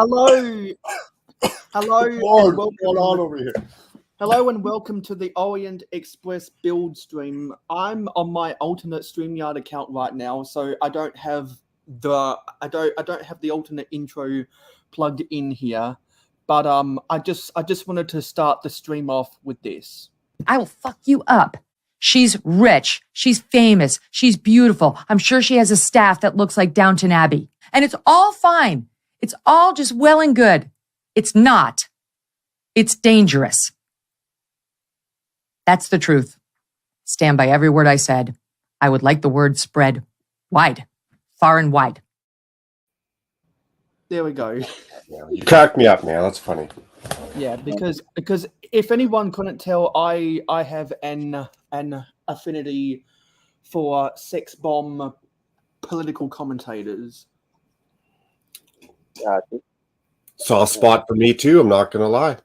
Hello, hello, Lord, and what's going on over here? hello, and welcome to the Orient Express build stream. I'm on my alternate StreamYard account right now, so I don't have the alternate intro plugged in here. But I just wanted to start the stream off with this. I will fuck you up. She's rich. She's famous. She's beautiful. I'm sure she has a staff that looks like Downton Abbey. And it's all fine. It's all just well and good. It's not. It's dangerous. That's the truth. Stand by every word I said. I would like the word spread wide, far and wide. There we go. Yeah, you cracked me up, man. That's funny. Yeah, because if anyone couldn't tell, I have an affinity for sex bomb political commentators. Soft spot for me too. I'm not gonna lie.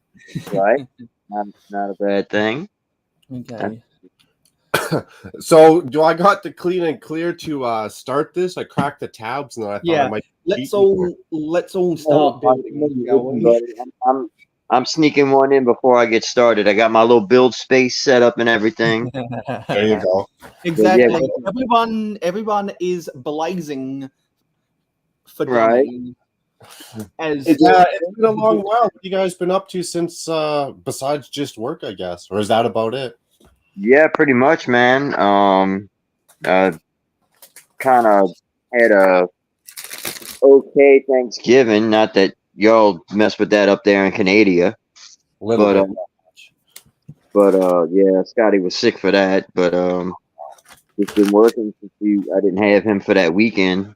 Right? Not a bad thing. Okay. So, do I got the clean and clear to start this? I cracked the tabs, and then I thought I might. Let's all start building. I'm sneaking one in before I get started. I got my little build space set up and everything. There you go. Exactly. Everyone is blazing for Right. Johnny. As It's been a long while. What have you guys been up to since, besides just work, I guess? Or is that about it? Yeah, pretty much, man. Kind of had a okay Thanksgiving. Not that y'all mess with that up there in Canada. But yeah, Scotty was sick for that. But just been working since I didn't have him for that weekend.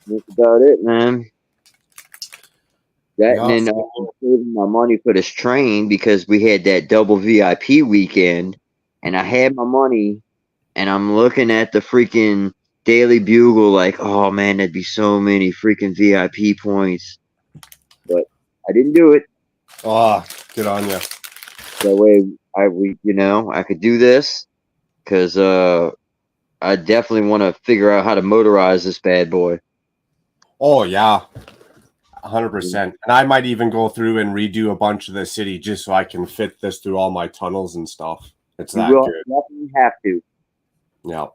That's about it, man. That and then saving my money for this train because we had that double VIP weekend, and I had my money, and I'm looking at the freaking Daily Bugle like, oh man, that'd be so many freaking VIP points, but I didn't do it. Oh, good on you. That way, I could do this because I definitely want to figure out how to motorize this bad boy. Oh yeah, 100%. And I might even go through and redo a bunch of the city just so I can fit this through all my tunnels and stuff. It's that good. Definitely have to. Yeah.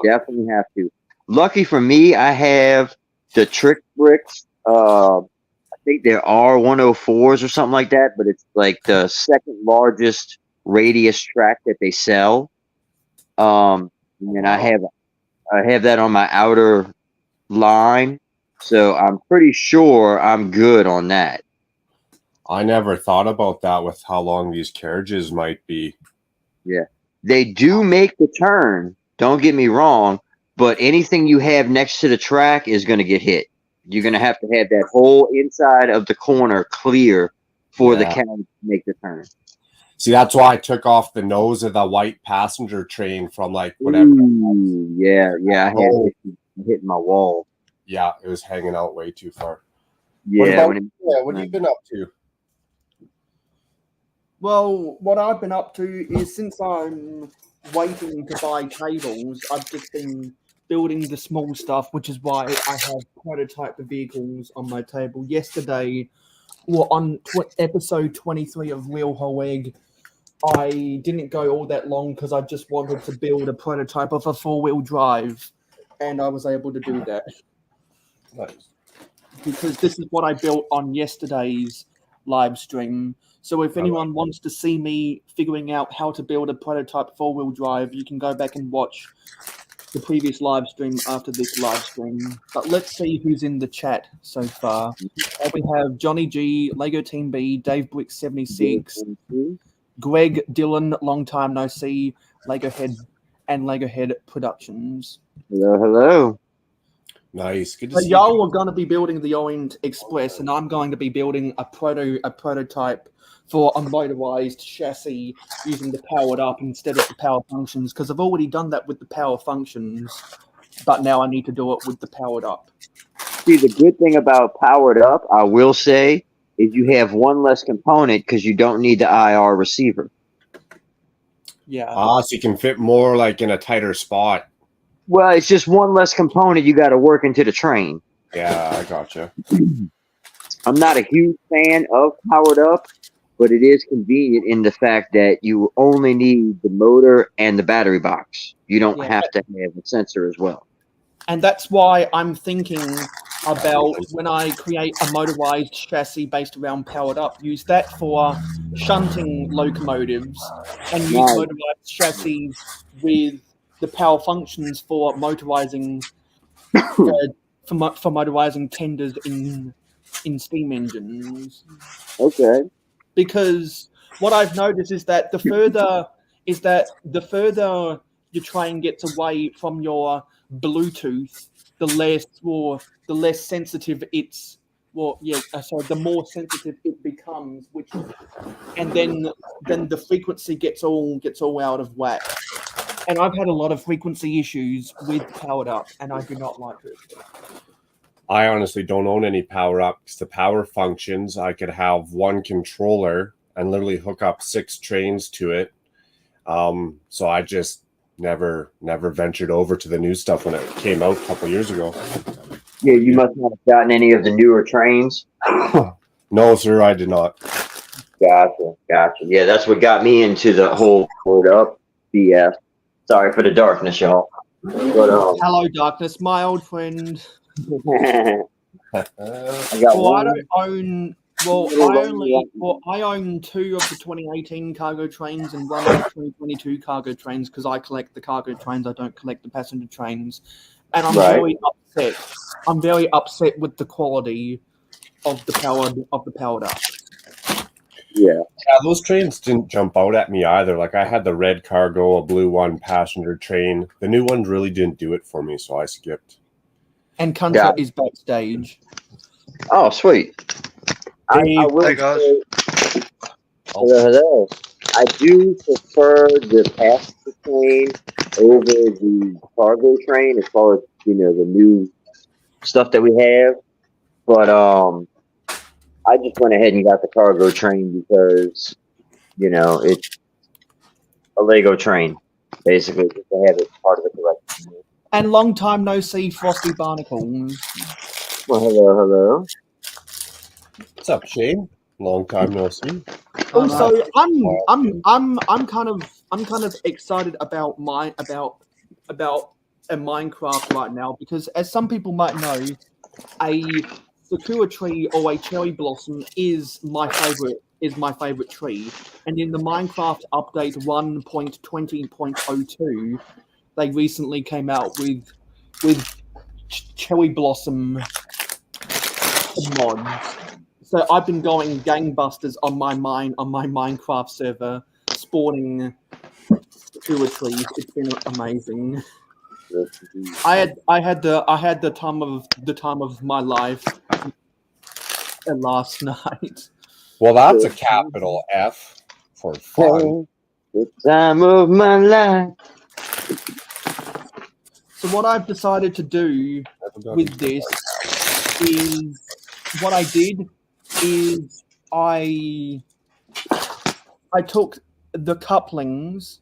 Definitely have to. Lucky for me, I have the trick bricks. I think there are 104s or something like that, but it's like the second largest radius track that they sell. And I have that on my outer line. So I'm pretty sure I'm good on that. I never thought about that with how long these carriages might be. Yeah. They do make the turn, don't get me wrong, but anything you have next to the track is going to get hit. You're going to have that whole inside of the corner clear for the carriage to make the turn. See, that's why I took off the nose of the white passenger train from like whatever. Ooh, yeah. I had hitting my wall. Yeah, it was hanging out way too far. Yeah. What have you been up to? Well, what I've been up to is since I'm waiting to buy cables, I've just been building the small stuff, which is why I have prototype vehicles on my table. Yesterday, on episode 23 of Real Whole Egg, I didn't go all that long because I just wanted to build a prototype of a 4-wheel drive, and I was able to do that. Nice. Because this is what I built on yesterday's live stream. So if anyone wants to see me figuring out how to build a prototype 4-wheel drive, you can go back and watch the previous live stream after this live stream. But let's see who's in the chat so far. We have Johnny G, Lego Team B, Dave Brick 76, Greg Dillon, long time no see, Lego Head, and Lego Head Productions. Hello. Nice. Good to So see y'all you. are going to be building the Orient Express, and I'm going to be building a prototype for a motorized chassis using the powered up instead of the power functions, because I've already done that with the power functions, but now I need to do it with the powered up. See, the good thing about powered up, I will say, is you have one less component because you don't need the IR receiver. Yeah. So you can fit more like in a tighter spot. Well, it's just one less component you got to work into the train. Yeah, I gotcha. I'm not a huge fan of powered up, but it is convenient in the fact that you only need the motor and the battery box. You don't Yeah. have to have a sensor as well. And that's why I'm thinking about when I create a motorized chassis based around powered up, use that for shunting locomotives and use Nice. motorized chassis with the power functions for motorizing for motorizing tenders in steam engines. Okay. Because what I've noticed is that the further your train gets away from your Bluetooth, the less sensitive it's the more sensitive it becomes, and then the frequency gets all out of whack. And I've had a lot of frequency issues with powered up, and I do not like it. I honestly don't own any power ups. The power functions, I could have one controller and literally hook up 6 trains to it. So I just never ventured over to the new stuff when it came out a couple years ago. Yeah, you must not have gotten any of the newer trains. No, sir, I did not. Gotcha. Yeah, that's what got me into the whole powered up BS. Sorry for the darkness, y'all. But Hello, darkness, my old friend. I got Well, I one. don't own. I own 2 of the 2018 cargo trains and 1 of the 2022 cargo trains because I collect the cargo trains. I don't collect the passenger trains, and I'm Right. very upset. I'm very upset with the quality of the powered up. Yeah. Yeah, those trains didn't jump out at me either. Like I had the red cargo, a blue one passenger train. The new one really didn't do it for me, so I skipped. And Contra is backstage. Oh, sweet. I will Hey, guys. say, hello. I do prefer the passenger train over the cargo train as far as the new stuff that we have. But I just went ahead and got the cargo train because it's a Lego train, basically, just to have it part of the collection. And long time no see, Frosty Barnacles. Well, hello. What's up, Shane? Long time no see. Also, I'm kind of excited about a Minecraft right now because, as some people might know, a sakura tree or a cherry blossom is my favorite tree. And in the Minecraft update 1.20.02, they recently came out with cherry blossom mods. So I've been going gangbusters on my Minecraft server, spawning sakura trees. It's been amazing. I had the time of my life last night. Well, that's a capital F for fun. The time of my life. So what I've decided to do with this is what I did is I took the couplings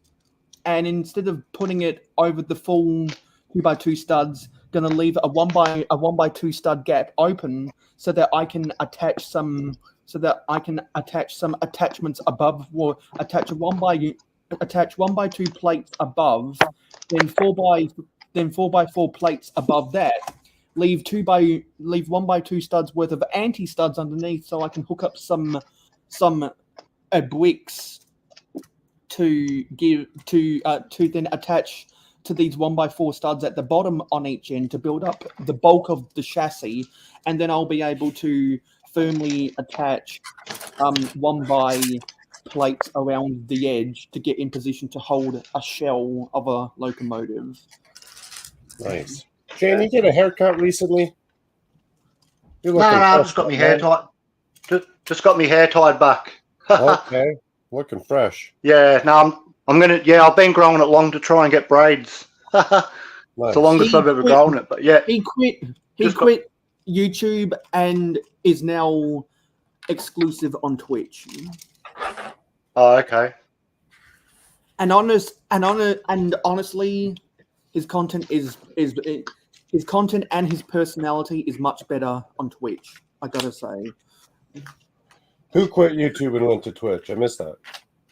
and instead of putting it over the full 2x2 studs, gonna leave a 1x2 stud gap open so that I can attach some attachments above, or attach 1x2 plates above, then 4x4 plates above that. Leave 1x2 studs worth of anti-studs underneath so I can hook up some bricks to then attach to these 1x4 studs at the bottom on each end to build up the bulk of the chassis, and then I'll be able to firmly attach 1x plates around the edge to get in position to hold a shell of a locomotive. Nice. Shane, you get a haircut recently? No, I've just got my hair tied. Just got my hair tied back. Okay, looking fresh. Yeah, no, I'm gonna. Yeah, I've been growing it long to try and get braids. Nice. It's the longest I've ever grown it, but yeah. He quit YouTube and is now exclusive on Twitch. Oh, okay. And honestly, his content is his content and his personality is much better on Twitch. I gotta say. Who quit YouTube and went to Twitch? I missed that.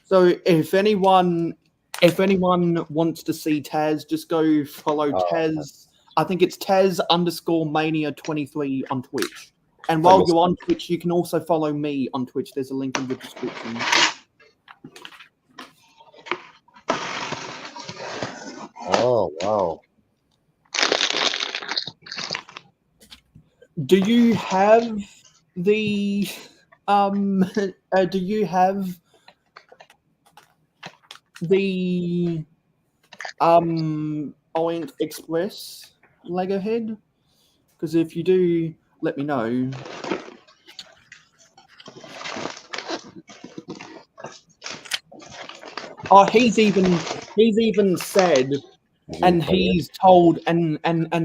So if anyone wants to see Taz, just go follow Taz. I think it's Taz_Mania23 on Twitch. And while you're on Twitch, you can also follow me on Twitch. There's a link in the description. Oh, wow. Do you have the Orient Express Lego head? Because if you do, let me know. Oh, he's even said, and he's told, and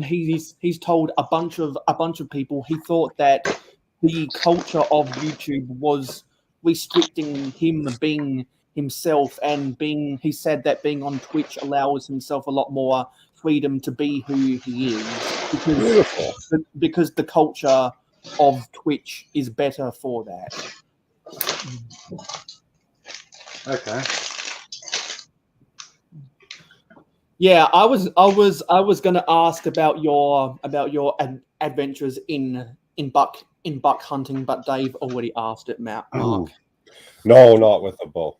he's told a bunch of people. He thought that the culture of YouTube was restricting him being himself, and he said that being on Twitch allows himself a lot more freedom to be who he is, because the culture of Twitch is better for that. Okay. Yeah, I was going to ask about your adventures in buck hunting, but Dave already asked it, Mark. No, not with a bow.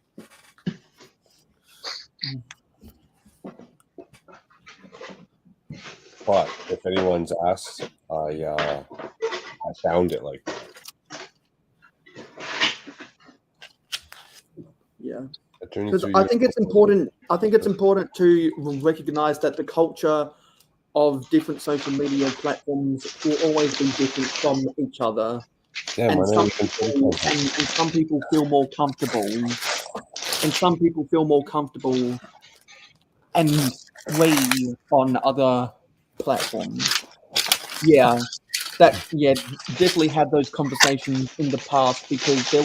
But if anyone's asked, I found it like. Yeah. Because I think it's important. I think it's important to recognize that the culture of different social media platforms will always be different from each other. Yeah, and some people feel more comfortable, and some people feel more comfortable and free on other platforms. Yeah. Definitely had those conversations in the past because there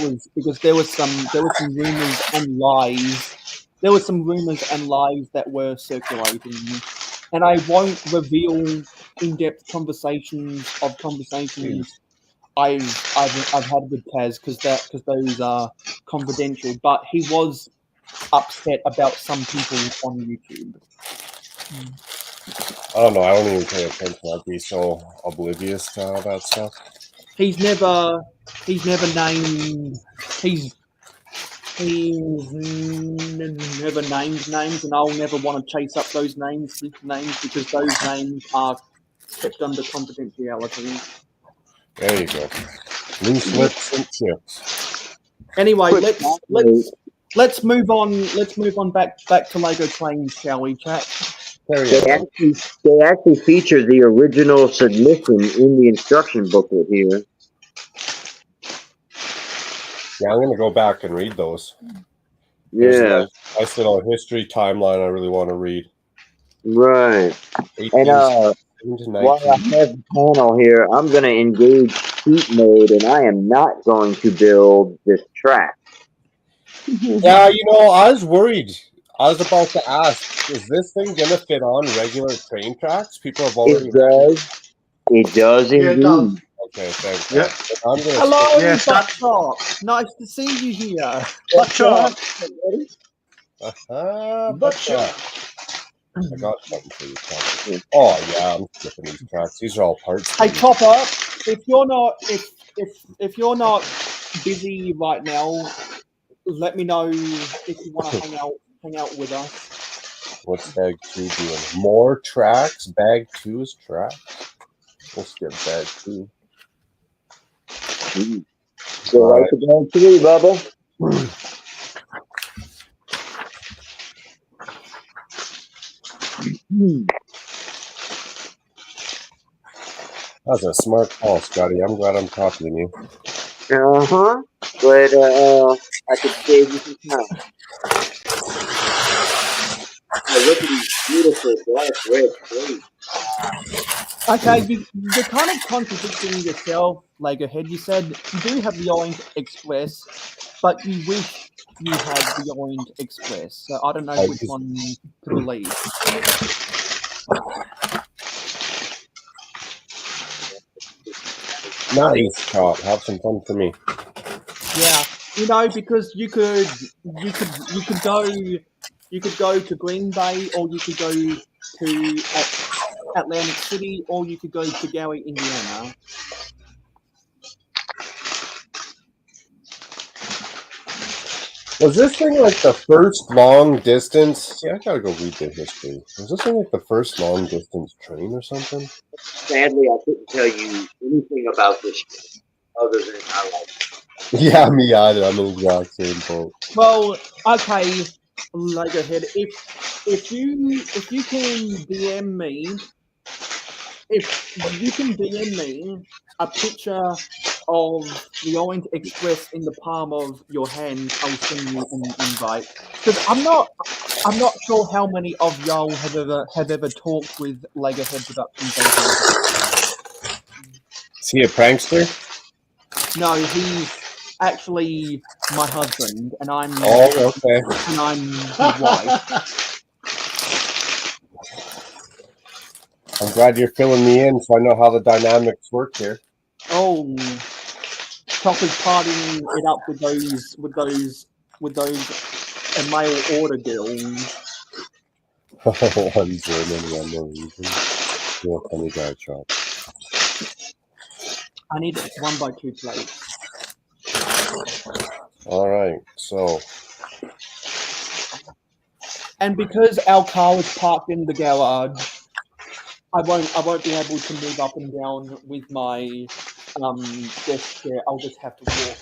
was some rumors and lies. There were some rumors and lies that were circulating, and I won't reveal in-depth conversations I've had with Taz because those are confidential. But he was upset about some people on YouTube. I don't know. I don't even pay attention. I'd be so oblivious to all that stuff. He's never named names, and I'll never want to chase up those names because those names are kept under confidentiality. There you go. Loose lips and chips. Anyway, let's move on. Let's move on back to Lego Trains, shall we, chat? They actually feature the original submission in the instruction booklet here. Yeah, I'm gonna go back and read those. Yeah, I still know history timeline. I really want to read. Right. And while I have the panel here, I'm gonna engage cheat mode, and I am not going to build this track. Yeah, I was worried. I was about to ask, is this thing going to fit on regular train tracks? People have already... It does indeed. Okay, thanks. Yeah. Hello, Buckshot. Nice to see you here. Buckshot. Buckshot. I got something for you. Oh, yeah, I'm skipping these tracks. These are all parts. Hey, Chopper, if you're not busy right now, let me know if you want to hang out with us. What's Bag 2 doing? More tracks? Bag 2's tracks? We'll skip Bag 2. So right to Bag 3, Bubba. That's a smart call, Scotty. I'm glad I'm copying you. Uh-huh. But I could save you some time. Oh, look at these beautiful black red plates. Okay, you're kind of contradicting yourself, Lego Head. You said you do have the Orient Express, but you wish you had the Orient Express. So I don't know which one to believe. Nice, Chop. Have some fun for me. Yeah, because you could go to Green Bay, or you could go to Atlantic City, or you could go to Gary, Indiana. Was this thing like the first long distance? See, I gotta go read the history. Was this thing like the first long distance train or something? Sadly, I couldn't tell you anything about this other than I like it. Yeah, me either. I'm in the exact same boat. Well, okay, Legohead, if you can DM me, a picture of the Orient Express in the palm of your hand, I'll send you an invite. Because I'm not sure how many of y'all have ever talked with Legohead Productions. Is he a prankster? No, he's actually my husband, and I'm okay. And I'm his wife. I'm glad you're filling me in so I know how the dynamics work here. Oh, Chopper's partying it up with those mail order girls. One German, one Norwegian. You're a funny guy, Chop. I need 1x2 plates. All right, so. And because our car was parked in the garage, I won't be able to move up and down with my desk chair. I'll just have to walk.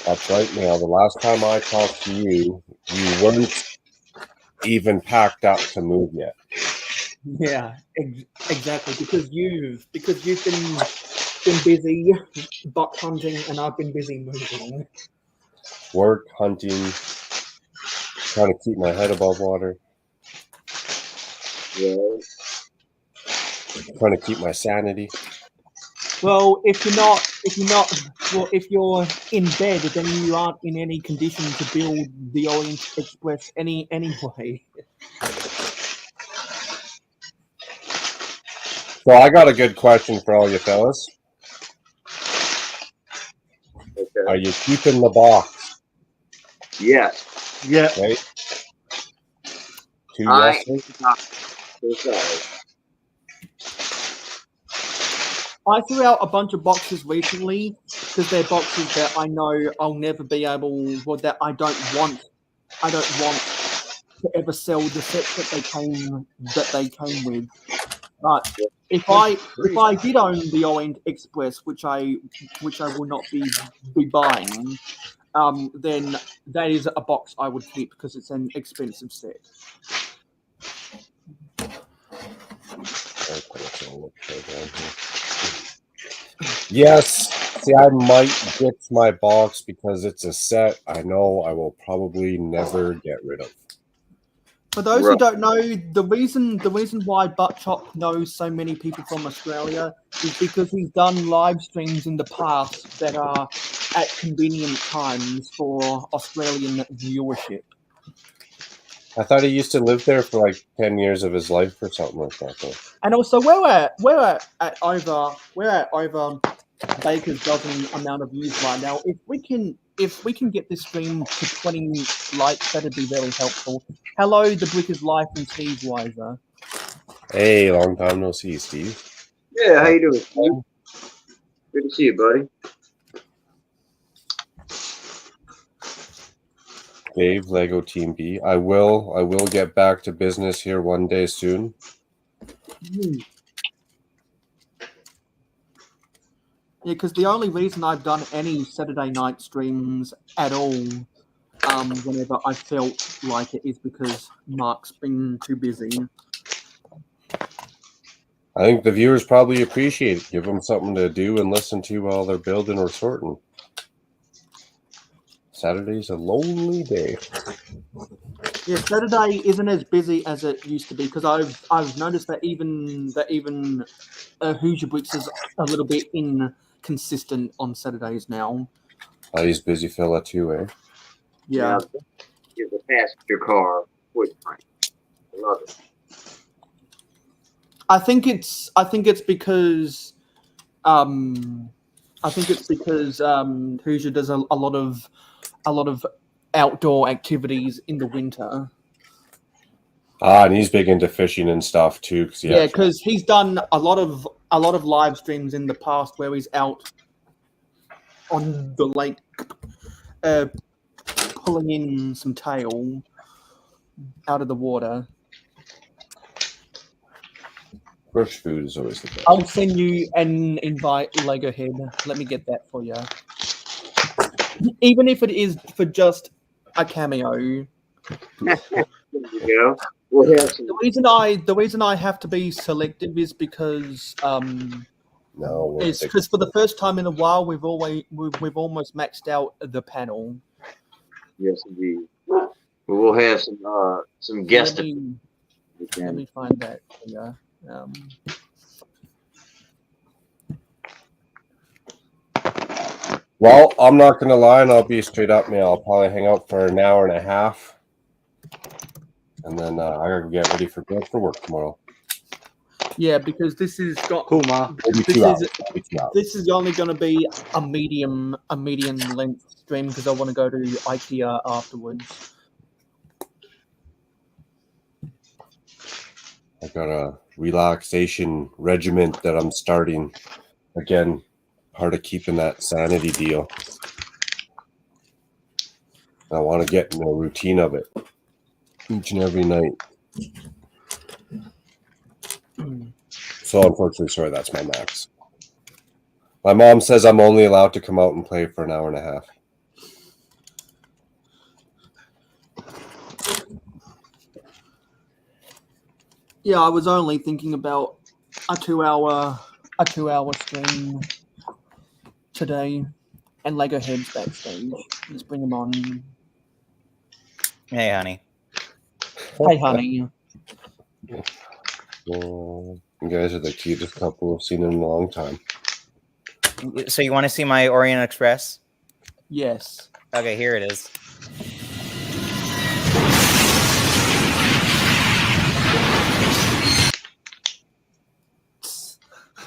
That's right, Neil. The last time I talked to you, you weren't even packed up to move yet. Yeah, exactly. Because you've been busy buck hunting, and I've been busy moving. Work, hunting, trying to keep my head above water. Yeah. Trying to keep my sanity. Well, if you're in bed, then you aren't in any condition to build the Orient Express anyway. So I got a good question for all you fellas. Okay. Are you keeping the box? Yes. Yeah. Right? Two I yeses? I threw out a bunch of boxes recently because they're boxes that I know I'll never be able, or that I don't want to ever sell the sets that they came with. But if I did own the Orient Express, which I will not be buying, then that is a box I would keep because it's an expensive set. Yes. See, I might ditch my box because it's a set I know I will probably never get rid of. For those who don't know, the reason why Buttchop knows so many people from Australia is because he's done live streams in the past that are at convenient times for Australian viewership. I thought he used to live there for like 10 years of his life or something like that, though. And also, we're at over Baker's dozen amount of views right now. If we can get this stream to 20 likes, that'd be very helpful. Hello, the Brick is Life and Steve Weiser. Hey, long time no see, Steve. Yeah, how you doing, Steve? Good to see you, buddy. Dave, Lego Team B. I will get back to business here one day soon. Yeah, because the only reason I've done any Saturday night streams at all, whenever I felt like it, is because Mark's been too busy. I think the viewers probably appreciate it. Give them something to do and listen to while they're building or sorting. Saturday's a lonely day. Yeah, Saturday isn't as busy as it used to be because I've noticed that even Hoosier Bricks is a little bit inconsistent on Saturdays now. Oh, he's busy fella too, eh? Yeah. Here's a passenger car. I love it. I think it's because I think it's because Hoosier does a lot of outdoor activities in the winter. And he's big into fishing and stuff too. Yeah, because he's done a lot of live streams in the past where he's out on the lake, pulling in some tail out of the water. Fresh food is always the best. I'll send you an invite, Lego Head. Let me get that for you. Even if it is for just a cameo. There you go. We'll have some. The reason I have to be selective is because it's because for the first time in a while we've almost maxed out the panel. Yes, indeed. We'll have some guests. Let me find that for you. Well, I'm not going to lie, and I'll be straight up, man. I'll probably hang out for an hour and a half. And then I got to get ready for work tomorrow. Yeah, because this has got... Cool, Ma. This is only going to be a medium length stream because I want to go to IKEA afterwards. I got a relaxation regiment that I'm starting. Again, part of keeping that sanity deal. I want to get in a routine of it each and every night. So unfortunately, sorry, that's my max. My mom says I'm only allowed to come out and play for an hour and a half. Yeah, I was only thinking about a 2 hour stream today, and Lego Head's backstage. Let's bring him on. Hey, honey. Hey, honey. You guys are the cutest couple I've seen in a long time. So you want to see my Orient Express? Yes. Okay, here it is.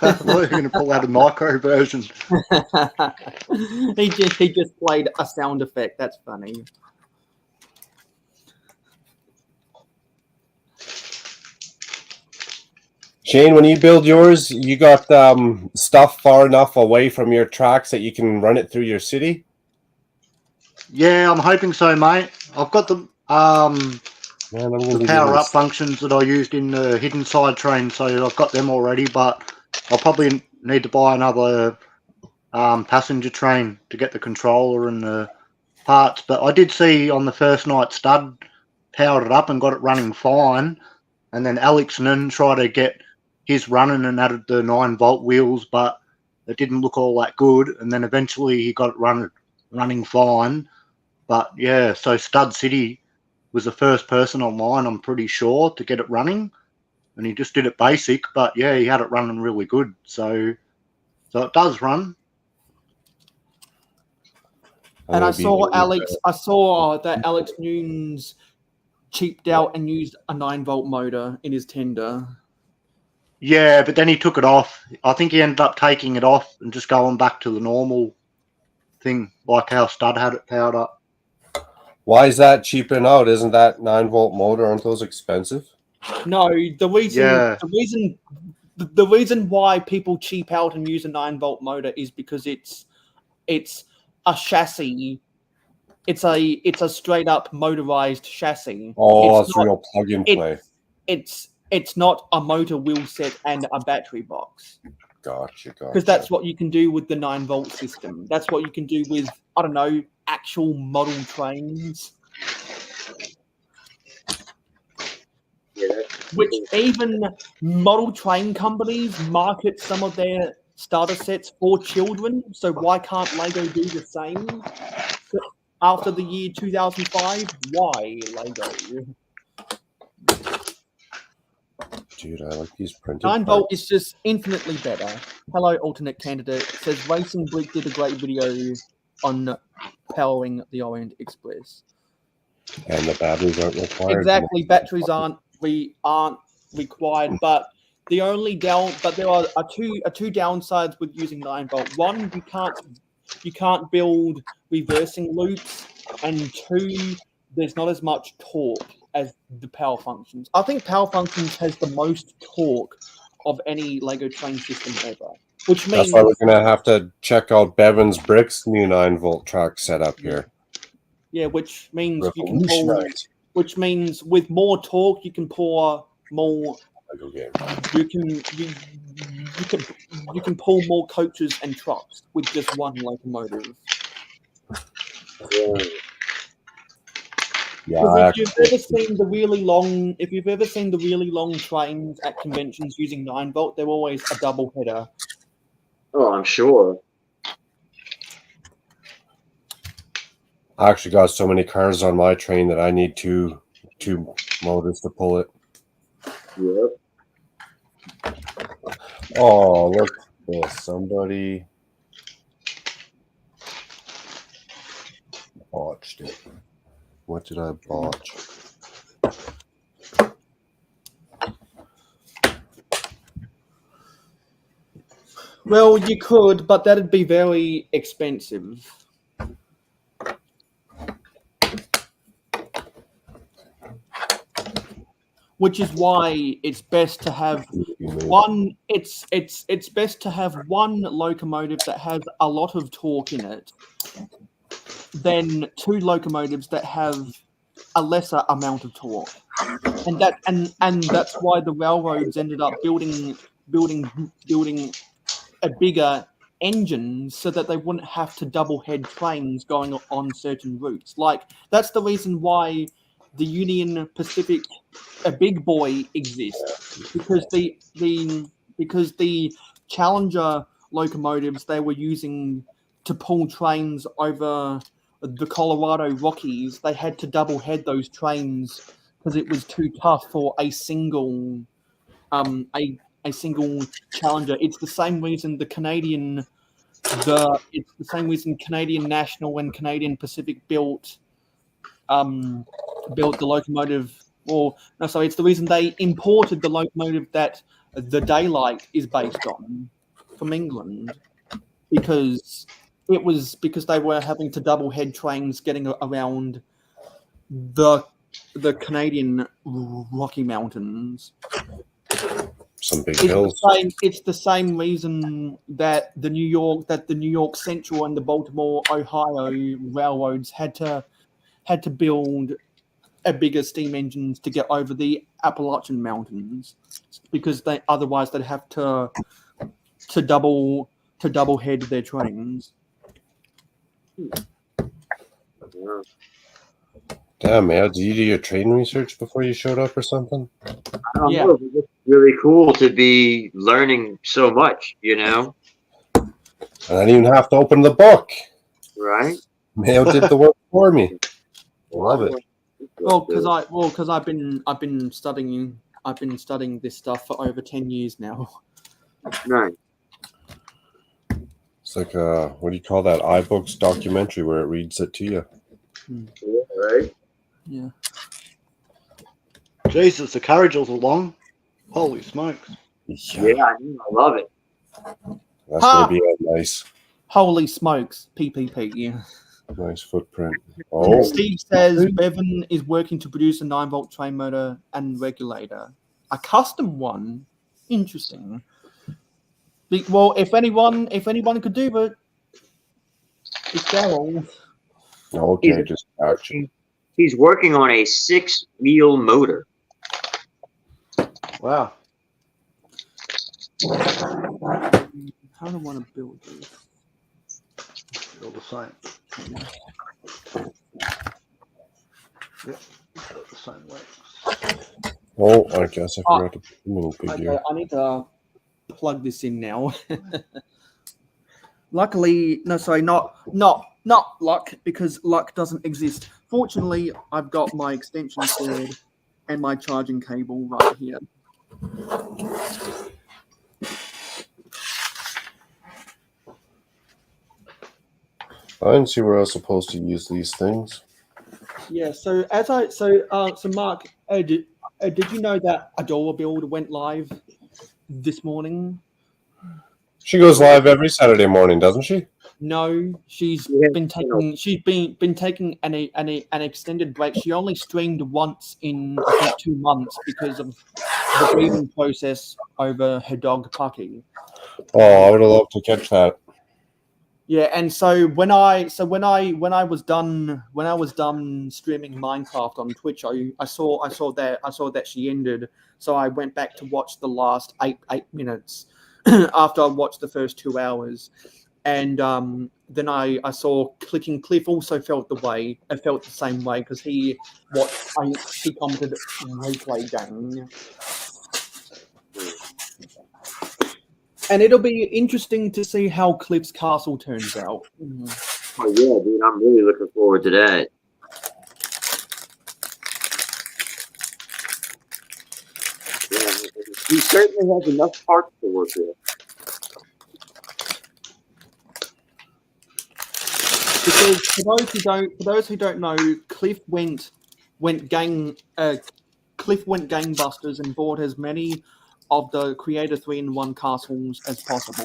I thought you were going to pull out a micro version. he just played a sound effect. That's funny. Shane, when you build yours, you got stuff far enough away from your tracks that you can run it through your city? Yeah, I'm hoping so, mate. I've got the power-up functions that I used in the hidden side train, so I've got them already, but I'll probably need to buy another passenger train to get the controller and the parts. But I did see on the first night Stud powered it up and got it running fine, and then Alex Nin tried to get his running and added the 9-volt wheels, but it didn't look all that good, and then eventually he got it running fine. But yeah, so Stud City was the first person online, I'm pretty sure, to get it running, and he just did it basic, but yeah, he had it running really good. So it does run. And I saw that Alex Nunes cheaped out and used a 9-volt motor in his tender. Yeah, but then he took it off. I think he ended up taking it off and just going back to the normal thing, like how Stud had it powered up. Why is that cheaping out? Isn't that 9-volt motor? Aren't those expensive? No, the reason why people cheap out and use a 9-volt motor is because it's a chassis. It's a straight up motorized chassis. Oh, it's real plug and play. It's not a motor wheel set and a battery box. Gotcha. Because that's what you can do with the 9-volt system. That's what you can do with, I don't know, actual model trains. Yeah, Which even model train companies market some of their starter sets for children. So why can't Lego do the same? After the year 2005, why Lego? Dude, I like these printed 9-volt is just infinitely better. Hello, alternate candidate. It says Racing Brick did a great video on powering the Orient Express. And the batteries aren't required. Exactly, batteries aren't required, but the only but there are two downsides with using 9-volt. One, you can't build reversing loops, and two, there's not as much torque as the power functions. I think power functions has the most torque of any Lego train system ever, which means that's why we're gonna have to check out Bevan's Bricks' new 9-volt track setup here. Yeah, which means you can Revolutionized. which means with more torque you can pour more. Lego game. You can pull more coaches and trucks with just one locomotive. Yeah, If you've ever seen the really long trains at conventions using 9-volt, they're always a double header. Oh, I'm sure. I actually got so many cars on my train that I need two motors to pull it. Yep. Oh, look at this. Somebody botched it. What did I botch? Well, you could, but that'd be very expensive. Which is why it's best to have one. It's best to have one locomotive that has a lot of torque in it, than two locomotives that have a lesser amount of torque, and that's why the railroads ended up building a bigger engine so that they wouldn't have to double head trains going on certain routes. Like that's the reason why the Union Pacific, a big boy, exists, because the Challenger locomotives they were using to pull trains over the Colorado Rockies, they had to double head those trains because it was too tough for a single Challenger. It's the same reason Canadian National and Canadian Pacific built the locomotive. It's the reason they imported the locomotive that the Daylight is based on from England, because they were having to double head trains getting around the Canadian Rocky Mountains. Some big hills. It's the same reason that the New York Central and the Baltimore, Ohio railroads had to build a bigger steam engines to get over the Appalachian Mountains, because otherwise they'd have to double head their trains. Damn, man, did you do your train research before you showed up or something? I don't know. It's really cool to be learning so much, you know? I didn't even have to open the book. Right? Mayo did the work for me. Love it. Because I've been studying this stuff for over 10 years now. Nice. It's like what do you call that iBooks documentary where it reads it to you? Yeah, right? Yeah. Jesus, the carriages are long. Holy smokes. Yeah, I love it. That's going to be a nice Holy smokes, PPP, yeah. Nice footprint. Oh, Steve says Bevan is working to produce a 9-volt train motor and regulator. A custom one? Interesting. Well, if anyone could do it, it's Daryl. okay, just action. He's working on a 6-wheel motor. Wow. How do I want to build this? Build the same. Yep, got the same length. Oh, I guess I forgot to put them in a big gear. I need to plug this in now. Luckily, not luck, because luck doesn't exist. Fortunately, I've got my extension cord and my charging cable right here. I didn't see where I was supposed to use these things. Yeah. So Mark, did you know that Adora Build went live this morning. She goes live every Saturday morning, doesn't she? No, she's Yeah, been taking an extended break. She only streamed once in I think 2 months because of the grieving process over her dog Pucky. Oh, I would have loved to catch that. Yeah, and so when I was done streaming Minecraft on Twitch, I saw that she ended. So I went back to watch the last eight minutes after I watched the first 2 hours. And then I saw Clicking Cliff also felt the same way because he commented replay gang. And it'll be interesting to see how Cliff's castle turns out. Oh yeah, dude, I'm really looking forward to that. Yeah, he certainly has enough parts to work with. Because for those who don't know, Cliff went gangbusters and bought as many of the Creator 3-in-1 castles as possible.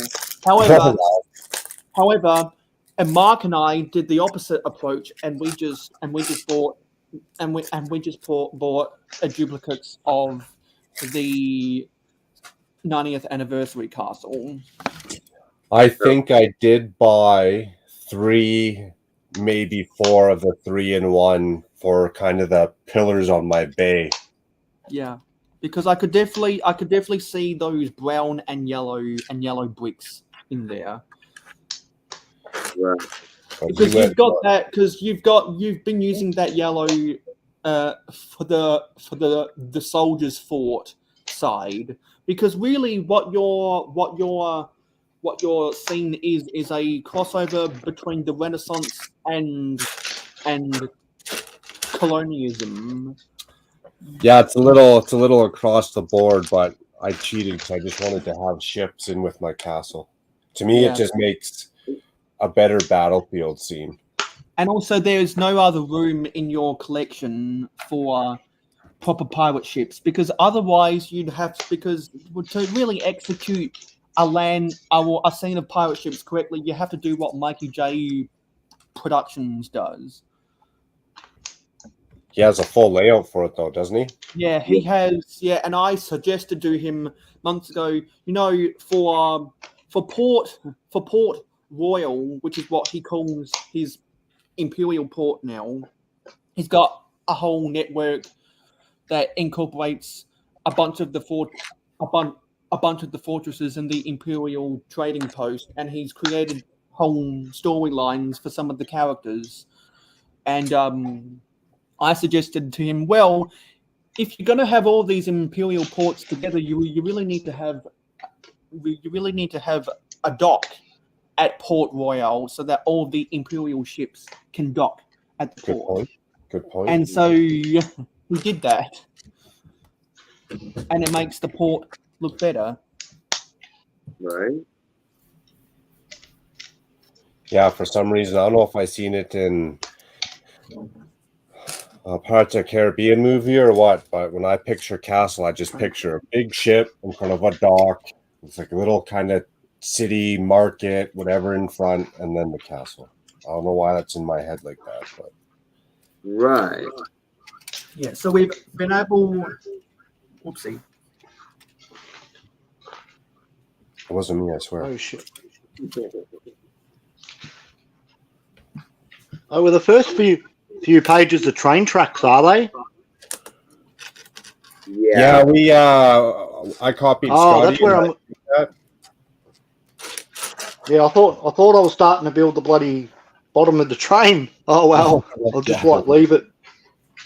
However, and Mark and I did the opposite approach, and we just bought a duplicates of the 90th anniversary castle. I think I did buy 3, maybe 4 of the 3-in-1 for kind of the pillars on my bay. Yeah, because I could definitely see those brown and yellow bricks in there. Right. Because you've been using that yellow for the soldiers' fort side. Because really, what you're seeing is a crossover between the Renaissance and colonialism. Yeah, it's a little across the board, but I cheated because I just wanted to have ships in with my castle. To me, Yeah. it just makes a better battlefield scene. And also, there's no other room in your collection for proper pirate ships, because otherwise you'd have to really execute a scene of pirate ships correctly, you have to do what Mikey J Productions does. He has a full layout for it, though, doesn't he? Yeah, he has. Yeah, and I suggested to him months ago, for Port Royal, which is what he calls his Imperial Port now. He's got a whole network that incorporates a bunch of the fortresses and the Imperial trading post, and he's created whole storylines for some of the characters. And I suggested to him, well, if you're going to have all these Imperial ports together, you really need to have a dock at Port Royal so that all the Imperial ships can dock at the port. Good point. And so we did that, and it makes the port look better. Right. Yeah, for some reason, I don't know if I seen it in Pirates of the Caribbean movie or what, but when I picture castle, I just picture a big ship in front of a dock. It's like a little kind of city market, whatever in front, and then the castle. I don't know why that's in my head like that, but Right. Yeah, so we've been able. Whoopsie. it wasn't me, I swear. Oh shit. Oh, well, the first few pages of train tracks, are they? Yeah, we I copied Oh, Scotty. that's where I'm. Yeah, I thought I was starting to build the bloody bottom of the train. Oh well, I'll just leave it.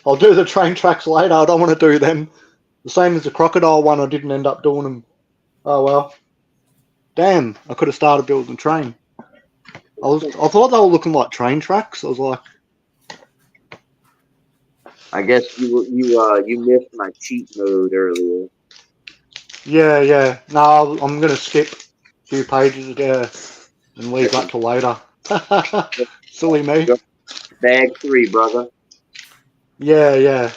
I'll do the train tracks later. I don't want to do them. The same as the crocodile one. I didn't end up doing them. Oh well. Damn, I could have started building the train. I thought they were looking like train tracks. I was like, I guess you missed my cheat mode earlier. yeah. No, I'm gonna skip a few pages there and leave that till later. Silly me. Bag 3, brother. Yeah.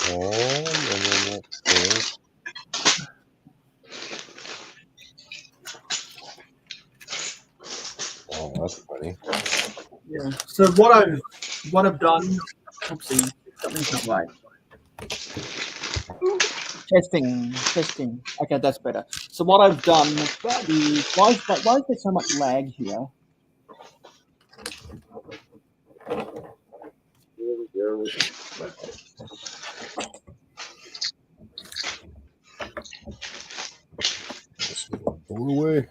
And then let's funny. Yeah. So what I've done. Oopsie, something's not right. Testing. Okay, that's better. So what I've done is why is there so much lag here? Here we go. Go away.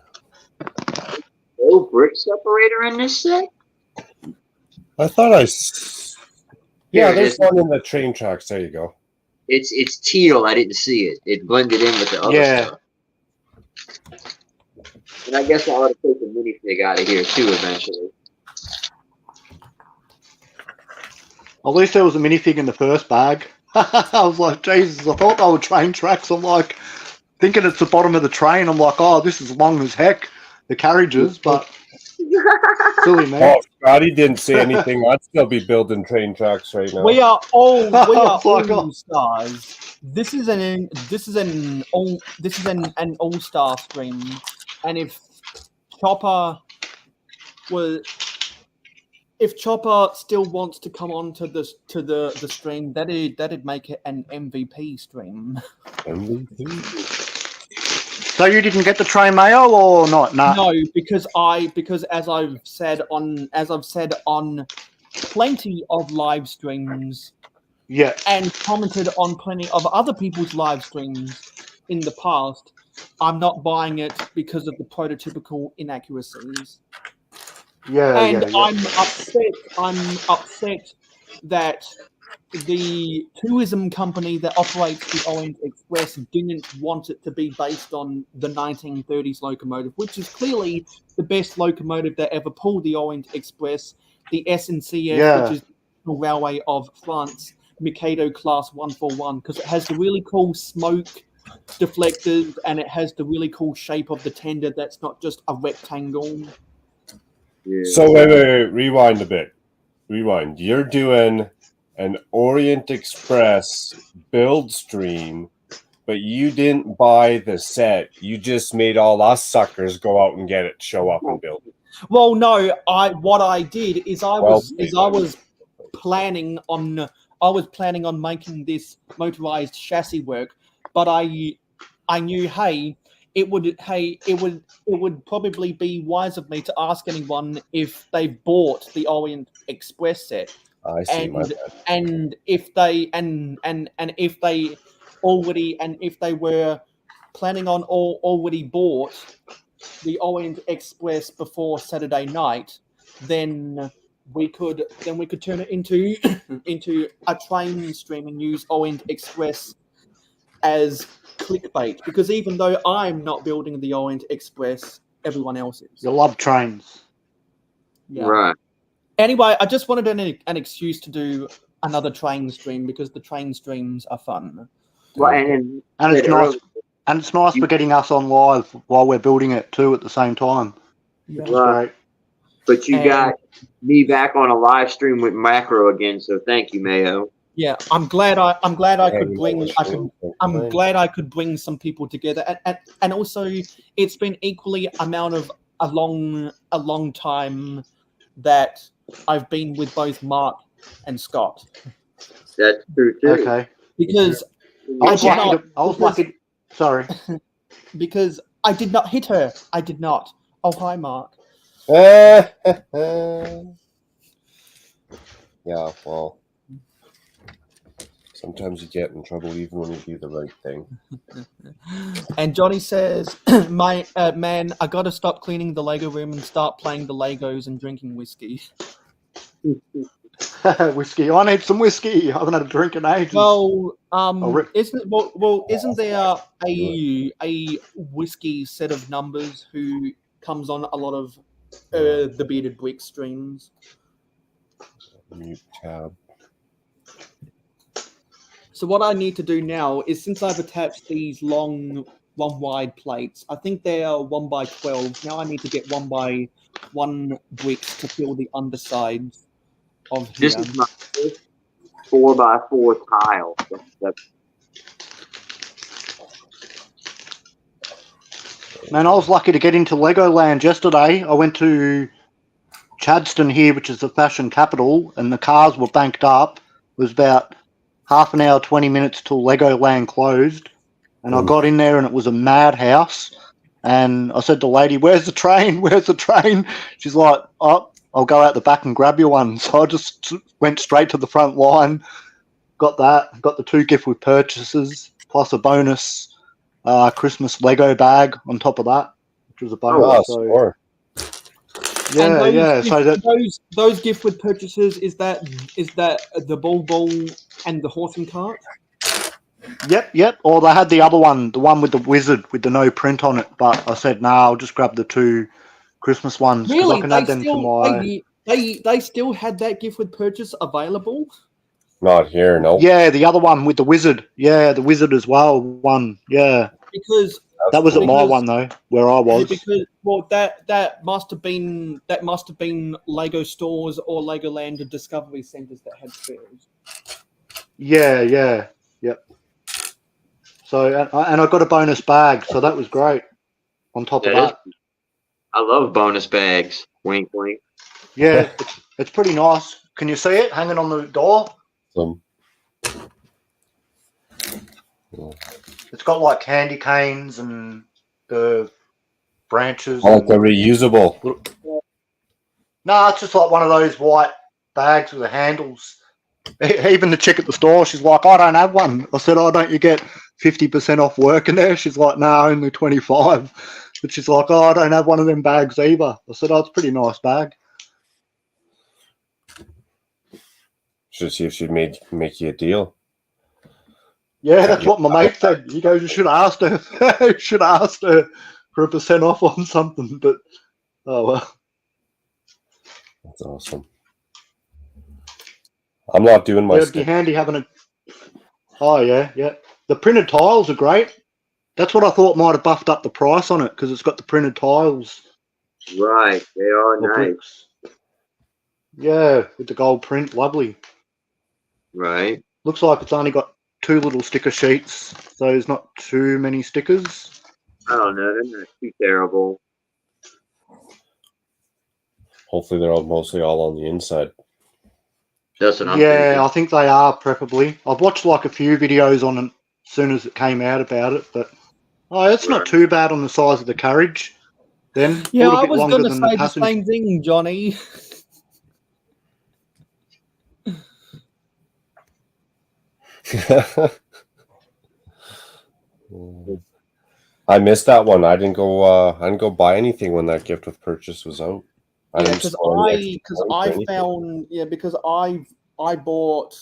No brick separator in this set? I thought yeah, Here it there's is. one in the train tracks. There you go. It's teal. I didn't see it. It blended in with the other Yeah. stuff. And I guess I ought to take the minifig out of here too eventually. At least there was a minifig in the first bag. I was like, Jesus, I thought they were train tracks. I'm like, thinking it's the bottom of the train. I'm like, oh, this is long as heck, the carriages, but silly me. Oh, if Scotty didn't say anything, I'd still be building train tracks right now. We are all It's like, all stars. This is an all-star stream, and if Chopper still wants to come on to the stream, that'd make it an MVP stream. MVP. So you didn't get the train mayo or not? Nah. No, because as I've said on plenty of live streams, Yeah. and commented on plenty of other people's live streams in the past, I'm not buying it because of the prototypical inaccuracies. And I'm upset that the tourism company that operates the Orient Express didn't want it to be based on the 1930s locomotive, which is clearly the best locomotive that ever pulled the Orient Express, the SNCF, which is the Railway of France, Mikado Class 141, because it has the really cool smoke deflectors and it has the really cool shape of the tender that's not just a rectangle. Yeah. So wait, rewind a bit. Rewind. You're doing an Orient Express build stream, but you didn't buy the set. You just made all us suckers go out and get it, show up and build it. Well, no, what I did is I was planning on making this motorized chassis work, but I knew it would probably be wise of me to ask anyone if they bought the Orient Express set. I see. And if they were planning on already bought the Orient Express before Saturday night, then we could turn it into into a train stream and use Orient Express as clickbait, because even though I'm not building the Orient Express, everyone else is. You love trains. Yeah. Right. Anyway, I just wanted an excuse to do another train stream because the train streams are fun. Well, and it's nice. And it's nice for getting us on live while we're building it too at the same time. Yeah. Which is great. But you got me back on a live stream with Macro again, so thank you, Mayo. Yeah, I'm glad I could bring some people together, and also it's been equally amount of a long time that I've been with both Mark and Scott. That's true too. Okay. Because I was lucky. Sorry. Because I did not hit her. I did not. Oh, hi, Mark. Yeah, well, sometimes you get in trouble even when you do the right thing. And Johnny says, "My man, I got to stop cleaning the Lego room and start playing the Legos and drinking whiskey." Whiskey. I need some whiskey. I haven't had a drink in ages. Well, isn't there a whiskey set of numbers who comes on a lot of the Bearded Brick streams? Mute tab. So what I need to do now is, since I've attached these long 1 wide plates, I think they are 1 by 12. Now I need to get 1 by 1 bricks to fill the undersides of here. This is my first 4 by 4 tile. Man, I was lucky to get into Legoland yesterday. I went to Chadston here, which is the fashion capital, and the cars were banked up. It was about half an hour, 20 minutes till Legoland closed. And I got in there and it was a madhouse. And I said to the lady, "Where's the train? Where's the train?" She's like, "Oh, I'll go out the back and grab you one." So I just went straight to the front line, got that, got the 2 gift with purchases, plus a bonus Christmas Lego bag on top of that, which was a bonus. Score. Yeah. So that those gift with purchases, is that the ball and the horse and cart? Yep. Or they had the other one, the one with the wizard with the no print on it. But I said, "Nah, I'll just grab the 2 Christmas ones because Really? I can add them to my." They still had that gift with purchase available? Not here, no. Yeah, the other one with the wizard. Yeah, the wizard as well. One. Yeah. Because That was at my one though, where I was. Because that must have been Lego stores or Legoland Discovery Centers that had spares. Yeah. Yep. So and I got a bonus bag, so that was great. On top of that, I love bonus bags. Wink, wink. yeah, it's pretty nice. Can you see it hanging on the door? It's got like candy canes and the branches. Like the reusable. No, it's just like one of those white bags with the handles. Even the chick at the store, she's like, "I don't have one." I said, "Oh, don't you get 50% off work in there?" She's like, "No, only 25." But she's like, "Oh, I don't have one of them bags either." I said, "Oh, it's a pretty nice bag." Should see if she'd make you a deal. Yeah, that's what my mate said. He goes, "You should have asked her." You should have asked her for a % off on something. But oh well. That's awesome. I'm not doing my It'd be handy having a. Oh yeah. The printed tiles are great. That's what I thought might have buffed up the price on it because it's got the printed tiles. Right, they are nice. Bricks. Yeah, with the gold print, lovely. Right. Looks like it's only got 2 little sticker sheets, so there's not too many stickers. I don't know. They're not too terrible. Hopefully they're mostly all on the inside. That's what I'm Yeah, thinking. I think they are preferably. I've watched like a few videos on it as soon as it came out about it, but it's not too bad on the size of the carriage. Then Yeah, a little I bit was longer going to than say the the passenger. same thing, Johnny. I missed that one. I didn't go buy anything when that gift with purchase was out. Because I bought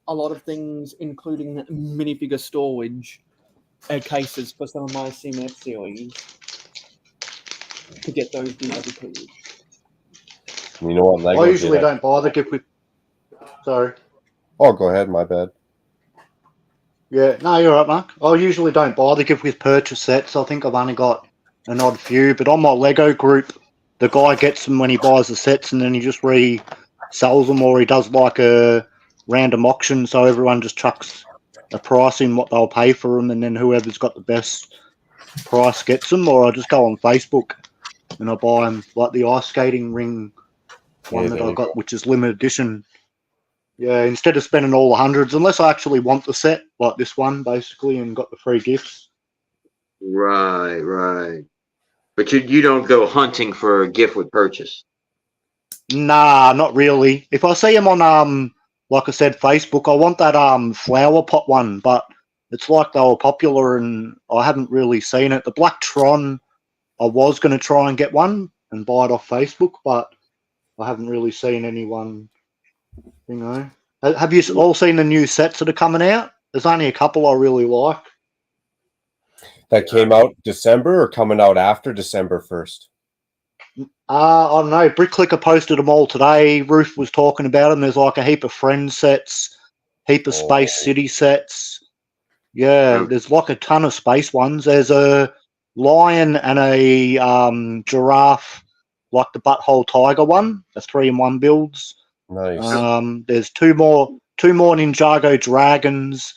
a lot of things, including minifigure storage cases for some of my CMF series to get those deedited. You know what? Lego I usually did don't buy the gift with. Sorry. Oh, go ahead. My bad. Yeah, no, you're right, Mark. I usually don't buy the gift with purchase sets. I think I've only got an odd few, but on my Lego group, the guy gets them when he buys the sets and then he just resells them, or he does like a random auction, so everyone just chucks a price in what they'll pay for them, and then whoever's got the best price gets them. Or I just go on Facebook and I buy them, like the ice skating ring one that I got, which is limited edition. Yeah, instead of spending all the hundreds, unless I actually want the set, like this one, basically, and got the free gifts. Right. But you don't go hunting for a gift with purchase. Nah, not really. If I see them on, like I said, Facebook, I want that flower pot one, but it's like they were popular and I haven't really seen it. The Black Tron, I was going to try and get one and buy it off Facebook, but I haven't really seen anyone. You know, have you all seen the new sets that are coming out? There's only a couple I really like. That came out December or coming out after December 1st? I don't know. Brick Clicker posted them all today. Ruth was talking about them. There's like a heap of Friends sets, heap of Space City sets. Yeah, there's like a ton of space ones. There's a lion and a giraffe, like the Butthole Tiger one, the 3-in-1 builds. Nice. There's two more Ninjago dragons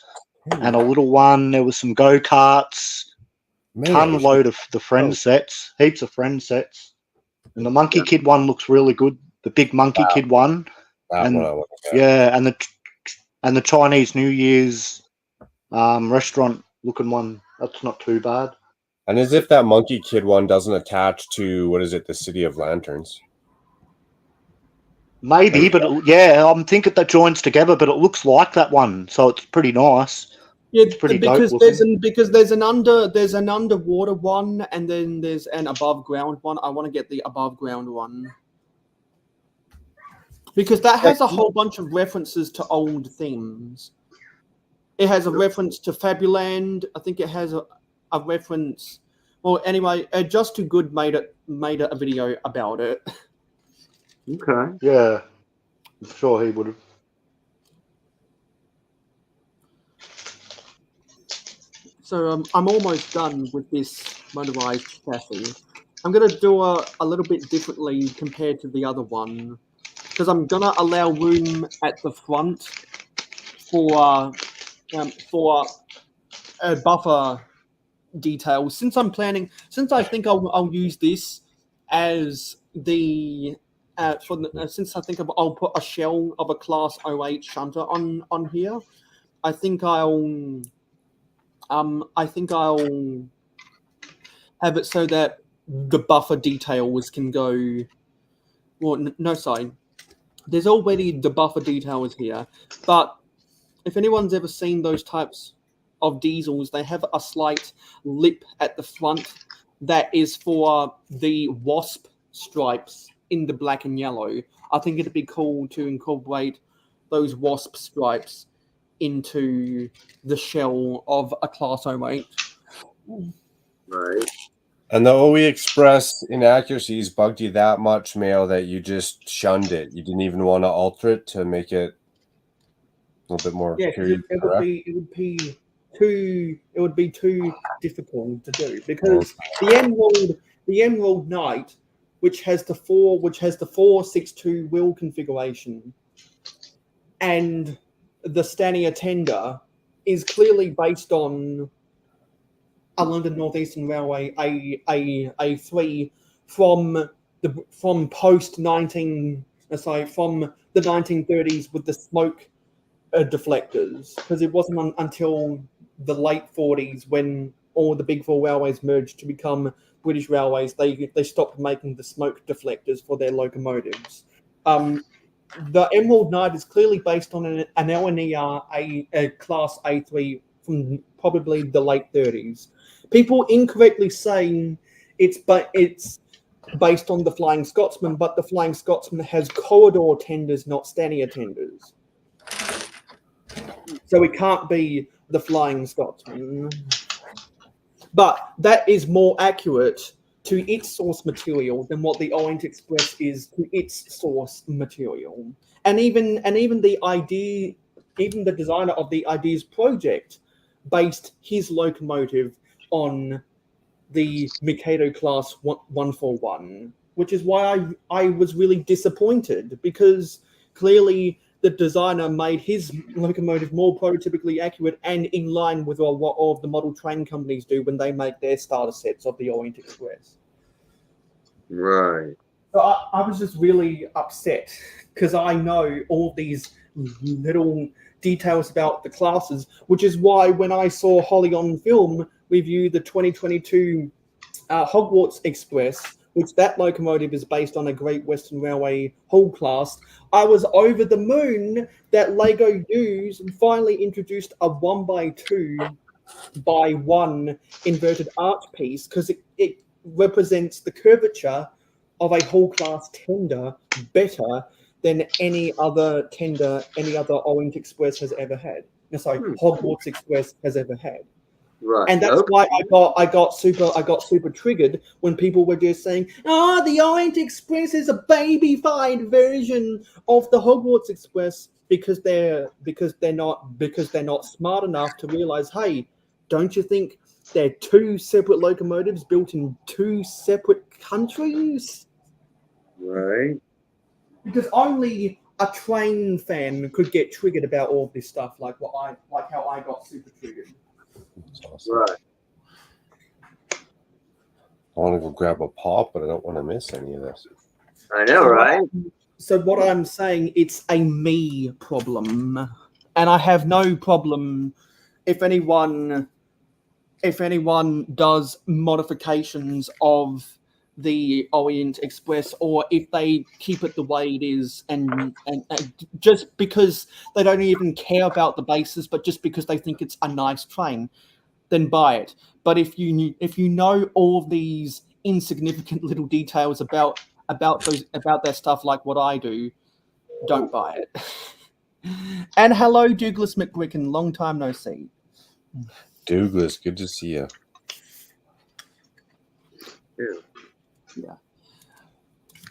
and a little one. There was some go-karts, ton load of the Friend sets, heaps of Friend sets. And the Monkey Kid one looks really good. the big Monkey Kid one. That And- one I want to get. Yeah, and the Chinese New Year's restaurant looking one. That's not too bad. And as if that Monkey Kid one doesn't attach to, what is it, the City of Lanterns. Maybe, but I'm thinking that joins together, but it looks like that one, so it's pretty nice. Yeah, It's pretty because dope there's an underwater one, and then there's an above ground one. I want to get the above ground one because that has a whole bunch of references to old themes. It has a reference to Fabuland. I think it has a reference. Well, anyway, Just Too Good made a video about it. Okay. Yeah, I'm sure he would have. So I'm almost done with this motorized chassis. I'm going to do a little bit differently compared to the other one because I'm going to allow room at the front for buffer details. Since I think I'll use this as the since I think I'll put a shell of a Class 08 shunter on here. I think I'll have it so that the buffer details can go. Well, no, sorry. There's already the buffer details here, but if anyone's ever seen those types of diesels, they have a slight lip at the front that is for the wasp stripes in the black and yellow. I think it'd be cool to incorporate those wasp stripes into the shell of a Class 08. Right. And the OE Express inaccuracies bugged you that much, Mayo, that you just shunned it. You didn't even want to alter it to make it a little bit more period correct. It would be too difficult to do because the Emerald Knight, which has the 462 wheel configuration, and the Stania Tender is clearly based on a London Northeastern Railway A3 from the 1930s with the smoke deflectors, because it wasn't until the late 40s when all the big four railways merged to become British Railways, they stopped making the smoke deflectors for their locomotives. The Emerald Knight is clearly based on an LNER a Class A3 from probably the late 30s. People incorrectly saying it's based on the Flying Scotsman, but the Flying Scotsman has corridor tenders, not Stania tenders. So it can't be the Flying Scotsman. But that is more accurate to its source material than what the Orient Express is to its source material. And even the designer of the Ideas project based his locomotive on the Mikado Class 141, which is why I was really disappointed, because clearly the designer made his locomotive more prototypically accurate and in line with what all of the model train companies do when they make their starter sets of the Orient Express. Right. So I was just really upset because I know all these little details about the classes, which is why when I saw Holly on film review the 2022 Hogwarts Express, which that locomotive is based on a Great Western Railway Hull class, I was over the moon that LEGO used and finally introduced a 1x2x1 inverted arch piece, because it represents the curvature of a Hull class tender better than any other tender any other Orient Express has ever had. No, sorry, Hogwarts Express has ever had. Right. And that's why I got super triggered when people were just saying, "Oh, the Orient Express is a baby-fied version of the Hogwarts Express," because they're not smart enough to realize, hey, don't you think they're two separate locomotives built in two separate countries? Right. Because only a train fan could get triggered about all this stuff, like how I got super triggered. Awesome. Right. I want to go grab a pop, but I don't want to miss any of this. I know, right? So what I'm saying, it's a me problem, and I have no problem if anyone does modifications of the Orient Express, or if they keep it the way it is, and just because they don't even care about the bases, but just because they think it's a nice train, then buy it. But if you know all of these insignificant little details about their stuff, like what I do, don't buy it. And hello, Douglas McGuicken, long time no see. Douglas, good to see you. Yeah.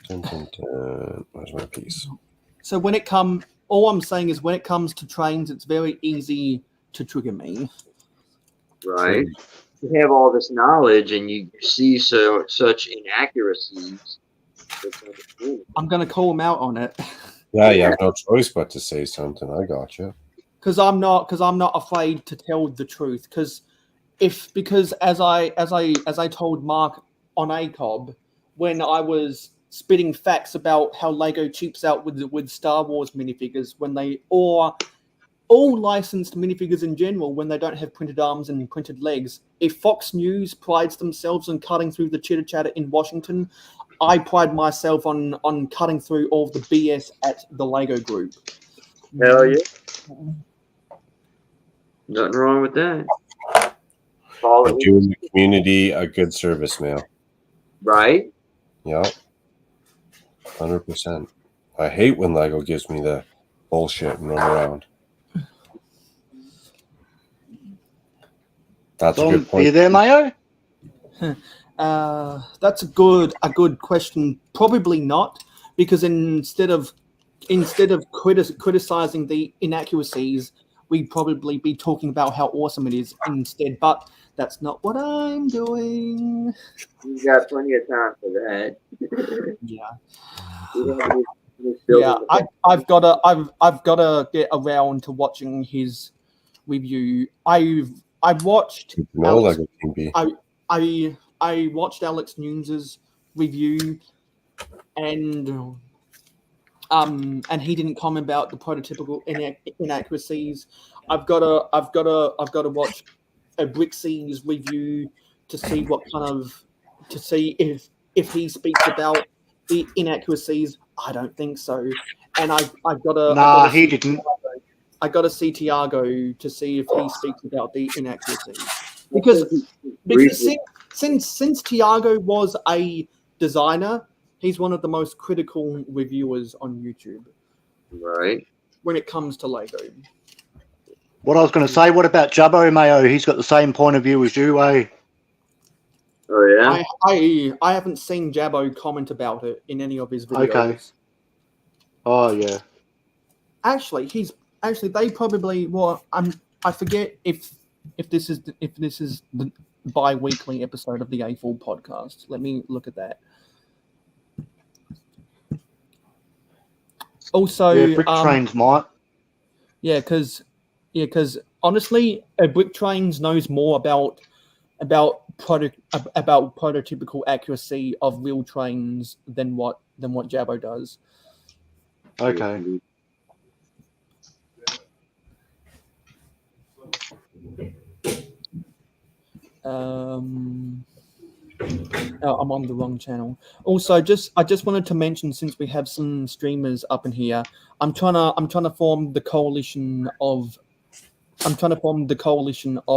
Dun, dun, dun. Where's my piece? So all I'm saying is when it comes to trains, it's very easy to trigger me. Right. You have all this knowledge and you see such inaccuracies. I'm going to call them out on it. Yeah, you have no choice but to say something. I got you. Because I'm not afraid to tell the truth. Because as I told Mark on ACOB, when I was spitting facts about how Lego cheaps out with Star Wars minifigures, when they or all licensed minifigures in general, when they don't have printed arms and printed legs. If Fox News prides themselves on cutting through the chitter chatter in Washington, I pride myself on cutting through all of the BS at the Lego Group. Hell yeah. Nothing wrong with that. You're doing the community a good service, man. Right? Yep. 100%. I hate when Lego gives me the bullshit and run around. That's a good point. Are you there, Mayo? That's a good question. Probably not, because instead of criticizing the inaccuracies, we'd probably be talking about how awesome it is instead. But that's not what I'm doing. You got plenty of time for that. Yeah. Yeah, I've gotta get around to watching his review. I've watched No Lego King B. I watched Alex Nunes' review, and he didn't comment about the prototypical inaccuracies. I've got to watch a Brixie's review to see if he speaks about the inaccuracies. I don't think so, and I've got to. He didn't. I got to see Tiago to see if he speaks about the inaccuracies, because since Tiago was a designer, he's one of the most critical reviewers on YouTube. Right. When it comes to Lego. What I was going to say, what about Jabbo, Mayo? He's got the same point of view as you, eh? Oh yeah. I haven't seen Jabbo comment about it in any of his videos. Okay. Oh yeah. Actually, they probably I forget if this is the bi-weekly episode of the A4 podcast. Let me look at that. Also, yeah, Brick Trains might. Yeah, because honestly, Brick Trains knows more about prototypical accuracy of real trains than what Jabbo does. Okay. I'm on the wrong channel. Also, I just wanted to mention, since we have some streamers up in here, I'm trying to form the coalition of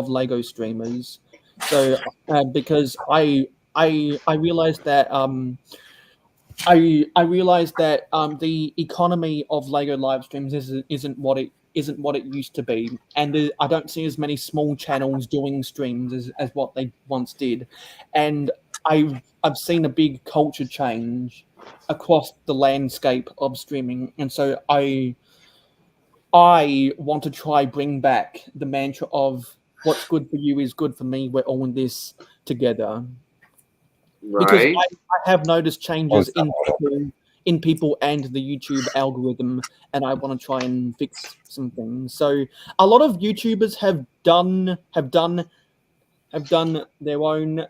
Lego streamers. So because I realized that the economy of Lego live streams isn't what it used to be, and I don't see as many small channels doing streams as what they once did, and I've seen a big culture change across the landscape of streaming, and so I want to try bring back the mantra of what's good for you is good for me. We're all in this together. Right. Because I have noticed changes in people and the YouTube algorithm, and I want to try and fix some things. So a lot of YouTubers have done their own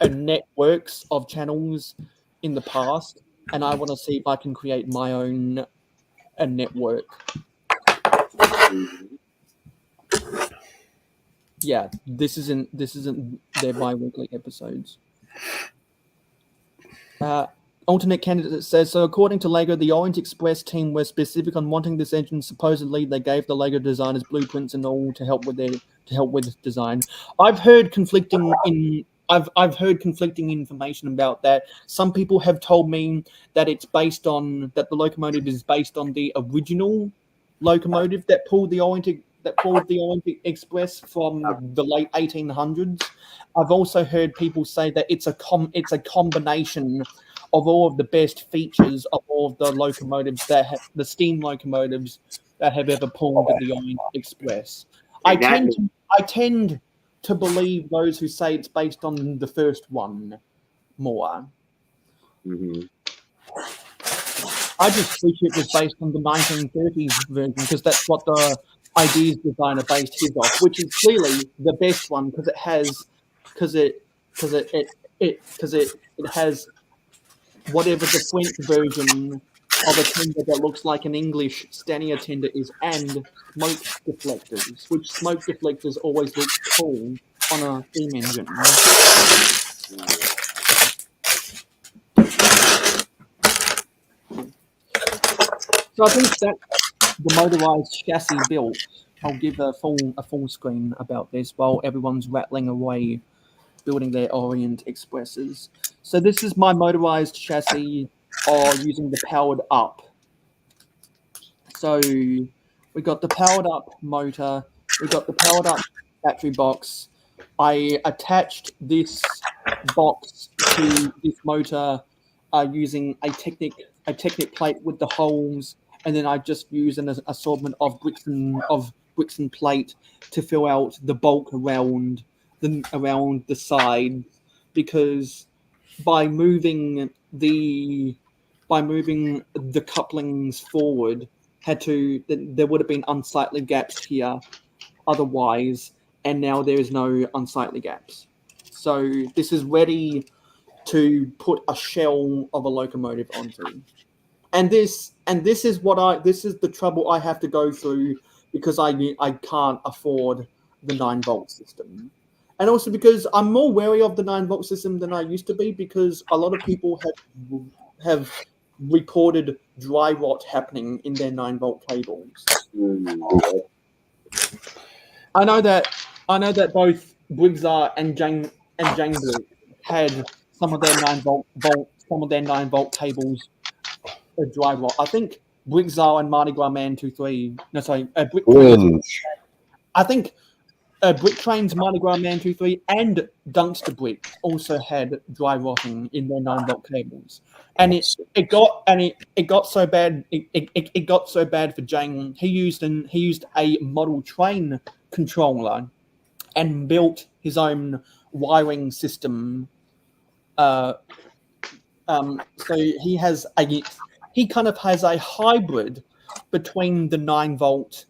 networks of channels in the past, and I want to see if I can create my own network. Yeah, this isn't their bi-weekly episodes. Alternate candidate says, so according to LEGO, the Orient Express team were specific on wanting this engine. Supposedly, they gave the LEGO designers blueprints and all to help with design. I've heard conflicting information about that. Some people have told me that the locomotive is based on the original locomotive that pulled the Orient Express from the late 1800s. I've also heard people say that it's a combination of all of the best features of all of the locomotives the steam locomotives that have ever pulled the Orient Express. I tend to believe those who say it's based on the first one more. Mm-hmm. I just wish it was based on the 1930s version because that's what the ideas designer based his off, which is clearly the best one because it has whatever the French version of a tender that looks like an English Stania tender is, and smoke deflectors, which smoke deflectors always look cool on a steam engine. So I think that the motorized chassis built. I'll give a full screen about this while everyone's rattling away building their Orient Expresses. So this is my motorized chassis using the powered up. So we got the powered up motor, we got the powered up battery box. I attached this box to this motor using a Technic plate with the holes, and then I just used an assortment of bricks and plate to fill out the bulk around the side, because by moving the couplings forward there would have been unsightly gaps here otherwise, and now there is no unsightly gaps. So this is ready to put a shell of a locomotive onto. And this is the trouble I have to go through because I can't afford the 9-volt system. And also because I'm more wary of the 9-volt system than I used to be, because a lot of people have reported dry rot happening in their 9-volt cables. I know that both Briggsar and Jangbrook had some of their 9-volt cables dry rot. I think Briggsar and Mardi Gras Man 2-3. No, sorry, I think Brick Train's Mardi Gras Man 2-3 and Dunkster Brick also had dry rotting in their 9-volt cables, and it got so bad. It got so bad for Jang. He used a model train controller and built his own wiring system. So he kind of has a hybrid between the 9-volt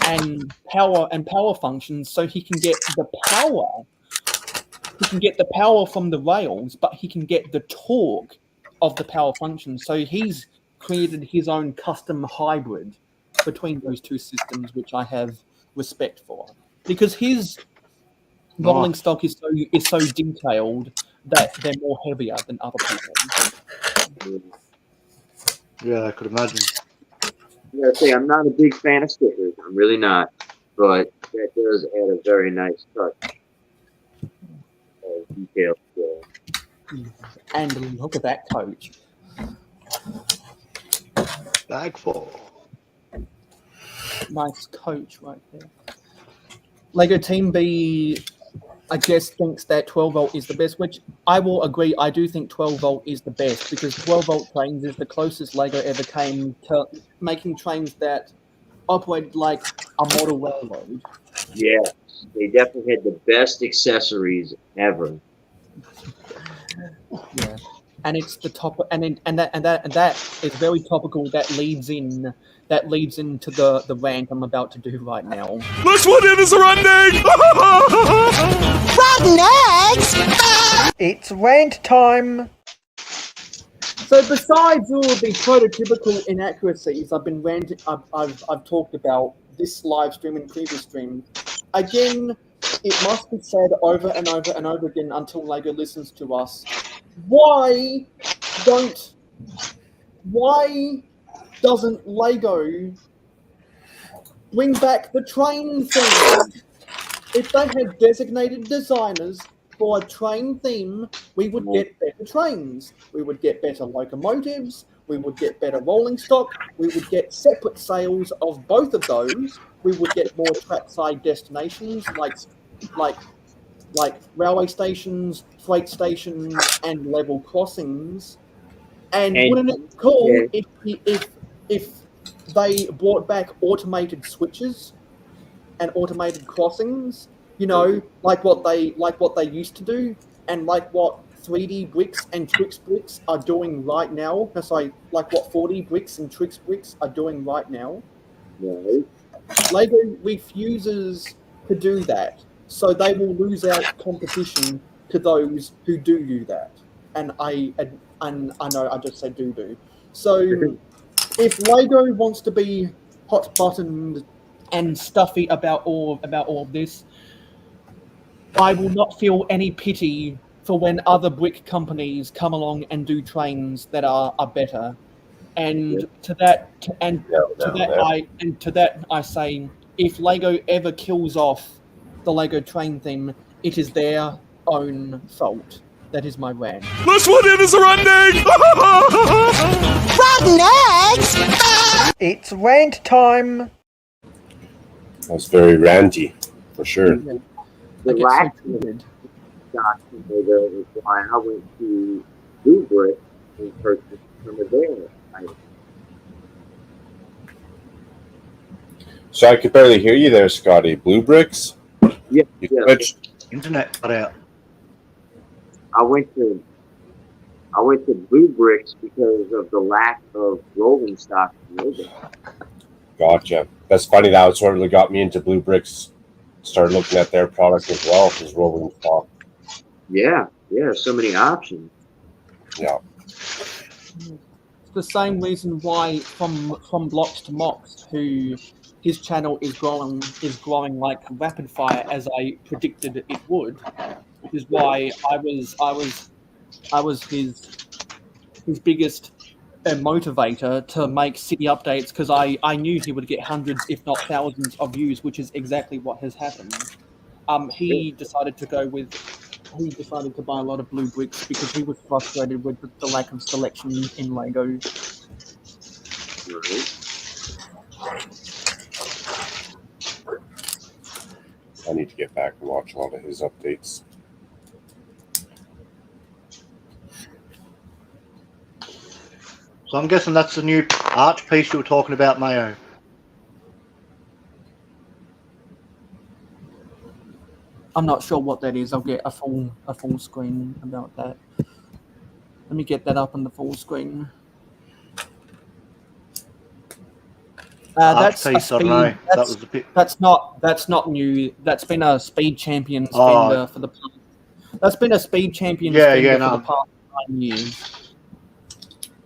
and power functions, so he can get the power from the rails, but he can get the torque of the power function. So he's created his own custom hybrid between those two systems, which I have respect for, because his rolling stock is so detailed that they're more heavier than other people. Yeah, I could imagine. I gotta say, I'm not a big fan of stickers. I'm really not, but that does add a very nice touch of detail. And look at that coach. Bag full. Nice coach right there. Lego Team B, I guess, thinks that 12-volt is the best, which I will agree. I do think 12-volt is the best, because 12-volt trains is the closest Lego ever came to making trains that operated like a model railroad. Yes, they definitely had the best accessories ever. Yeah, and it's the top, and that is very topical. That leads into the rant I'm about to do right now. Look what it is running! What next? It's rant time. So besides all of the prototypical inaccuracies I've talked about this live stream and previous stream, again, it must be said over and over and over again until LEGO listens to us. Why doesn't LEGO bring back the train theme? If they had designated designers for a train theme, we would get better trains. We would get better locomotives. We would get better rolling stock. We would get separate sales of both of those. We would get more trackside destinations like railway stations, freight stations, and level crossings. And wouldn't it be cool if they brought back automated switches and automated crossings? You know, like what they used to do, and like what 3D bricks and Trix bricks are doing right now. Sorry, like what 4D bricks and Trix bricks are doing right now. Right. LEGO refuses to do that, so they will lose out competition to those who do that. And I know I just said do. So if LEGO wants to be hot buttoned and stuffy about all of this, I will not feel any pity for when other brick companies come along and do trains that are better. And to that I say, if LEGO ever kills off the LEGO train theme, it is their own fault. That is my rant. This one is running! Rotten eggs! It's rant time! That's very ranty, for sure. Yeah. The I get last so triggered. shot from LEGO is why I went to Blue Brick and purchased some of their items. So I could barely hear you there, Scotty. Blue bricks? Yeah, You yeah. switched? Internet cut out. I went to Blue Bricks because of the lack of rolling stock in LEGO. Gotcha. That's funny. That was sort of got me into Blue bricks. Started looking at their product as well, as rolling stock. Yeah, so many options. Yeah. It's the same reason why from Blocks to Mox, who his channel is growing like rapid fire as I predicted it would, which is why I was his biggest motivator to make city updates, because I knew he would get hundreds, if not thousands, of views, which is exactly what has happened. He decided to buy a lot of blue bricks because he was frustrated with the lack of selection in LEGO. Right. I need to get back and watch a lot of his updates. So I'm guessing that's the new arch piece you were talking about, Mayo. I'm not sure what that is. I'll get a full screen about that. Let me get that up on the full screen. Arch That's piece, a I don't know. speed. That was a bit. That's not new. That's been a Speed Champions Oh. vendor for the past. That's been a Speed Champions Yeah, vendor yeah, for no. the past 9 years.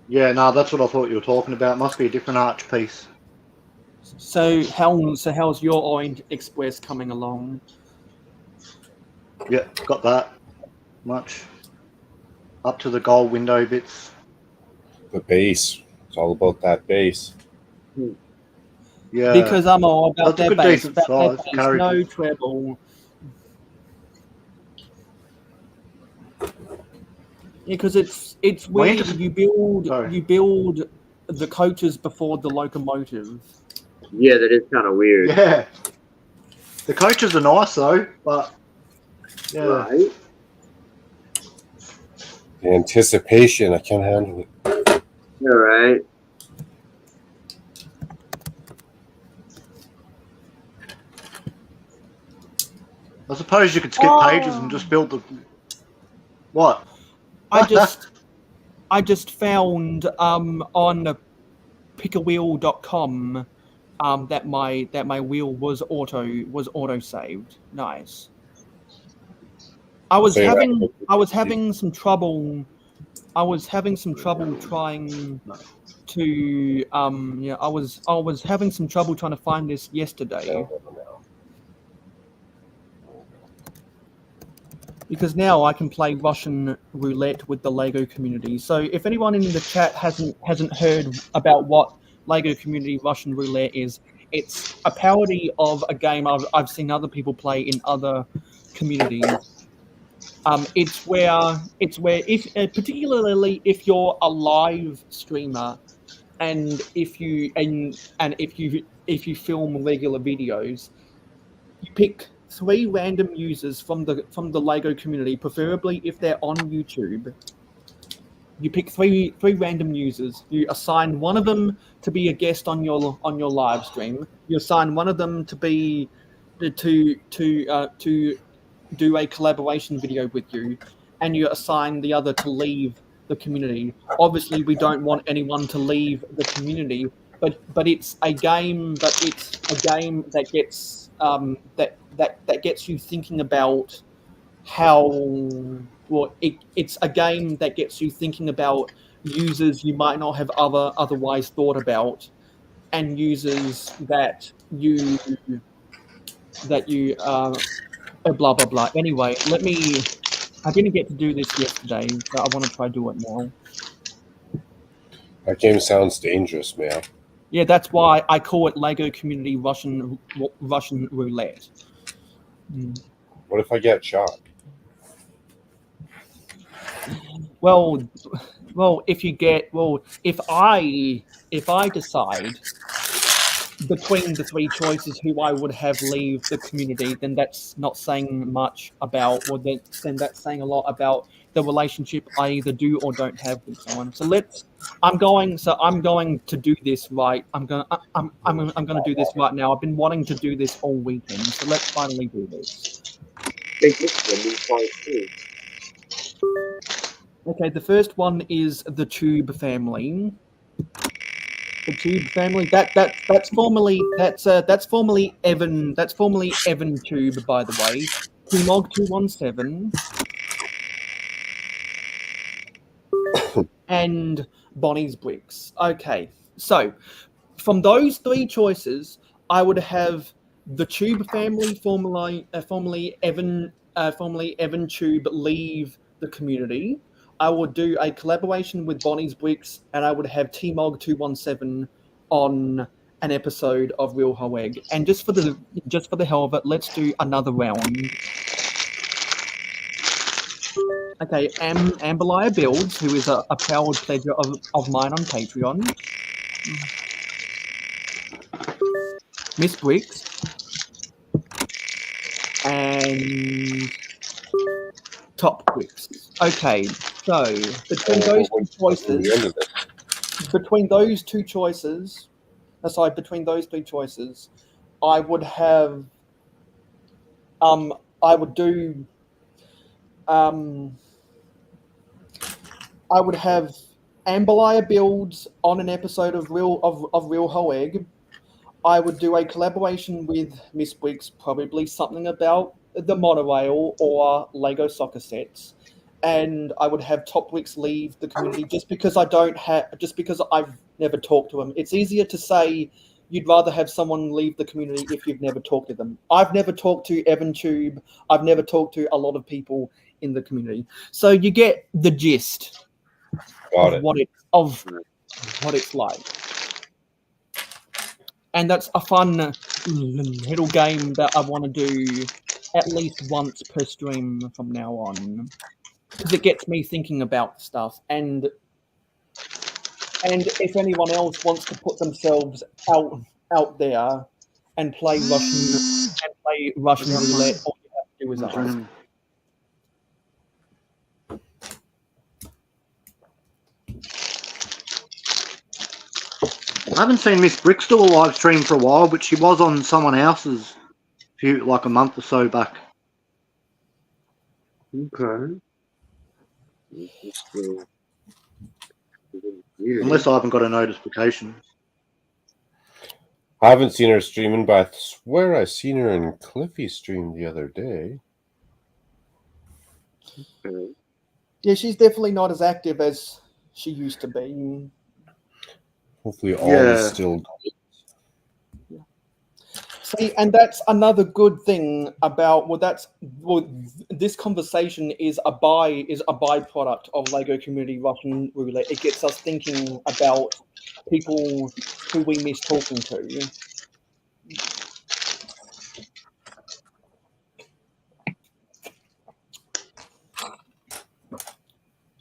Yeah, no, that's what I thought you were talking about. Must be a different arch piece. So how's your Orient Express coming along? Yeah, got that. Much. Up to the gold window bits. The base. It's all about that base. Yeah. Because I'm all about That's a their good base. decent About their size, base, carry no bit. treble. Yeah, because it's When weird. does- You build Sorry. the coaches before the locomotive. Yeah, that is kind of weird. Yeah. The coaches are nice though, but yeah. Right? The anticipation, I can't handle it. All right. I suppose you could skip pages and just build the. What? I just found on pickawheel.com that my wheel was auto saved. Nice. I was having some trouble I was having some trouble trying to I was having some trouble trying to find this yesterday. Because now I can play Russian roulette with the Lego community. So if anyone in the chat hasn't heard about what Lego community Russian roulette is, it's a parody of a game I've seen other people play in other communities. It's where if particularly if you're a live streamer and if you film regular videos, you pick 3 random users from the Lego community, preferably if they're on YouTube. You pick three random users. You assign one of them to be a guest on your live stream. You assign one of them to be to do a collaboration video with you, and you assign the other to leave the community. Obviously, we don't want anyone to leave the community, but it's a game. But it's a game that gets that gets you thinking about how. Well, it's a game that gets you thinking about users you might not have otherwise thought about, and users that you blah blah blah. Anyway, I didn't get to do this yesterday, so I want to try to do it now. That game sounds dangerous, man. Yeah, that's why I call it Lego Community Russian Roulette. What if I get shot? Well, if I decide between the 3 choices who I would have leave the community, then that's not saying much about, or then that's saying a lot about the relationship I either do or don't have with someone. So I'm going to do this right. I'm going to do this right now. I've been wanting to do this all weekend, so let's finally do this. Okay, the first one is the Tube family. The Tube family. That's formerly Evan. That's formerly Evan Tube, by the way. Tmog 217 and Bonnie's Bricks. Okay, so from those 3 choices, I would have the Tube family, formerly Evan Tube, leave the community. I would do a collaboration with Bonnie's Bricks, and I would have Tmog 217 on an episode of Real Hoeg. And just for the hell of it, let's do another round. Okay, Amberliah Builds, who is a proud pledger of mine on Patreon. Miss Bricks. And Top Bricks. Okay, so between those two choices, between those 3 choices, I would have Amberliah Builds on an episode of Real Hoeg. I would do a collaboration with Miss Briggs, probably something about the monorail or Lego soccer sets, and I would have Top Bricks leave the community just because I've never talked to them. It's easier to say you'd rather have someone leave the community if you've never talked to them. I've never talked to Evan Tube. I've never talked to a lot of people in the community. So you get the gist of what it's like. And that's a fun little game that I want to do at least once per stream from now on, because it gets me thinking about stuff. And if anyone else wants to put themselves out there and play Russian roulette, all you have to do is ask. I haven't seen Miss Bricks do a live stream for a while, but she was on someone else's like a month or so back. Okay. Unless I haven't got a notification. I haven't seen her streaming, but I swear I seen her in Cliffy's stream the other day. Okay. Yeah, she's definitely not as active as she used to be. Hopefully, all Yeah. is still. See, and that's another good thing about this conversation is a byproduct of Lego Community Russian Roulette. It gets us thinking about people who we miss talking to.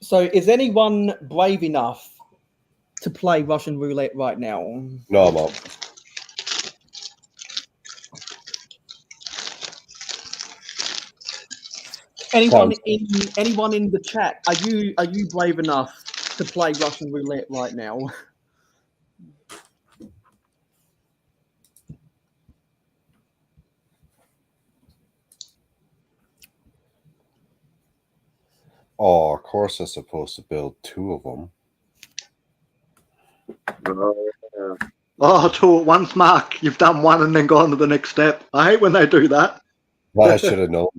So, is anyone brave enough to play Russian Roulette right now? No, I'm up. Anyone in the chat? Are you brave enough to play Russian Roulette right now? Oh, of course, I'm supposed to build 2 of them. Oh, 2 at once, Mark. You've done one and then gone to the next step. I hate when they do that. Well, I should have known.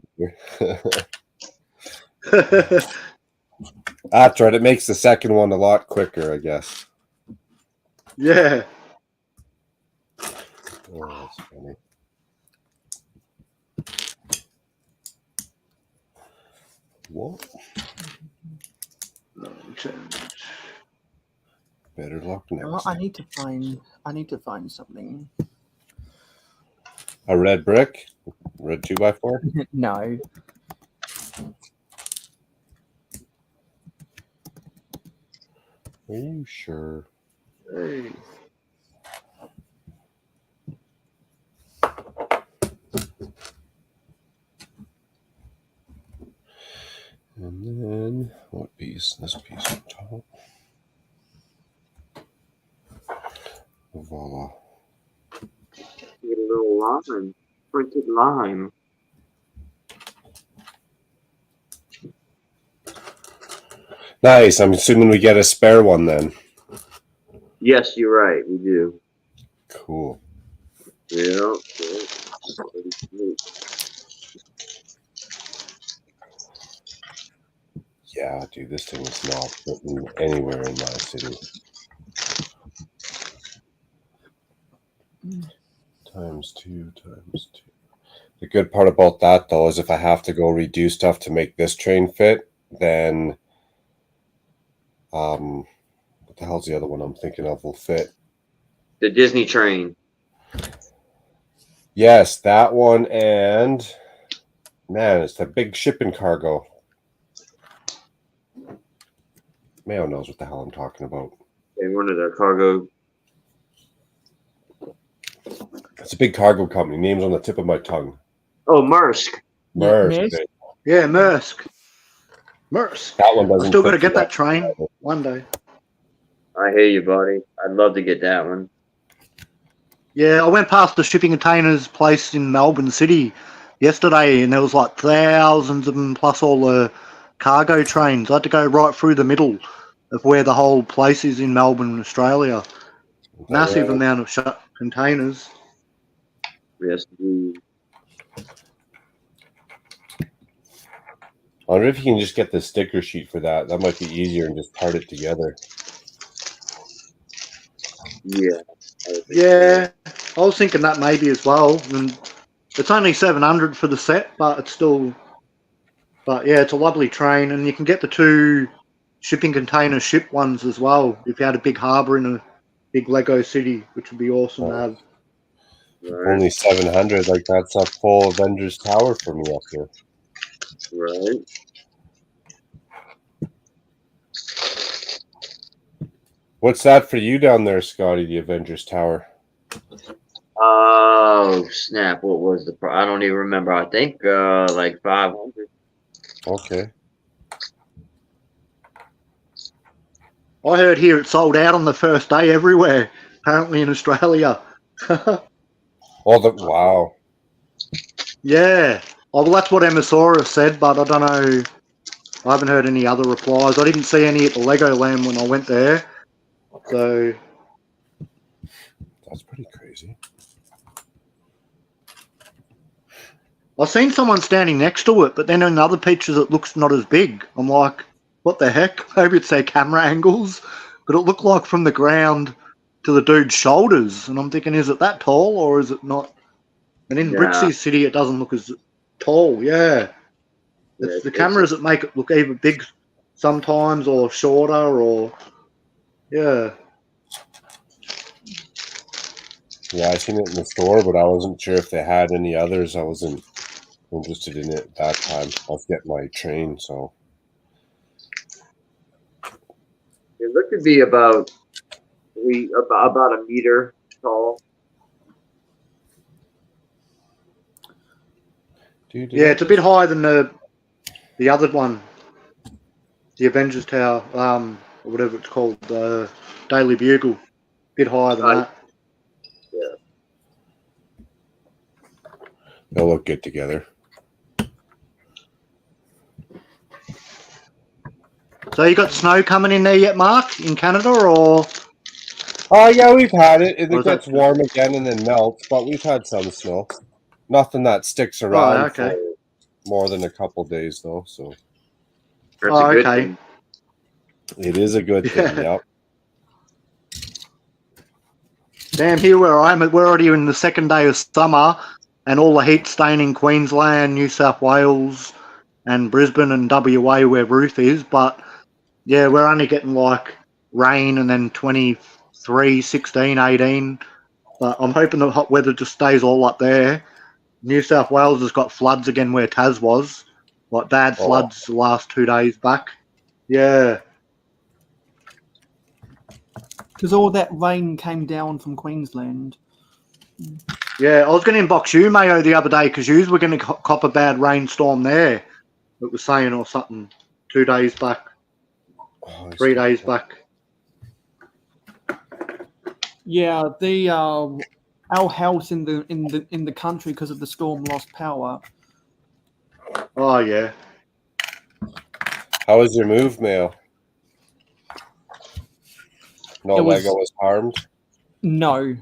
That's right. It makes the second one a lot quicker, I guess. Yeah. Oh, that's funny. What? Better luck next. Oh, I need to find something. A red brick? Red 2x4? No. Are you sure? Hey. And then what piece? This piece on top. Voila. Get a little lime, printed lime. Nice. I'm assuming we get a spare one then. Yes, you're right. We do. Cool. Yeah. Yeah, dude, this thing is not fitting anywhere in my city. Times two. The good part about that, though, is if I have to go redo stuff to make this train fit, then what the hell's the other one I'm thinking of will fit? The Disney train. Yes, that one, and man, it's the big shipping cargo. Mayo knows what the hell I'm talking about. And one of the cargo. It's a big cargo company. Name's on the tip of my tongue. Oh, Maersk. Maersk. Yeah, Maersk. Maersk. That one doesn't. I'm still fit going to get for that train one day. I hear you, buddy. I'd love to get that one. Yeah, I went past the shipping containers place in Melbourne City yesterday, and there was like thousands of them, plus all the cargo trains. I had to go right through the middle of where the whole place is in Melbourne, Australia. Massive amount of containers. Yes, indeed. I wonder if you can just get the sticker sheet for that. That might be easier and just part it together. Yeah. Yeah, I was thinking that maybe as well. And it's only $700 for the set, but it's still. But yeah, it's a lovely train, and you can get the 2 shipping container ship ones as well if you had a big harbour in a big Lego city, which would be awesome to have. Right. Only 700. Like that's a full Avengers Tower for me up here. Right. What's that for you down there, Scotty? The Avengers Tower. Oh snap! What was the I don't even remember. I think like 500. Okay. I heard here it sold out on the first day everywhere, apparently in Australia. Oh, wow. Yeah. Oh, well, that's what Emmasaurus said, but I don't know. I haven't heard any other replies. I didn't see any at the Legoland when I went there. So. That's pretty crazy. I've seen someone standing next to it, but then in other pictures it looks not as big. I'm like, what the heck? Maybe it's their camera angles, but it looked like from the ground to the dude's shoulders. And I'm thinking, is it that tall or is it not? And in Brixie City, it doesn't look as tall. Yeah. It's the cameras that make it look either big sometimes or shorter or, yeah. Yeah, I seen it in the store, but I wasn't sure if they had any others. I wasn't interested in it at that time. I was getting my train, so. It looked to be about a meter tall. Yeah, it's a bit higher than the other one, the Avengers Tower, or whatever it's called, the Daily Bugle. Bit higher than that. Yeah. They'll look good together. So you got snow coming in there yet, Mark, in Canada, or? Oh, yeah, we've had it. It gets warm again and then melts, but we've had some snow. Nothing that sticks around for more than a couple days, though. So. That's a good thing. It is a good thing, yep. Damn, here where I am, we're already in the second day of summer, and all the heat staying in Queensland, New South Wales, and Brisbane and WA where Ruth is. But yeah, we're only getting like rain and then 23, 16, 18. But I'm hoping the hot weather just stays all up there. New South Wales has got floods again where Tas was, like bad floods the last 2 days back. Yeah. Because all that rain came down from Queensland. Yeah, I was going to inbox you, Mayo, the other day because you were going to cop a bad rainstorm there. It was saying or something 2 days back, 3 days back. Yeah, our house in the country because of the storm lost power. Oh yeah. How was your move, Mayo? No Lego was harmed? No,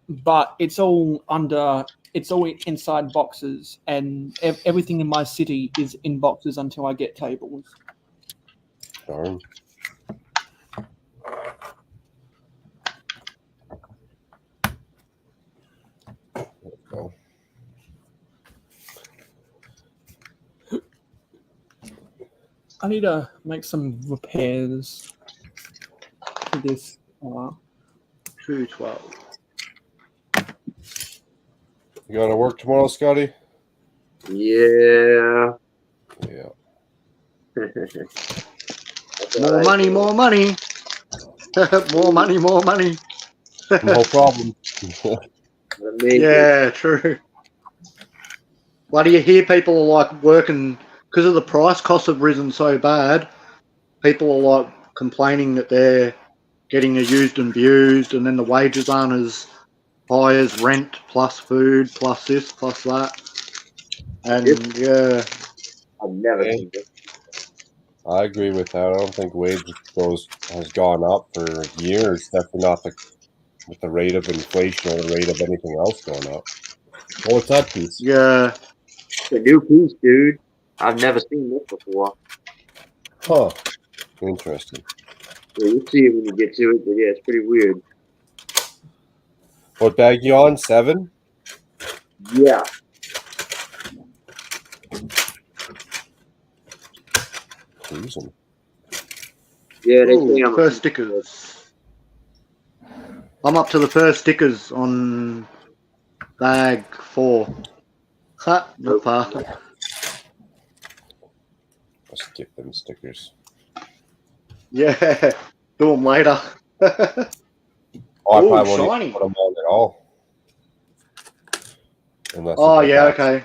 but it's all inside boxes, and everything in my city is in boxes until I get tables. Darn. Let's go. I need to make some repairs to this. 212. You got to work tomorrow, Scotty? Yeah. Yeah. More money, more money. More money, more money. No problem. Yeah, true. Why do you hear people are like working because of the price costs have risen so bad? People are like complaining that they're getting used and abused, and then the wages aren't as high as rent plus food plus this plus that. And yeah, I've never seen this. I agree with that. I don't think wage has gone up for years. Definitely not with the rate of inflation or the rate of anything else going up. Oh, what's that piece? Yeah. It's a new piece, dude. I've never seen this before. Huh. Interesting. Yeah, you'll see it when you get to it, but yeah, it's pretty weird. What bag you on? 7? Yeah. Cruising. Yeah, they say I'm first stickers. I'm up to the first stickers on bag 4. Ha, not far. I'll skip them stickers. Yeah, do them later. I probably won't even put them on at all. Oh, yeah, okay.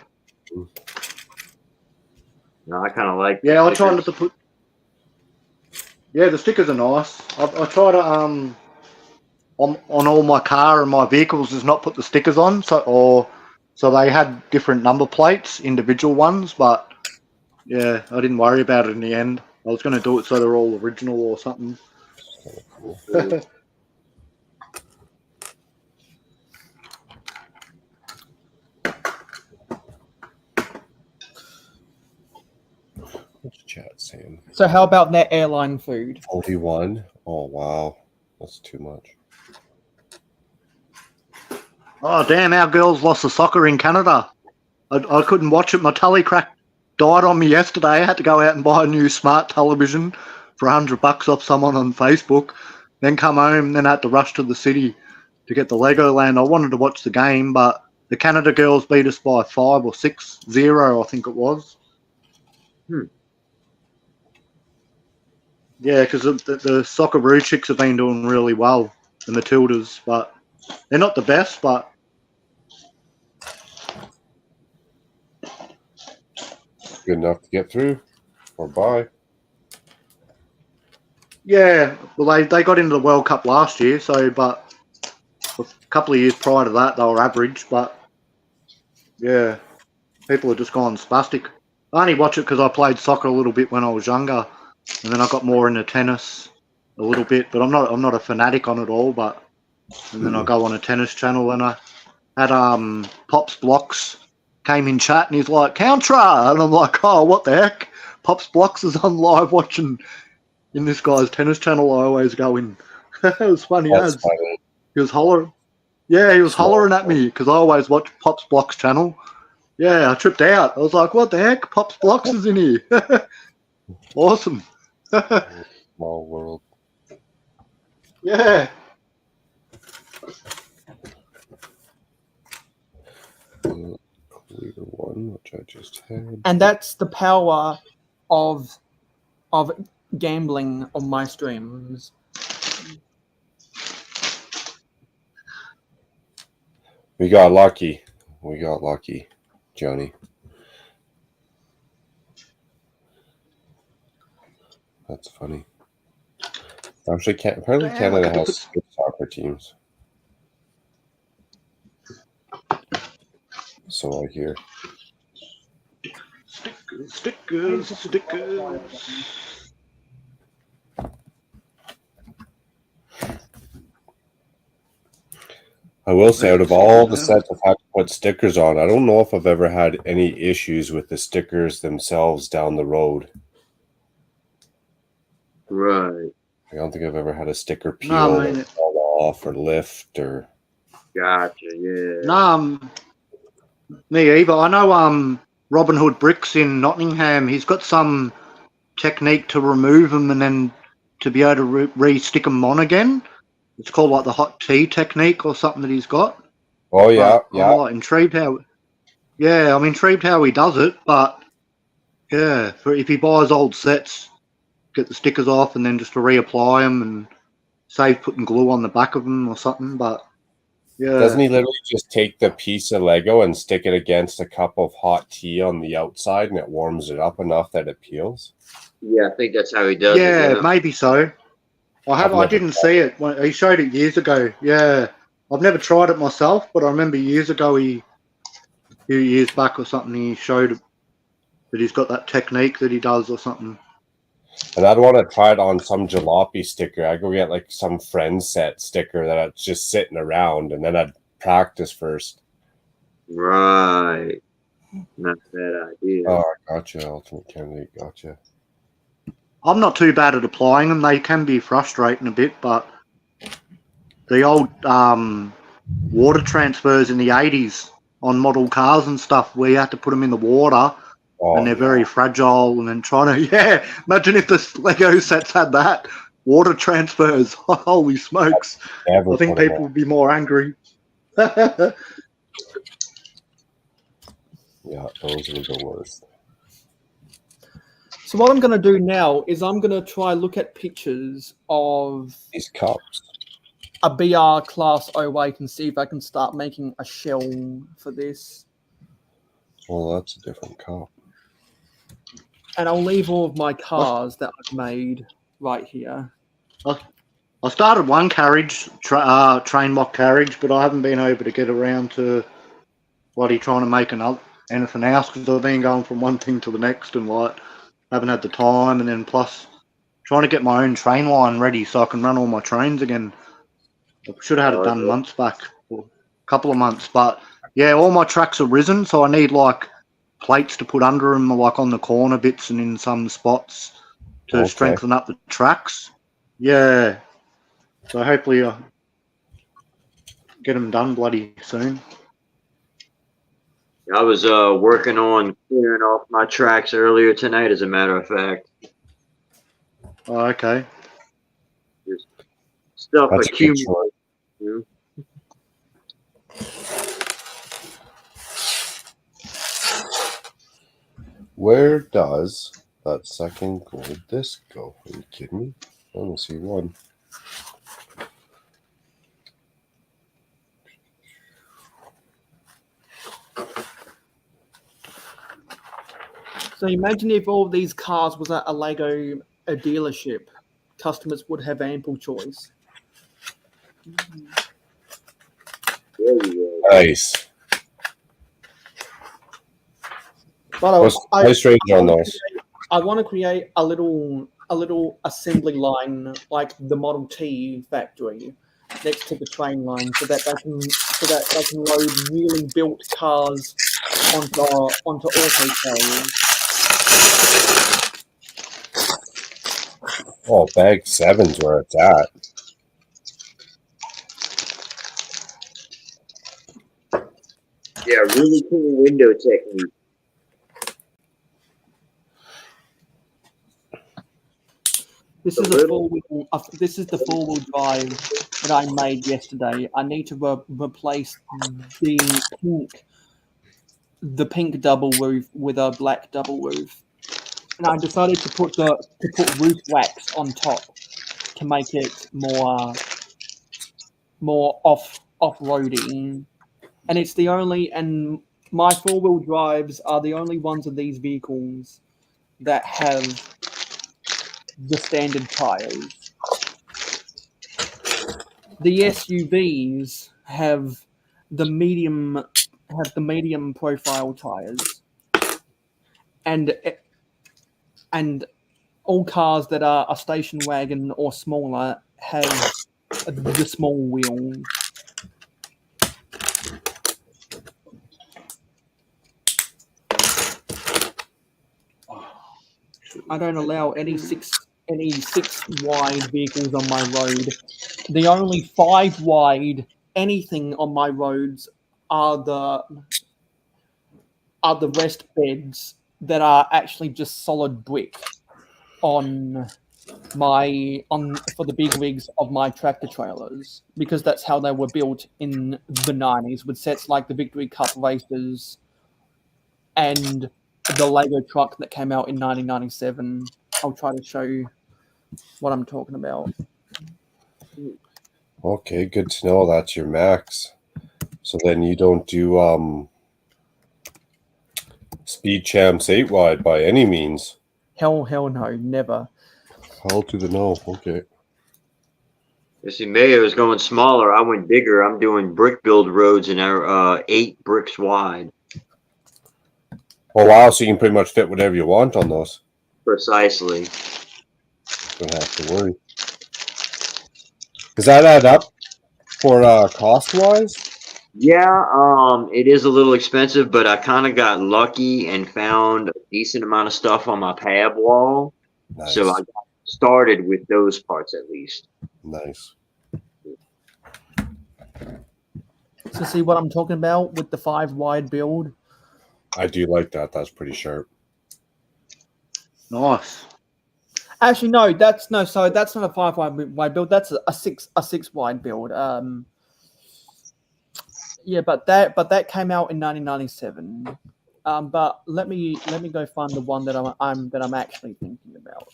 No, I kind of like. Yeah, I try not to put. Yeah, the stickers are nice. I try to on all my car and my vehicles is not put the stickers on, so they had different number plates, individual ones, but yeah, I didn't worry about it in the end. I was going to do it so they're all original or something. chat saying? So how about that airline food? 41. Oh wow, that's too much. Oh, damn, our girls lost the soccer in Canada. I couldn't watch it. My telecrack died on me yesterday. I had to go out and buy a new smart television for $100 off someone on Facebook. Then come home, then had to rush to the city to get the Legoland. I wanted to watch the game, but the Canada girls beat us by 5 or 6-0, I think it was. Yeah, because the Socceroo chicks have been doing really well, the Matildas, but they're not the best, but Good enough to get through or bye. yeah, well, they got into the World Cup last year, so, but a couple of years prior to that, they were average, but yeah, people have just gone spastic. I only watch it because I played soccer a little bit when I was younger, and then I got more into tennis a little bit, but I'm not a fanatic on it all, but, and then I go on a tennis channel, and I had, Pops Blocks came in chat, and he's like, Contra, and I'm like, oh, what the heck? Pops Blocks is on live watching in this guy's tennis channel I always go in. It was funny That's as. funny. He was hollering. Yeah, he was hollering at me because I always watch Pops Blocks channel. Yeah, I tripped out. I was like, what the heck? Pops Blocks is in here. Awesome. Small world. Yeah. Clear one, which I just had. And that's the power of gambling on my streams. We got lucky. We got lucky, Johnny. That's funny. Actually, apparently Canada has good soccer teams. So I hear. Stickers. I will say, out of all the sets I've had to put stickers on, I don't know if I've ever had any issues with the stickers themselves down the road. Right. I don't think I've ever had a sticker peel No, I mean, or fall off or lift or. Gotcha. Yeah. no, me either. I know Robin Hood Bricks in Nottingham, he's got some technique to remove them and then to be able to re-stick them on again. It's called like the hot tea technique or something that he's got. Oh yeah, But I'm like intrigued how. Yeah, I'm intrigued how he does it. But yeah, if he buys old sets, get the stickers off and then just to reapply them and save putting glue on the back of them or something. But yeah, Doesn't he literally just take the piece of Lego and stick it against a cup of hot tea on the outside and it warms it up enough that it peels? Yeah, I think that's how he does it. yeah, Yeah. maybe so. I didn't see it. He showed it years ago. Yeah, I've never tried it myself, but I remember years ago, a few years back or something, he showed that he's got that technique that he does or something. And I'd want to try it on some jalopy sticker. I'd go get like some friend set sticker that's just sitting around, and then I'd practice first. Right. Not a bad idea. Oh, I gotcha. Ultimate candidate, gotcha. I'm not too bad at applying them. They can be frustrating a bit, but the old water transfers in the 80s on model cars and stuff, where you had to put them in the water, and they're very fragile, and then trying to, yeah, imagine if the Lego sets had that. Water transfers, holy smokes. I think people would be more angry. Yeah, those are the worst. So what I'm going to do now is I'm going to try look at pictures of these cups, a BR Class 08, and see if I can start making a shell for this. Well, that's a different cup. And I'll leave all of my cars that I've made right here. I started one carriage, train mock carriage, but I haven't been able to get around to bloody trying to make anything else because I've been going from one thing to the next and like haven't had the time, and then plus trying to get my own train line ready so I can run all my trains again. I should have had it done months back, or a couple of months, but yeah, all my tracks are risen, so I need like plates to put under them, like on the corner bits and in some spots to strengthen up the tracks. Yeah. So hopefully I'll get them done bloody soon. I was working on clearing off my tracks earlier tonight, as a matter of fact. Oh, okay. Just stuff That's accumulates. You know? Where does that second gold disc go? Are you kidding me? I only see one. So imagine if all of these cars was at a dealership, customers would have ample choice. There you go. Nice. But What's price range on those? I want to create a little assembly line like the Model T factory next to the train line, so that they can load newly built cars onto auto carriers. Oh, bag 7's where it's at. Yeah, really cool window technique. This is the four-wheel drive that I made yesterday. I need to replace the pink double roof with a black double roof, and I decided to put roof wax on top to make it more off-roading. And it's the only, and my four-wheel drives are the only ones of these vehicles that have the standard tires. The SUVs have the medium profile tires, and all cars that are a station wagon or smaller have the small wheels. I don't allow any six wide vehicles on my road. The only 5 wide anything on my roads are the rest beds that are actually just solid brick for the big rigs of my tractor trailers, because that's how they were built in the 90s with sets like the Victory Cup races and the Lego truck that came out in 1997. I'll try to show you what I'm talking about. Okay, good to know that's your max. So then you don't do Speed Champs 8 wide by any means. Hell no, never. Hell to the no. Okay. You see, Mayo is going smaller. I went bigger. I'm doing brick build roads and are 8 bricks wide. Oh wow! So you can pretty much fit whatever you want on those. Precisely. Don't have to worry. Does that add up for cost wise? Yeah, it is a little expensive, but I kind of got lucky and found a decent amount of stuff on my pab wall. Nice. So I got started with those parts at least. Nice. So see what I'm talking about with the 5 wide build? I do like that. That's pretty sharp. Nice. Actually, no, that's not a 5 wide build. That's a 6 wide build. Yeah, but that came out in 1997. But let me go find the one that I'm actually thinking about.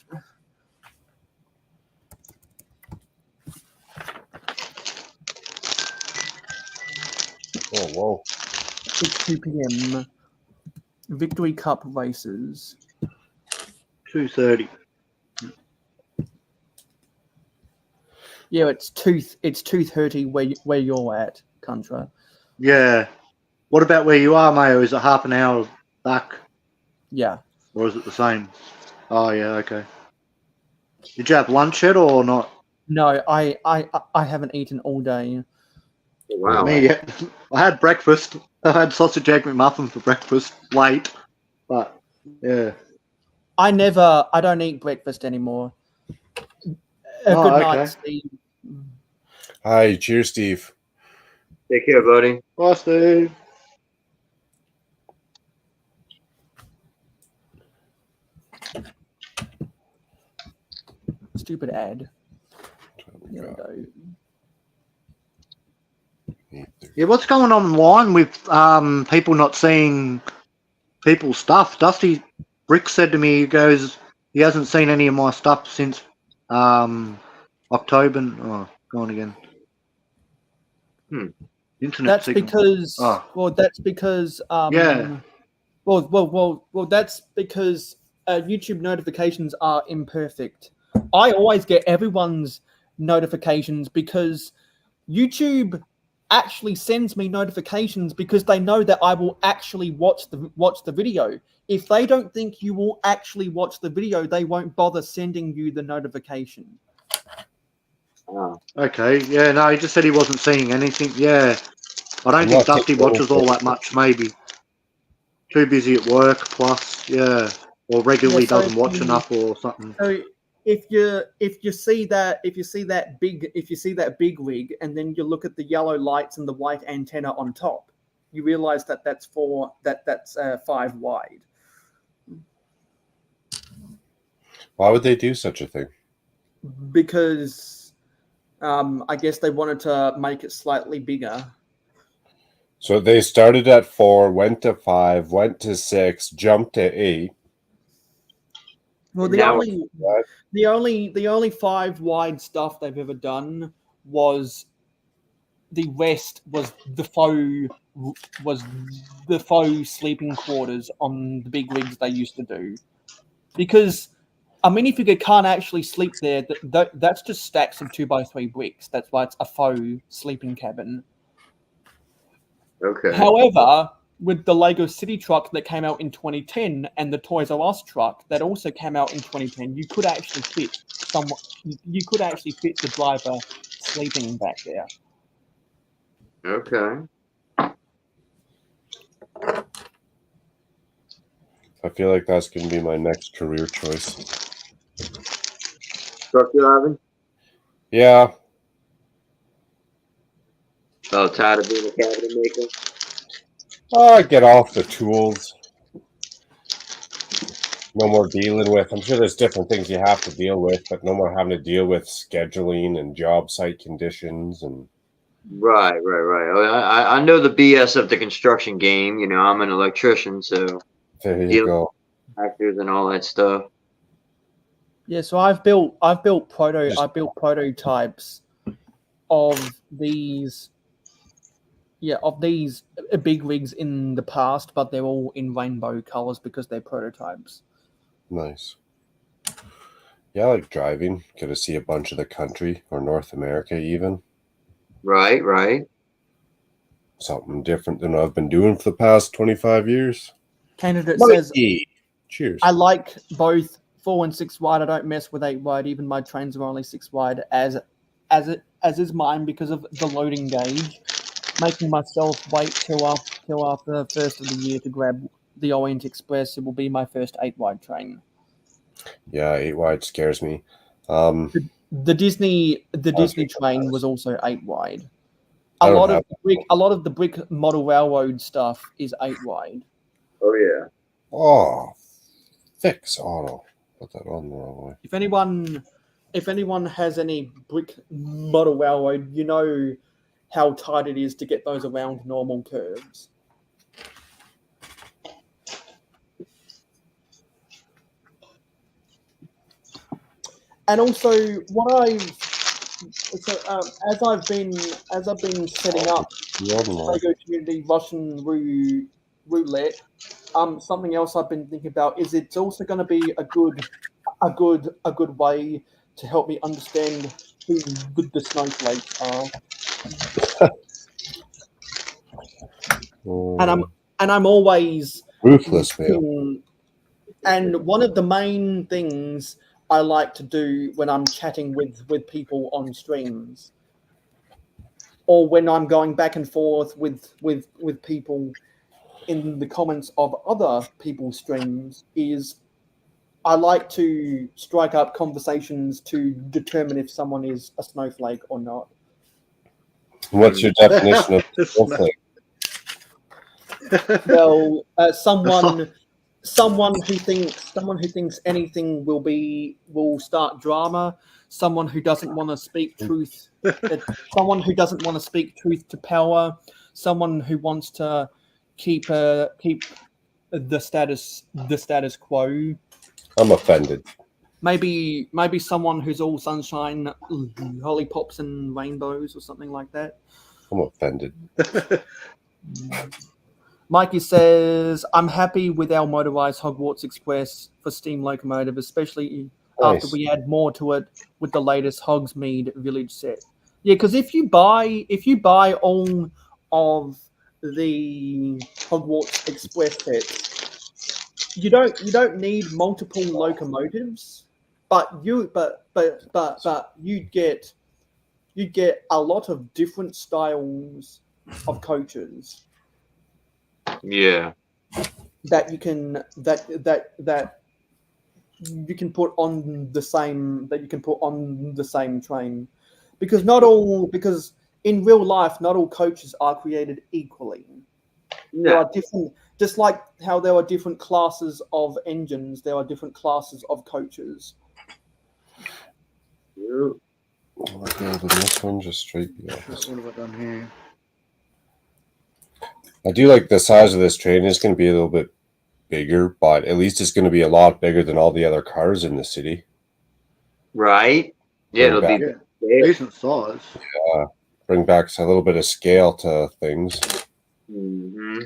Oh whoa! It's 2 p.m. Victory Cup races. 2:30. Yeah, it's 2:30 where you're at, Contra. Yeah. What about where you are, Mayo? Is it half an hour back? Yeah. Or is it the same? Oh, yeah, okay. Did you have lunch yet or not? No, I haven't eaten all day. Wow. Me, I had breakfast. I had sausage egg McMuffin for breakfast late. Yeah. I don't eat breakfast anymore. Good night, Okay. Steve. Hi, cheers, Steve. Take care, buddy. Bye, Steve. Stupid ad. There we go. Yeah, what's going on online with people not seeing people's stuff? Dusty Rick said to me, he goes, he hasn't seen any of my stuff since October. Oh, gone again. Internet That's signal. because Oh. that's because Yeah. well that's because YouTube notifications are imperfect. I always get everyone's notifications because YouTube actually sends me notifications because they know that I will actually watch the video. If they don't think you will actually watch the video, they won't bother sending you the notification. Oh. Okay. Yeah. No, he just said he wasn't seeing anything. Yeah. I don't think Dusty watches all that much. Maybe too busy at work. Plus, yeah, or regularly doesn't watch enough or something. So if you see that big rig and then you look at the yellow lights and the white antenna on top, you realize that that's 5 wide. Why would they do such a thing? Because I guess they wanted to make it slightly bigger. So they started at 4, went to 5, went to 6, jumped to 8. Well, the only 5 wide stuff they've ever done was the rest was the faux sleeping quarters on the big rigs they used to do. Because a minifigure can't actually sleep there. That's just stacks of 2x3 bricks. That's why it's a faux sleeping cabin. Okay. However, with the Lego City truck that came out in 2010 and the Toys R Us truck that also came out in 2010, you could actually fit the driver sleeping back there. Okay. I feel like that's going to be my next career choice. Truck driving? Yeah. Oh, tired of being a cabinet maker? Get off the tools. No more dealing with. I'm sure there's different things you have to deal with, but no more having to deal with scheduling and job site conditions and. Right. I know the BS of the construction game. You know, I'm an electrician, so There you go. Actors and all that stuff. Yeah, so I've built prototypes of these big rigs in the past, but they're all in rainbow colors because they're prototypes. Nice. Yeah, I like driving. Get to see a bunch of the country or North America even. Right. Something different than I've been doing for the past 25 years. Candidate says, cheers. I like both 4 and 6 wide. I don't mess with 8 wide. Even my trains are only 6 wide as is mine because of the loading gauge. Making myself wait till after the first of the year to grab the Orient Express. It will be my first 8 wide train. Yeah, 8 wide scares me. The Disney train was also 8 wide. A lot of the brick model railroad stuff is 8 wide. Oh yeah. Oh, fix auto. Put that on the wrong way. If anyone has any brick model railroad, you know how tight it is to get those around normal curves. And also, as I've been setting up Lego Community Russian Roulette, something else I've been thinking about is it's also going to be a good way to help me understand who the snowflakes are. And I'm always ruthless, man. And one of the main things I like to do when I'm chatting with people on streams, or when I'm going back and forth with people, in the comments of other people's streams is I like to strike up conversations to determine if someone is a snowflake or not. What's your definition of snowflake? Well, someone who thinks anything will start drama, someone who doesn't want to speak truth, someone who doesn't want to speak truth to power, someone who wants to keep the status quo. I'm offended. Maybe someone who's all sunshine, lollipops and rainbows or something like that. I'm offended. Mikey says, I'm happy with our motorized Hogwarts Express for steam locomotive, especially after we add more to it with the latest Hogsmeade Village set. Yeah, because if you buy all of the Hogwarts Express sets, you don't need multiple locomotives, but you'd get a lot of different styles of coaches. Yeah. That you can put on the same train, because in real life not all coaches are created equally. No. There are different, just like how there are different classes of engines, there are different classes of coaches. Yeah. This one just straight beyond. What have I done here? I do like the size of this train. It's going to be a little bit bigger, but at least it's going to be a lot bigger than all the other cars in the city. Right? Yeah, it'll be Decent size. Yeah, bring back a little bit of scale to things. Mm-hmm.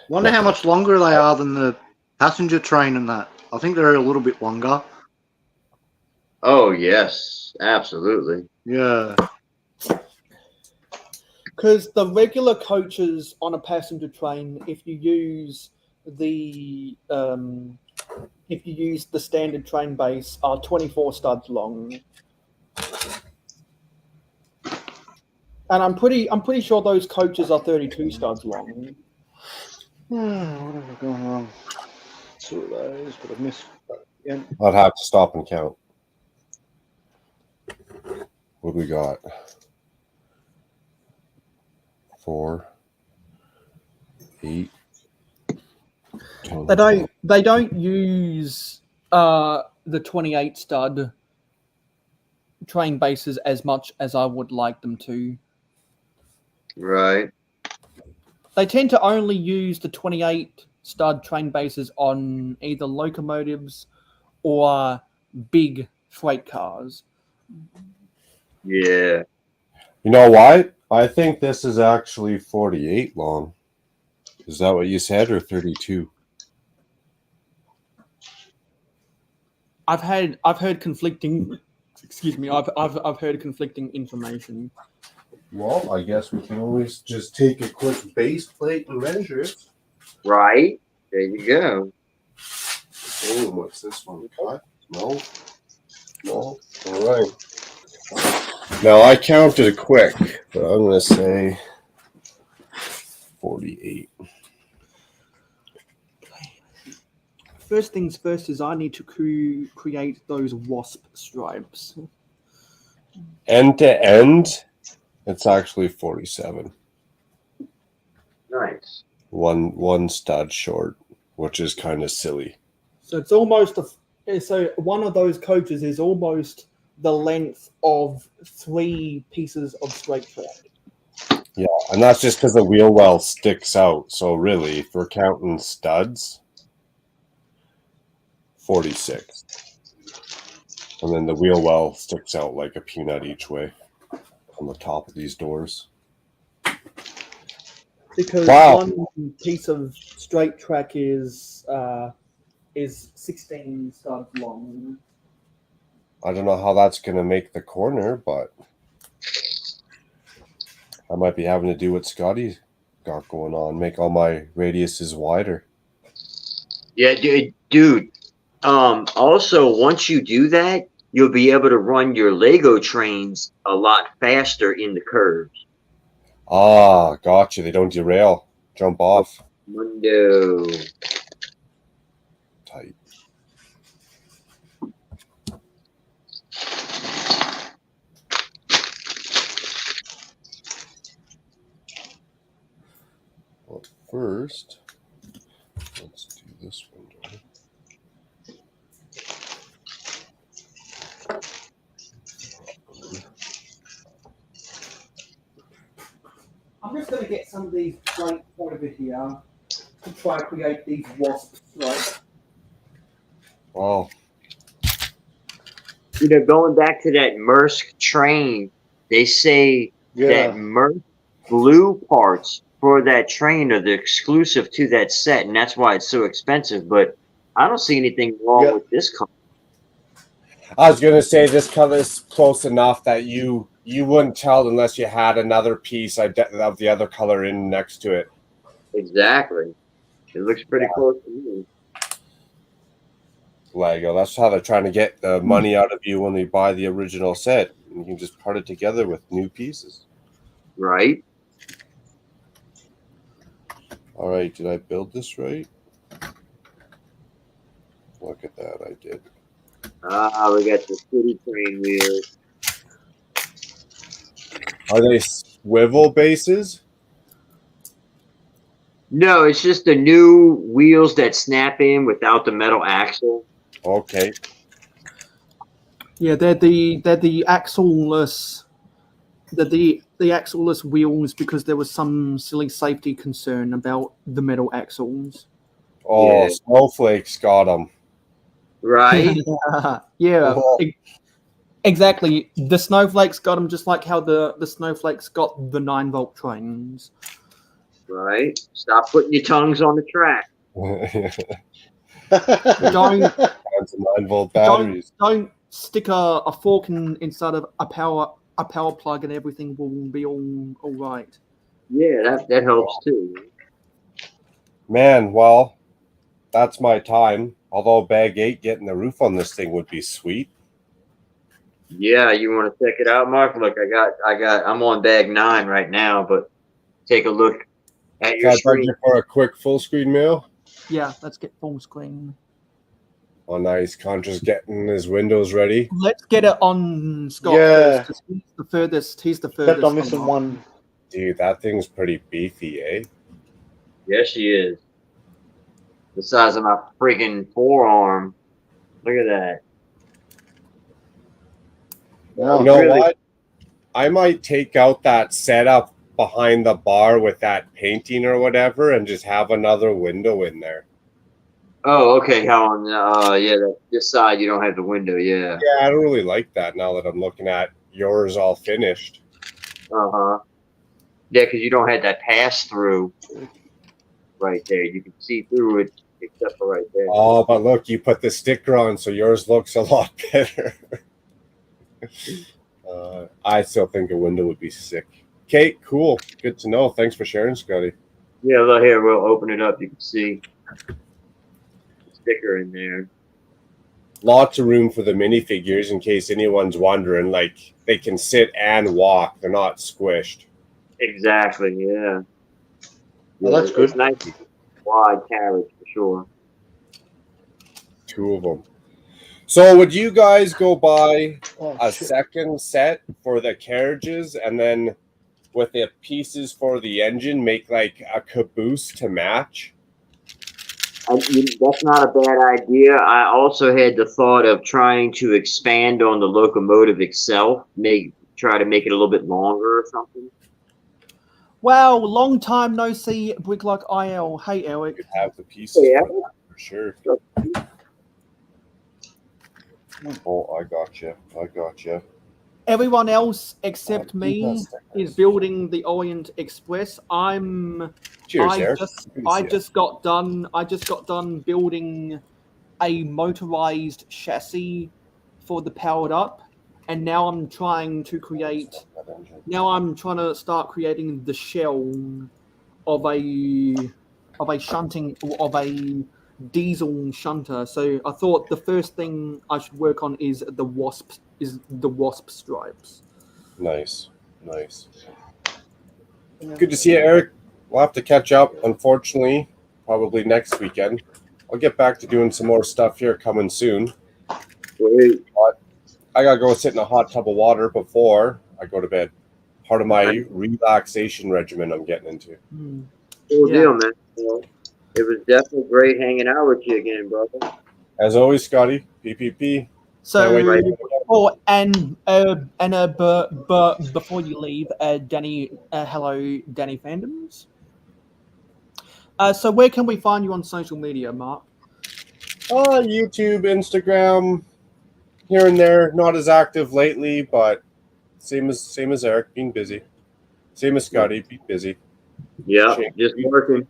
Wonder how much longer they are than the passenger train and that. I think they're a little bit longer. Oh, yes. Absolutely. Yeah. Because the regular coaches on a passenger train, if you use the standard train base, are 24 studs long, and I'm pretty sure those coaches are 32 studs long. What have I gone wrong? Two of those, but I've missed. Yeah. I'd have to stop and count. What do we got? 4, 8. 10. They don't use the 28 stud train bases as much as I would like them to. Right. They tend to only use the 28 stud train bases on either locomotives or big freight cars. Yeah. You know what? I think this is actually 48 long. Is that what you said, or 32? I've heard conflicting. Excuse me. I've heard conflicting information. Well, I guess we can always just take a quick base plate and measure it. Right. There you go. Oh, what's this one? Cut? No. All right. Now, I counted quick, but I'm going to say 48. First things first is I need to create those wasp stripes. End to end, it's actually 47. Nice. One stud short, which is kind of silly. So it's almost so one of those coaches is almost the length of 3 pieces of straight track. Yeah, and that's just because the wheel well sticks out. So really, if we're counting studs, 46. And then the wheel well sticks out like a peanut each way on the top of these doors. Because Wow. one piece of straight track is 16 studs long. I don't know how that's going to make the corner, but I might be having to do what Scotty got going on, make all my radiuses wider. Yeah, dude. Also, once you do that, you'll be able to run your Lego trains a lot faster in the curves. Ah, gotcha. They don't derail. Jump off. Mundo. Tight. Well, first, let's do this window. I'm just going to get some of these plates over here to try to create these wasps, right? Wow. You know, going back to that Maersk train, they say that Maersk blue parts for that train are the exclusive to that set, and that's why it's so expensive. But I don't see anything wrong with this color. I was gonna say this color is close enough that you wouldn't tell unless you had another piece of the other color in next to it. Exactly. It looks pretty close to me. Lego. That's how they're trying to get the money out of you when they buy the original set. You can just part it together with new pieces. Right. All right. Did I build this right? Look at that. I did. Ah, we got the city train wheels. Are they swivel bases? No, it's just the new wheels that snap in without the metal axle. Okay. Yeah, they're the axleless. The axleless wheels because there was some silly safety concern about the metal axles. Oh, Snowflake's got them. Right? Yeah, exactly. The Snowflakes got them just like how the Snowflakes got the 9-volt trains. Right. Stop putting your tongues on the track. Don't 9-volt batteries. don't stick a fork inside of a power plug and everything will be all right. Yeah, that helps too. Man, well, that's my time. Although bag 8 getting the roof on this thing would be sweet. Yeah, you want to check it out, Mark? Look, I'm on bag 9 right now, but take a look at your screen. For a quick full screen meal. Yeah, let's get full screen. Oh, nice. Contra's getting his windows ready. Let's get it on Scott first. 'Cause he's the furthest. Except I'm missing one. Dude, that thing's pretty beefy, eh? Yes, she is. The size of my freaking forearm. Look at that. You know what? I might take out that setup behind the bar with that painting or whatever and just have another window in there. Oh, okay. How on? Yeah, this side you don't have the window. Yeah. Yeah, I don't really like that now that I'm looking at yours all finished. Yeah, because you don't have that pass through right there. You can see through it except for right there. Oh, but look, you put the sticker on, so yours looks a lot better. I still think a window would be sick. Okay, cool. Good to know. Thanks for sharing, Scotty. Yeah, look here. We'll open it up. You can see the sticker in there. Lots of room for the minifigures in case anyone's wondering. Like, they can sit and walk. They're not squished. Exactly, yeah. Well, that's good. It's nice wide carriage for sure. 2 of them. So would you guys go buy a second set for the carriages and then with the pieces for the engine make like a caboose to match? That's not a bad idea. I also had the thought of trying to expand on the locomotive itself, try to make it a little bit longer or something. Wow, long time no see, Brick Like IL. Hey, Eric. You could have the pieces for sure. Oh, I gotcha. Everyone else except me is building the Orient Express. Cheers, I just got done building a motorized chassis for the powered up, and now I'm trying to start creating the shell of a diesel shunter. So I thought the first thing I should work on is the wasp stripes. Nice. Good to see you, Eric. we'll have to catch up. Unfortunately, probably next weekend. I'll get back to doing some more stuff here coming soon. Wait. But I gotta go sit in a hot tub of water before I go to bed. Part of my relaxation regimen I'm getting into. Cool Yeah. deal, man. Well, it was definitely great hanging out with you again, brother. As always, Scotty, PPP. So, Can't wait. before you leave, Danny, hello, Danny Fandoms. So where can we find you on social media, Mark? YouTube, Instagram, here and there. Not as active lately, but same as Eric, being busy. Same as Scotty, be busy. Yeah, Shane, just working.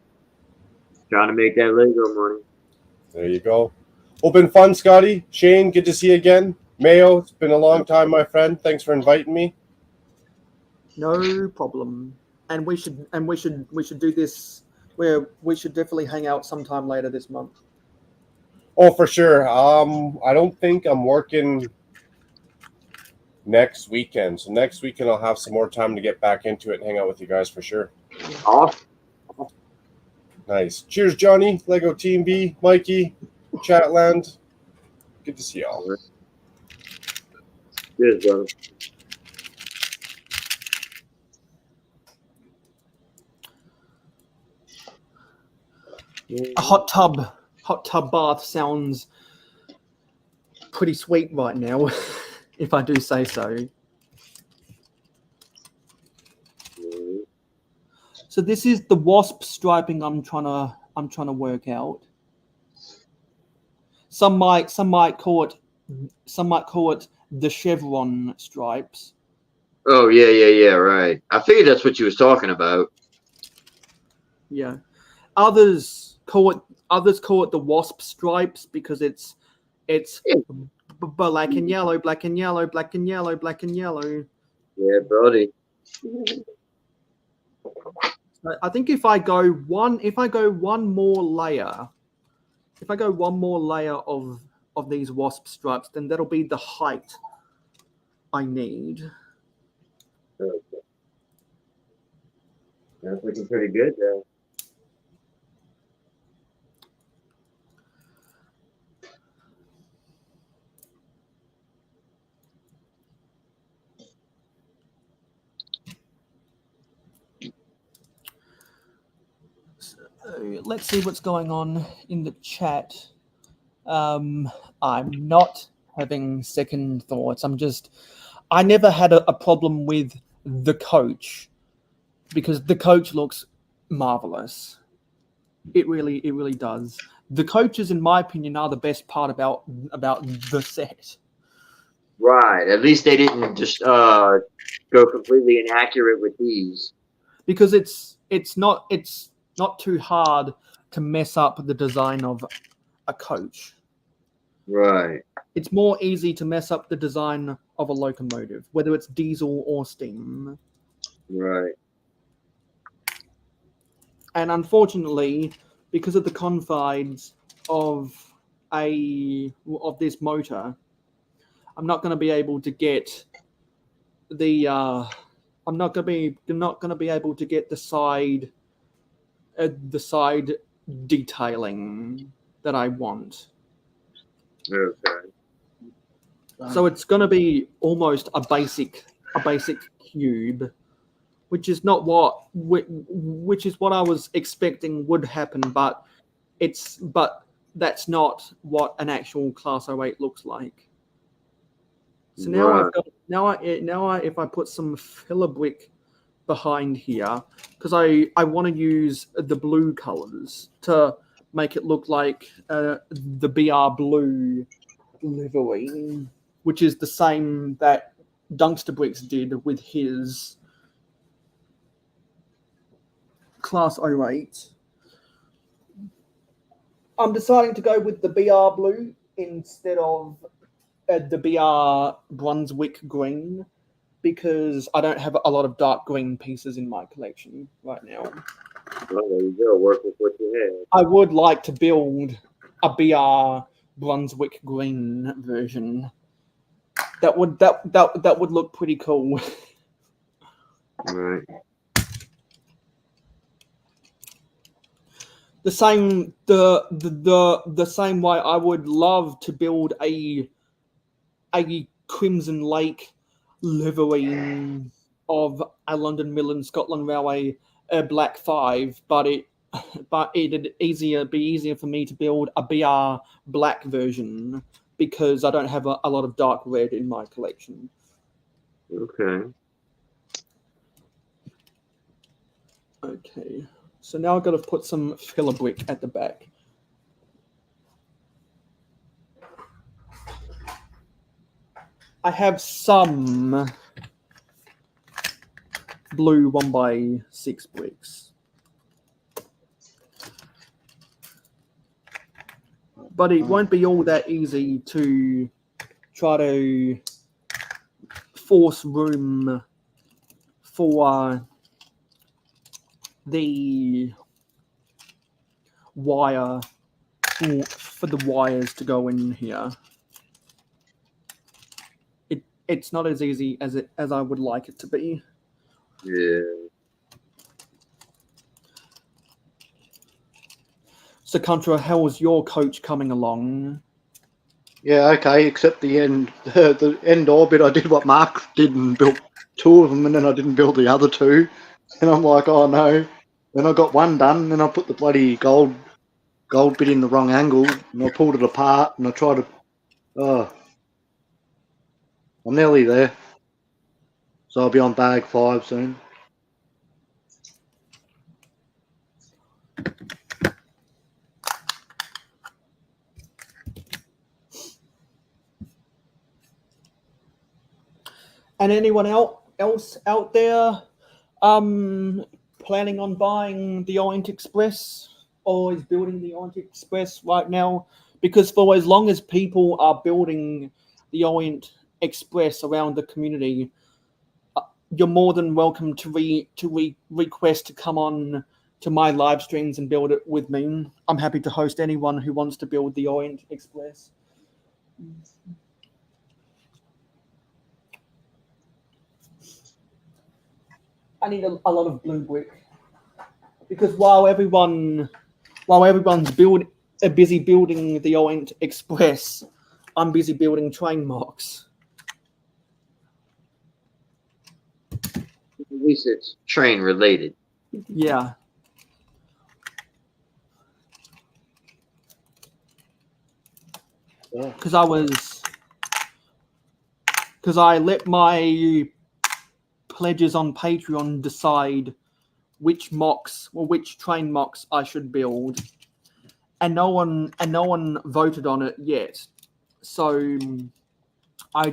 Trying to make that Lego money. there you go. Well, been fun, Scotty. Shane, good to see you again. Mayo, it's been a long time, my friend. Thanks for inviting me. No problem. And we should do this where we should definitely hang out sometime later this month. Oh, for sure. I don't think I'm working next weekend. So next weekend I'll have some more time to get back into it and hang out with you guys for sure. Awesome. Nice. Cheers, Johnny, Lego Team B, Mikey, Chatland. Good to see y'all. Cheers, brother. A hot tub bath sounds pretty sweet right now, if I do say so. So this is the wasp striping I'm trying to work out. Some might call it the chevron stripes. Oh yeah, right. I figured that's what you was talking about. Yeah. Others call it the wasp stripes because it's black and yellow, black and yellow, black and yellow, black and yellow. Yeah, buddy. I think if I go one more layer of these wasp stripes, then that'll be the height I need. Okay. That's looking pretty good, though. Let's see what's going on in the chat. I'm not having second thoughts. I never had a problem with the coach because the coach looks marvelous. It really does. The coaches, in my opinion, are the best part about the set. Right. At least they didn't just go completely inaccurate with these. Because it's not too hard to mess up the design of a coach. Right. It's more easy to mess up the design of a locomotive, whether it's diesel or steam. Right. And unfortunately, because of the confines of this motor, I'm not going to be able to get the I'm not going to be able to get the side detailing that I want. Okay. So it's going to be almost a basic cube, which is not what I was expecting would happen, but that's not what an actual Class 08 looks like. So now Right. I've got if I put some filler brick behind here, because I want to use the blue colors to make it look like the BR blue livery, which is the same that Dunkster Bricks did with his Class 08. I'm deciding to go with the BR blue instead of the BR Brunswick green because I don't have a lot of dark green pieces in my collection right now. Well, there you go. Work with what you have. I would like to build a BR Brunswick green version. That would look pretty cool. Right. the same way I would love to build a Crimson Lake livery of a London Midland Scotland Railway Black 5, but it'd be easier for me to build a BR black version because I don't have a lot of dark red in my collection. Okay. Okay, so now I've got to put some filler brick at the back. I have some blue 1x6 bricks, but it won't be all that easy to try to force room for the wire, for the wires to go in here. It's not as easy as I would like it to be. Yeah. So, Contra, how was your coach coming along? Yeah, okay, except the end orbit, I did what Mark did and built 2 of them, and then I didn't build the other 2. And I'm like, oh no. Then I got one done, and then I put the bloody gold bit in the wrong angle, and I pulled it apart, and I tried to... Oh. I'm nearly there. So I'll be on bag 5 soon. And anyone else out there planning on buying the Orient Express or is building the Orient Express right now? Because for as long as people are building the Orient Express around the community, you're more than welcome to request to come on to my live streams and build it with me. I'm happy to host anyone who wants to build the Orient Express. I need a lot of blue brick because while everyone's busy building the Orient Express, I'm busy building train marks. At least it's train related. Yeah. Because I let my pledges on Patreon decide which train mocks I should build, and no one voted on it yet. So I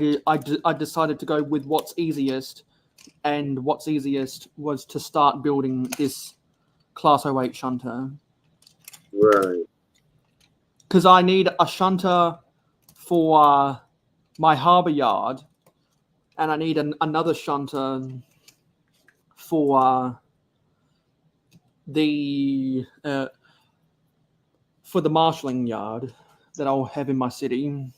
decided to go with what's easiest, and what's easiest was to start building this Class 08 shunter. Right. Because I need a shunter for my harbour yard, and I need another shunter for the marshalling yard that I'll have in my city.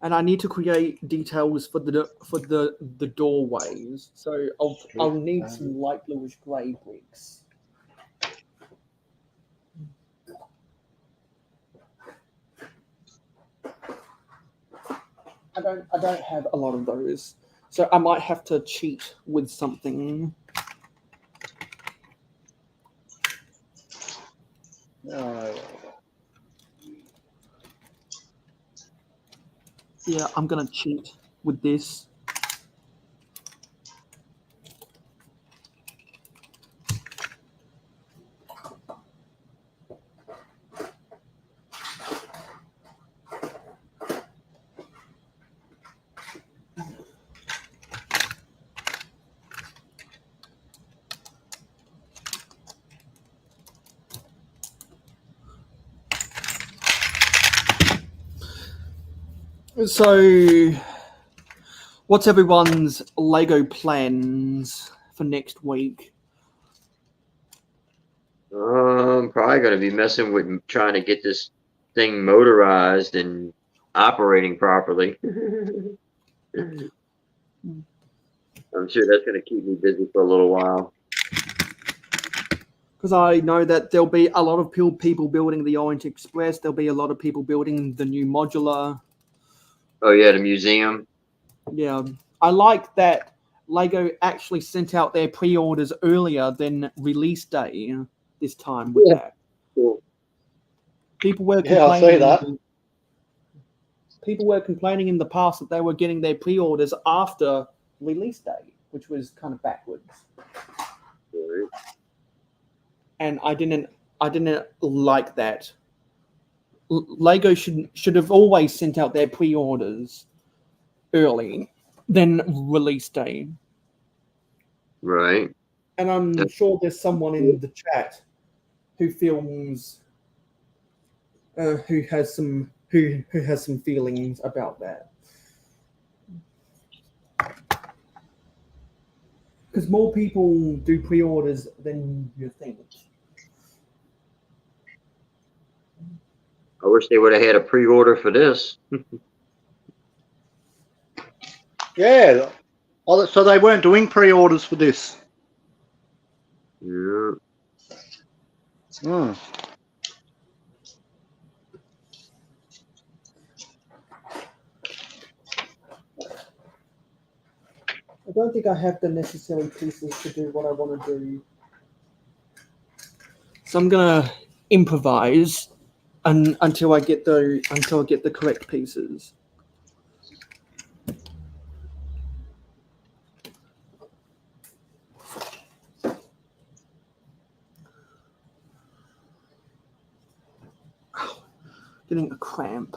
And I need to create details for the doorways. So I'll need some light bluish grey bricks. I don't have a lot of those, so I might have to cheat with something. Yeah, I'm gonna cheat with this. So, what's everyone's Lego plans for next week? Probably going to be messing with trying to get this thing motorized and operating properly. I'm sure that's going to keep me busy for a little while. Because I know that there'll be a lot of people building the Orient Express. There'll be a lot of people building the new modular. Oh yeah, the museum. Yeah, I like that Lego actually sent out their pre-orders earlier than release day this time with that. Cool. People were Yeah, I see that. People were complaining in the past that they were getting their pre-orders after release day, which was kind of backwards. Right. And I didn't like that. Lego should have always sent out their pre-orders early than release day. Right. And I'm sure there's someone in the chat who feels who has some feelings about that. Because more people do pre-orders than you think. I wish they would have had a pre-order for this. Yeah. Oh, so they weren't doing pre-orders for this. Yeah. Hmm. I don't think I have the necessary pieces to do what I want to do. So I'm gonna improvise until I get the correct pieces. Getting a cramp.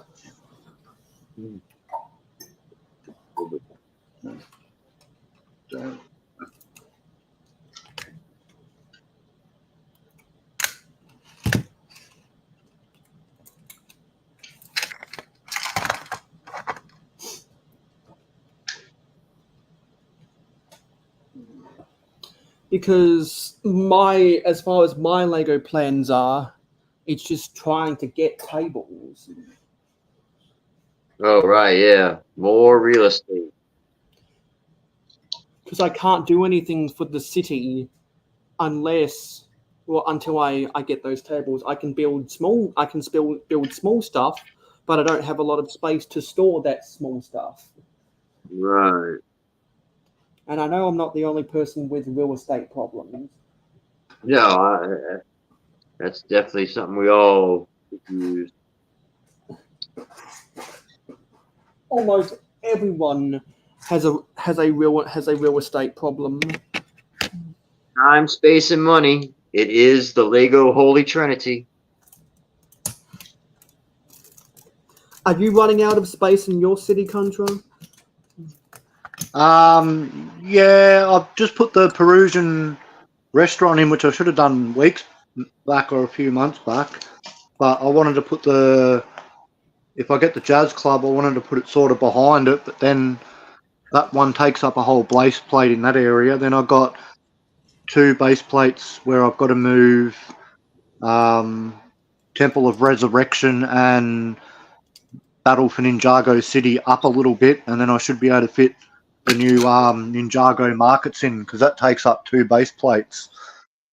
Because as far as my Lego plans are, it's just trying to get tables. Oh right, yeah. More real estate. Because I can't do anything for the city until I get those tables. I can build small stuff, but I don't have a lot of space to store that small stuff. Right. And I know I'm not the only person with real estate problems. No, that's definitely something we all use. Almost everyone has a real estate problem. Time, space, and money. It is the Lego Holy Trinity. Are you running out of space in your city, Contra? Yeah, I've just put the Perusian restaurant in, which I should have done weeks back or a few months back. But I wanted to put if I get the jazz club, I wanted to put it sort of behind it, but then that one takes up a whole base plate in that area. Then I've got 2 base plates where I've got to move Temple of Resurrection and Battle for Ninjago City up a little bit, and then I should be able to fit the new Ninjago markets in, because that takes up 2 base plates.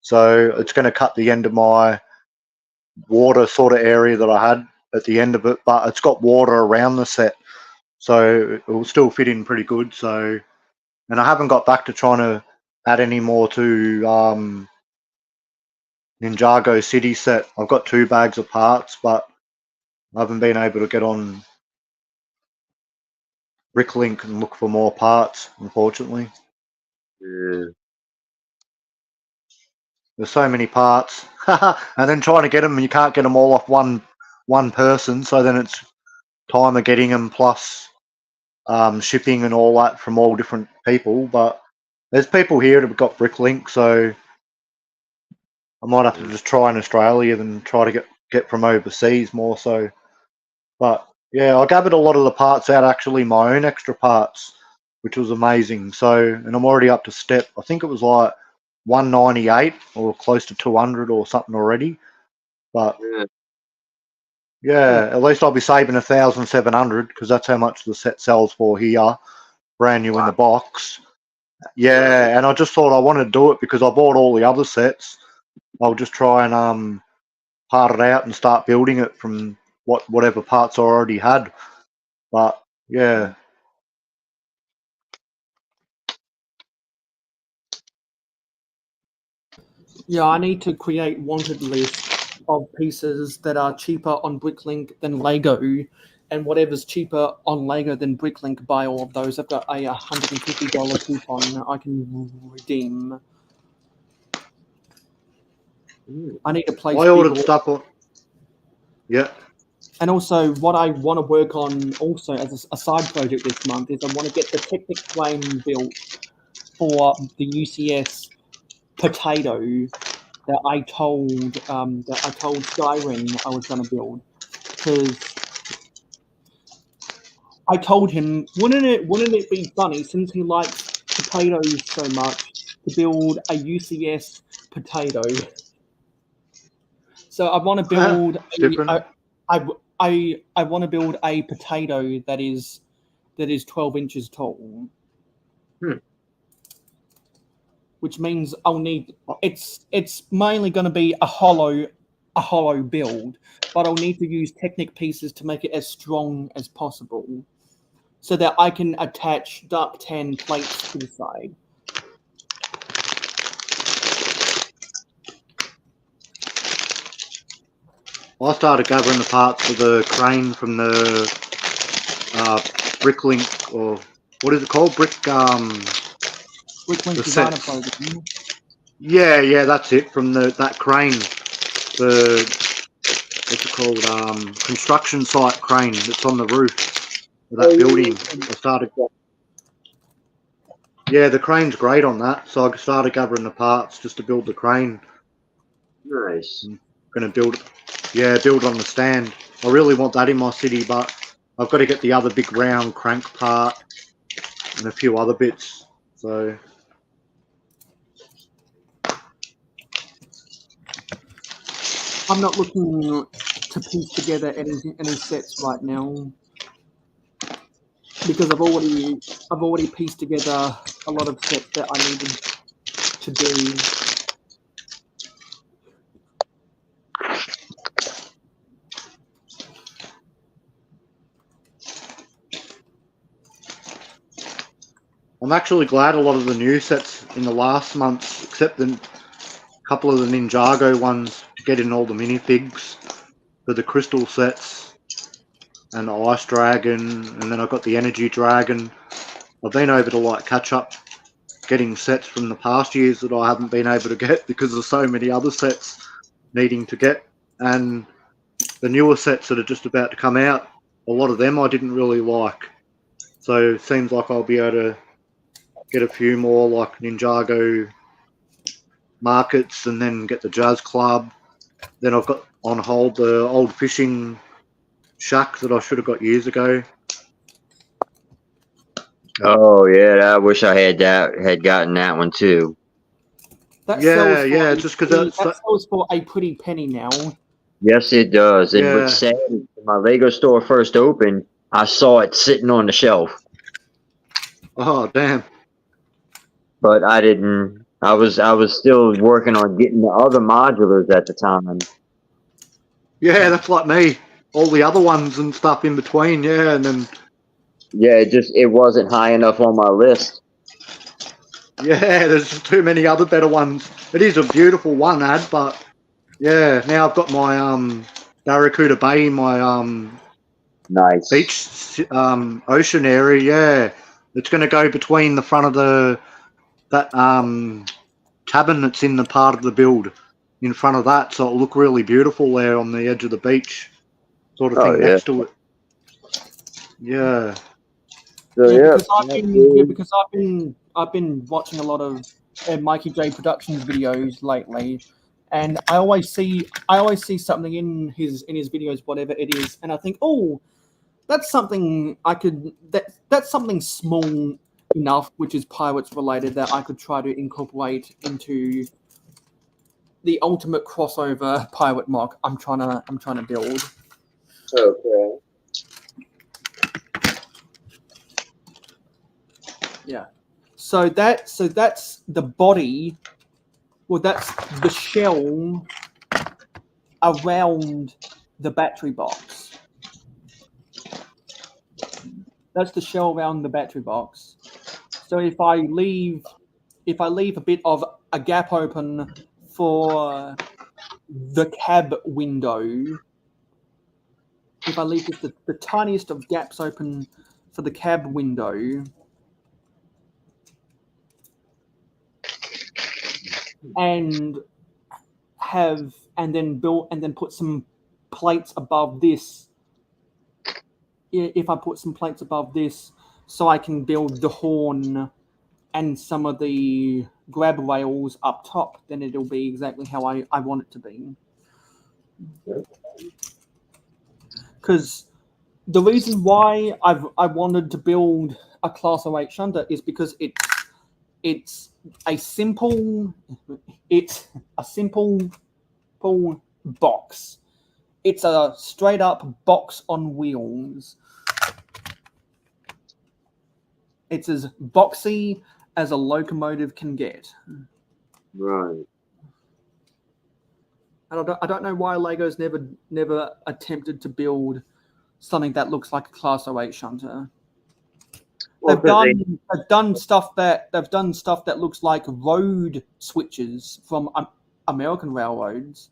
So it's going to cut the end of my water sort of area that I had at the end of it, but it's got water around the set, so it will still fit in pretty good. So, and I haven't got back to trying to add any more to Ninjago City set. I've got 2 bags of parts, but I haven't been able to get on Bricklink and look for more parts, unfortunately. Yeah. There's so many parts, and then trying to get them, and you can't get them all off one person. So then it's time of getting them plus shipping and all that from all different people. But there's people here that have got Bricklink, so I might have to just try in Australia than try to get from overseas more so. But yeah, I gathered a lot of the parts out, actually my own extra parts, which was amazing. So, and I'm already up to step, I think it was like 198 or close to 200 or something already. But yeah, at least I'll be saving 1,700, because that's how much the set sells for here, brand new in the box. Yeah, and I just thought I wanted to do it because I bought all the other sets, I'll just try and part it out and start building it from whatever parts I already had. But yeah. Yeah, I need to create wanted list of pieces that are cheaper on Bricklink than Lego, and whatever's cheaper on Lego than Bricklink, buy all of those. I've got a $150 coupon I can redeem. I need to place I ordered big stuff on. Yeah. And also, what I want to work on also as a side project this month is I want to get the Technic frame built for the UCS potato that I told Skyrim I was going to build, because I told him, wouldn't it be funny, since he likes potatoes so much, to build a UCS potato? So I want to build I want to build a potato that is 12 inches tall. Which means I'll need it's mainly going to be a hollow build, but I'll need to use Technic pieces to make it as strong as possible, so that I can attach dark tan plates to the side. I started gathering the parts for the crane from the Bricklink, or what is it called? Bricklink Designer sets. Program. Yeah, that's it. From that crane, the what's it called? Construction site crane that's on the roof of that building. I started. Yeah, the crane's great on that. So I started gathering the parts just to build the crane. Nice. I'm gonna build on the stand. I really want that in my city, but I've got to get the other big round crank part and a few other bits. So I'm not looking to piece together any sets right now, because I've already pieced together a lot of sets that I needed to do. I'm actually glad a lot of the new sets in the last months, except the couple of the Ninjago ones, getting all the minifigs for the crystal sets and the Ice Dragon, and then I got the Energy Dragon. I've been able to like catch up getting sets from the past years that I haven't been able to get because there's so many other sets needing to get, and the newer sets that are just about to come out, a lot of them I didn't really like. So it seems like I'll be able to get a few more like Ninjago markets, and then get the Jazz Club. Then I've got on hold the old fishing shack that I should have got years ago. Oh yeah, I wish I had gotten that one too. That just because that sells for a pretty penny now. Yes, it does. And what's sad is when my Lego store first opened, I saw it sitting on the shelf. Oh damn! But I didn't. I was still working on getting the other modulars at the time. Yeah, that's like me. All the other ones and stuff in between. Yeah, and then it wasn't high enough on my list. Yeah, there's just too many other better ones. It is a beautiful one, Ad, but yeah, now I've got my Barracuda Bay, my nice beach ocean area. Yeah, it's going to go between the front of that cabin that's in the part of the build in front of that, so it'll look really beautiful there on the edge of the beach, sort of thing next to it. Yeah. So, because I've been watching a lot of Mikey J Productions videos lately, and I always see something in his videos, whatever it is, and I think, oh, that's something that's something small enough, which is Pirates related, that I could try to incorporate into the ultimate crossover pirate mock I'm trying to build. Okay. Yeah. So that's the body Well, that's the shell around the battery box. That's the shell around the battery box. So if I leave a bit of a gap open for the cab window, if I leave just the tiniest of gaps open for the cab window, and then put some plates above this. If I put some plates above this, so I can build the horn and some of the grab rails up top, then it'll be exactly how I want it to be. Because the reason why I wanted to build a Class 08 shunter is because it's a simple box. It's a straight up box on wheels. It's as boxy as a locomotive can get. Right. I don't know why Lego's never attempted to build something that looks like a Class 08 shunter. Well, They've done stuff that looks like road switches from American railroads,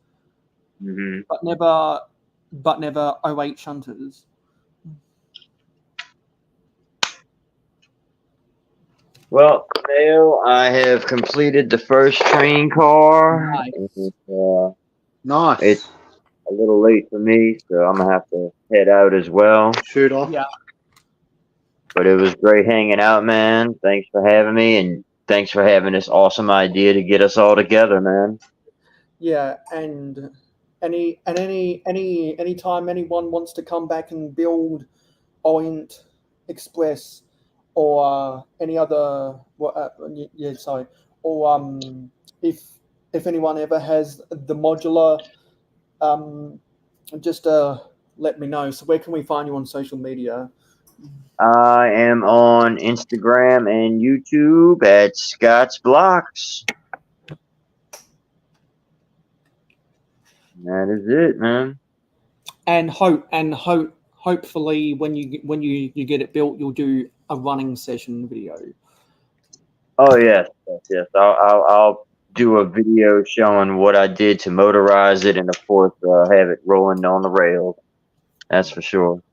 Mhm. but never 08 shunters. Well, Mayo, I have completed the first train car. Nice. And, Nice. it's a little late for me, so I'm gonna have to head out as well. Shoot off. Yeah. But it was great hanging out, man. Thanks for having me, and thanks for having this awesome idea to get us all together, man. Yeah, and any time anyone wants to come back and build Orient Express or any other sorry, or if anyone ever has the modular, just let me know. So where can we find you on social media? I am on Instagram and YouTube at Scott's Blocks. That is it, man. And hopefully when you get it built, you'll do a running session video. Oh yes. I'll do a video showing what I did to motorize it, and of course, have it rolling on the rails. That's for sure.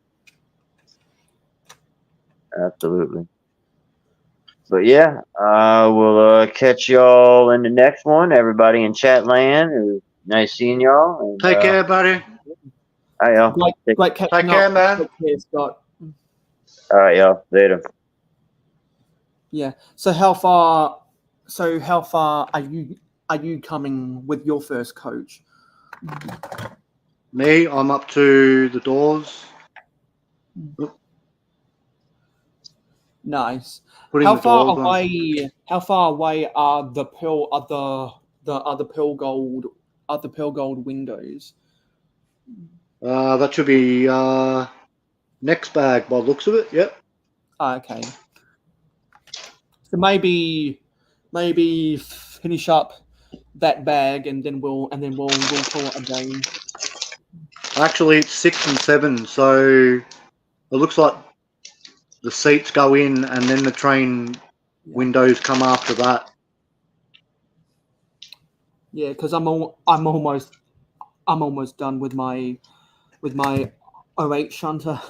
Absolutely. But yeah, we'll catch y'all in the next one. Everybody in chat land, it was nice seeing y'all. And, Take care, buddy. all right, y'all. Great catching Take care, up. man. Take care, Scott. All right, y'all. Later. Yeah. So how far are you coming with your first coach? Me, I'm up to the doors. Nice. Putting How the far doors on. away? How far away are the other pearl gold windows? That should be next bag by the looks of it. Yep. Okay. So maybe finish up that bag and then we'll call it a day. Actually, it's 6 and 7, so it looks like the seats go in and then the train windows come after that. Yeah, because I'm almost done with my 08 shunter.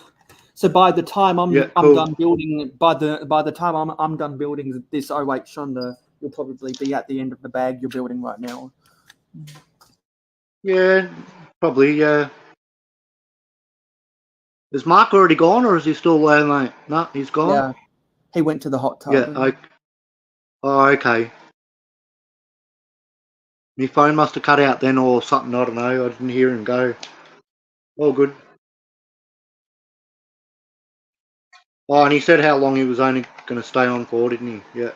So by the time I'm done building I'm done building this 08 shunter, you'll probably be at the end of the bag you're building right now. Yeah, probably. Yeah. Is Mark already gone, or is he still there, mate? No, he's gone. Yeah, he went to the hot tub. Yeah. Okay. My phone must have cut out then, or something. I don't know. I didn't hear him go. All good. Oh, and he said how long he was only going to stay on for, didn't he? Yeah.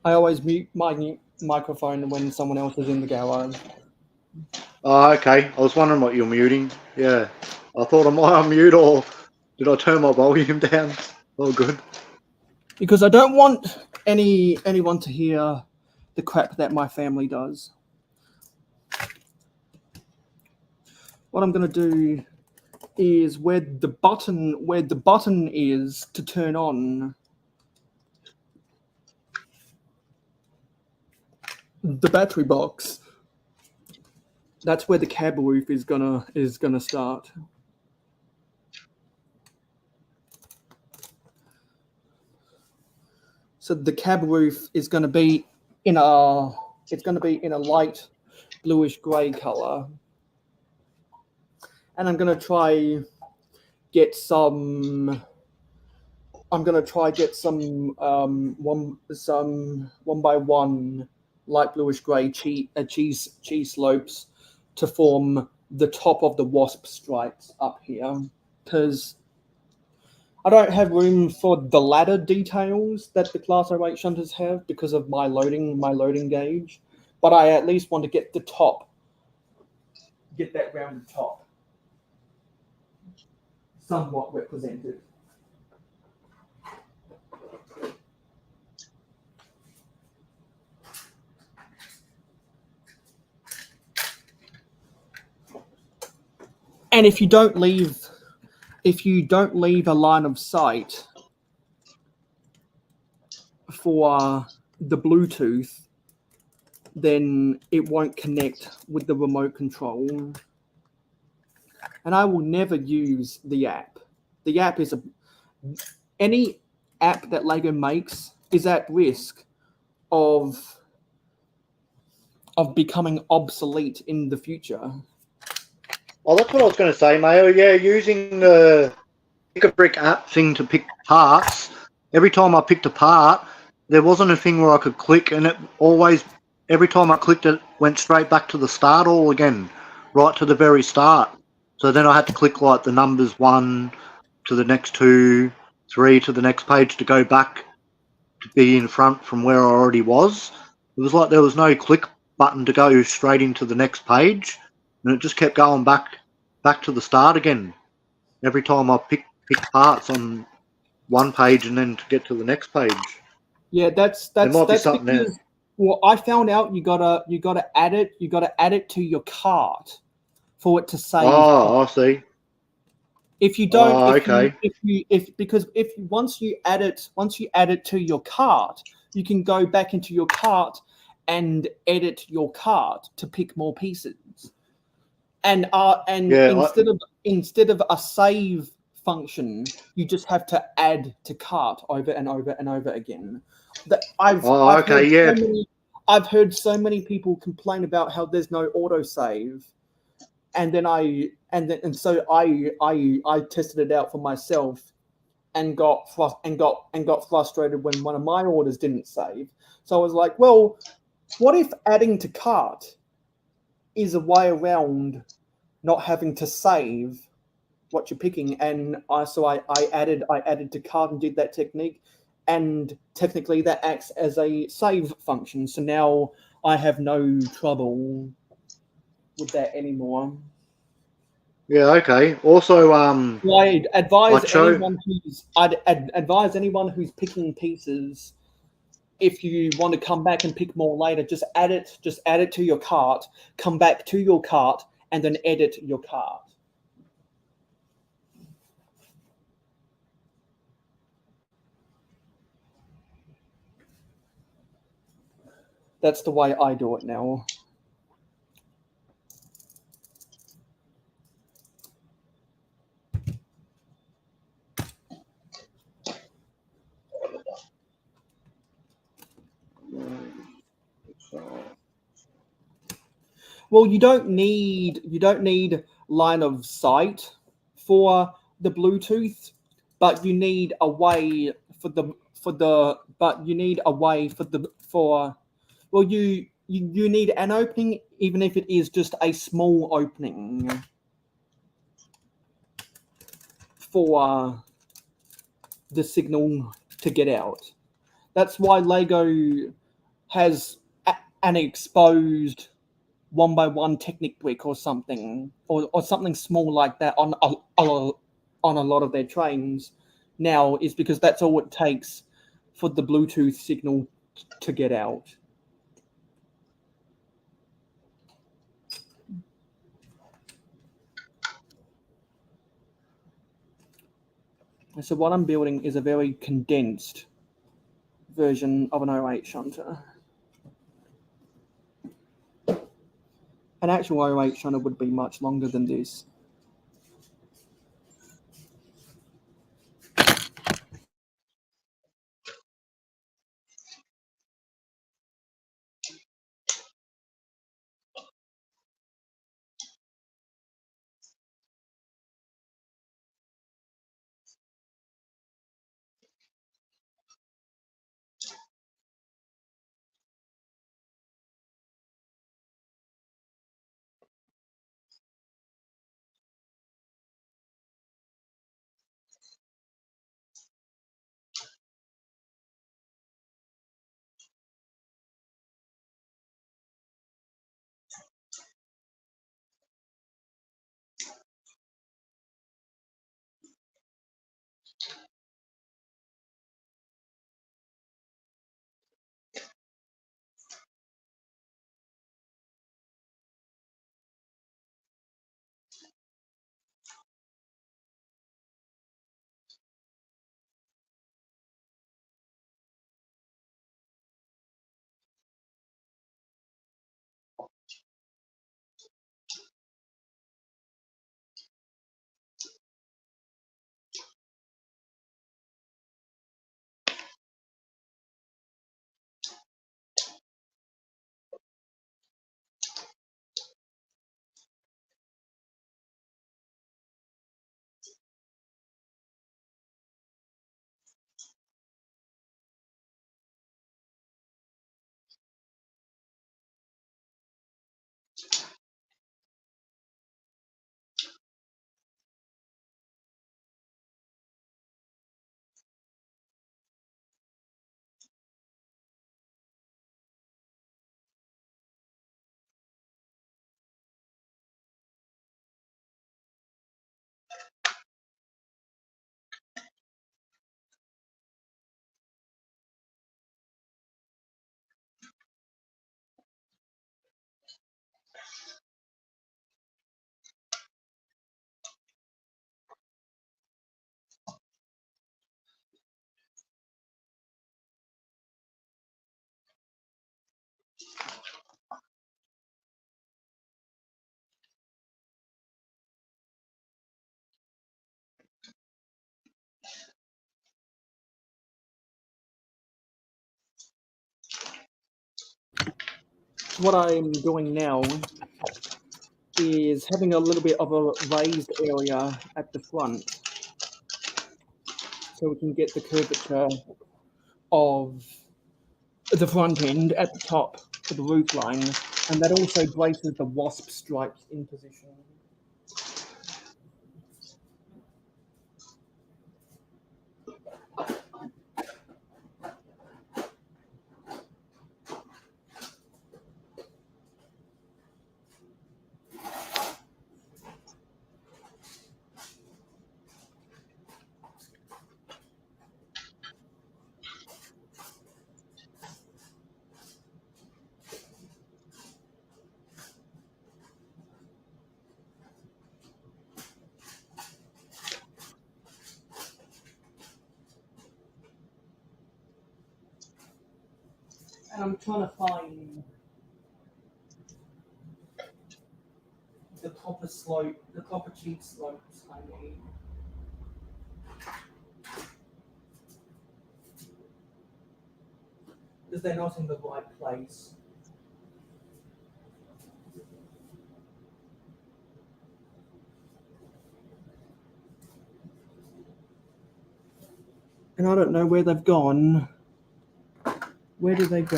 I always mute my microphone when someone else is in the garage. Oh, okay. I was wondering what you're muting. Yeah. I thought, am I on mute or did I turn my volume down? Oh, good. Because I don't want anyone to hear the crap that my family does. What I'm going to do is where the button is to turn on the battery box. That's where the cab roof is gonna start. So the cab roof is gonna be in a light bluish grey color, and I'm gonna try get some. I'm gonna try get some one by one light bluish grey cheese slopes to form the top of the wasp stripes up here, because I don't have room for the ladder details that the Class 08 shunters have because of my loading gauge, but I at least want to get the top, get that rounded top somewhat represented. And if you don't leave a line of sight for the Bluetooth, then it won't connect with the remote control. And I will never use the app. The app is any app that Lego makes is at risk of becoming obsolete in the future. Oh, that's what I was going to say, Mayo. Yeah, using the Pick a Brick app thing to pick parts. Every time I picked a part, there wasn't a thing where I could click, and it always, every time I clicked it, went straight back to the start all again, right to the very start. So then I had to click like the numbers 1 to the next 2, 3 to the next page to go back to be in front from where I already was. It was like there was no click button to go straight into the next page, and it just kept going back to the start again every time I pick parts on one page and then to get to the next page. Yeah, that's might be something because, there. well, I found out you gotta add it to your cart for it to save. Oh, I see. If you don't, Oh, okay. Because once you add it to your cart, you can go back into your cart and edit your cart to pick more pieces. And Yeah, instead of a save function, you just have to add to cart over and over and over again. I've heard so many people complain about how there's no autosave, and so I tested it out for myself and got frustrated when one of my orders didn't save. So I was like, well, what if adding to cart is a way around not having to save what you're picking? And I added to cart and did that technique, and technically that acts as a save function. So now I have no trouble with that anymore. yeah, okay. Also, I'd advise anyone who's picking pieces, if you want to come back and pick more later, just add it to your cart, come back to your cart, and then edit your cart. That's the way I do it now. Well, you don't need line of sight for the Bluetooth, but you need a way you need an opening, even if it is just a small opening for the signal to get out. That's why Lego has an exposed 1x1 Technic brick or something, or something small like that on a lot of their trains now, is because that's all it takes for the Bluetooth signal to get out. So what I'm building is a very condensed version of an 08 shunter. An actual 08 shunter would be much longer than this. What I'm doing now is having a little bit of a raised area at the front, so we can get the curvature of the front end at the top for the roof line, and that also braces the wasp stripes in position. And I'm trying to find the proper slope, the proper cheek slopes I need. Because they're not in the right place. And I don't know where they've gone. Where do they go?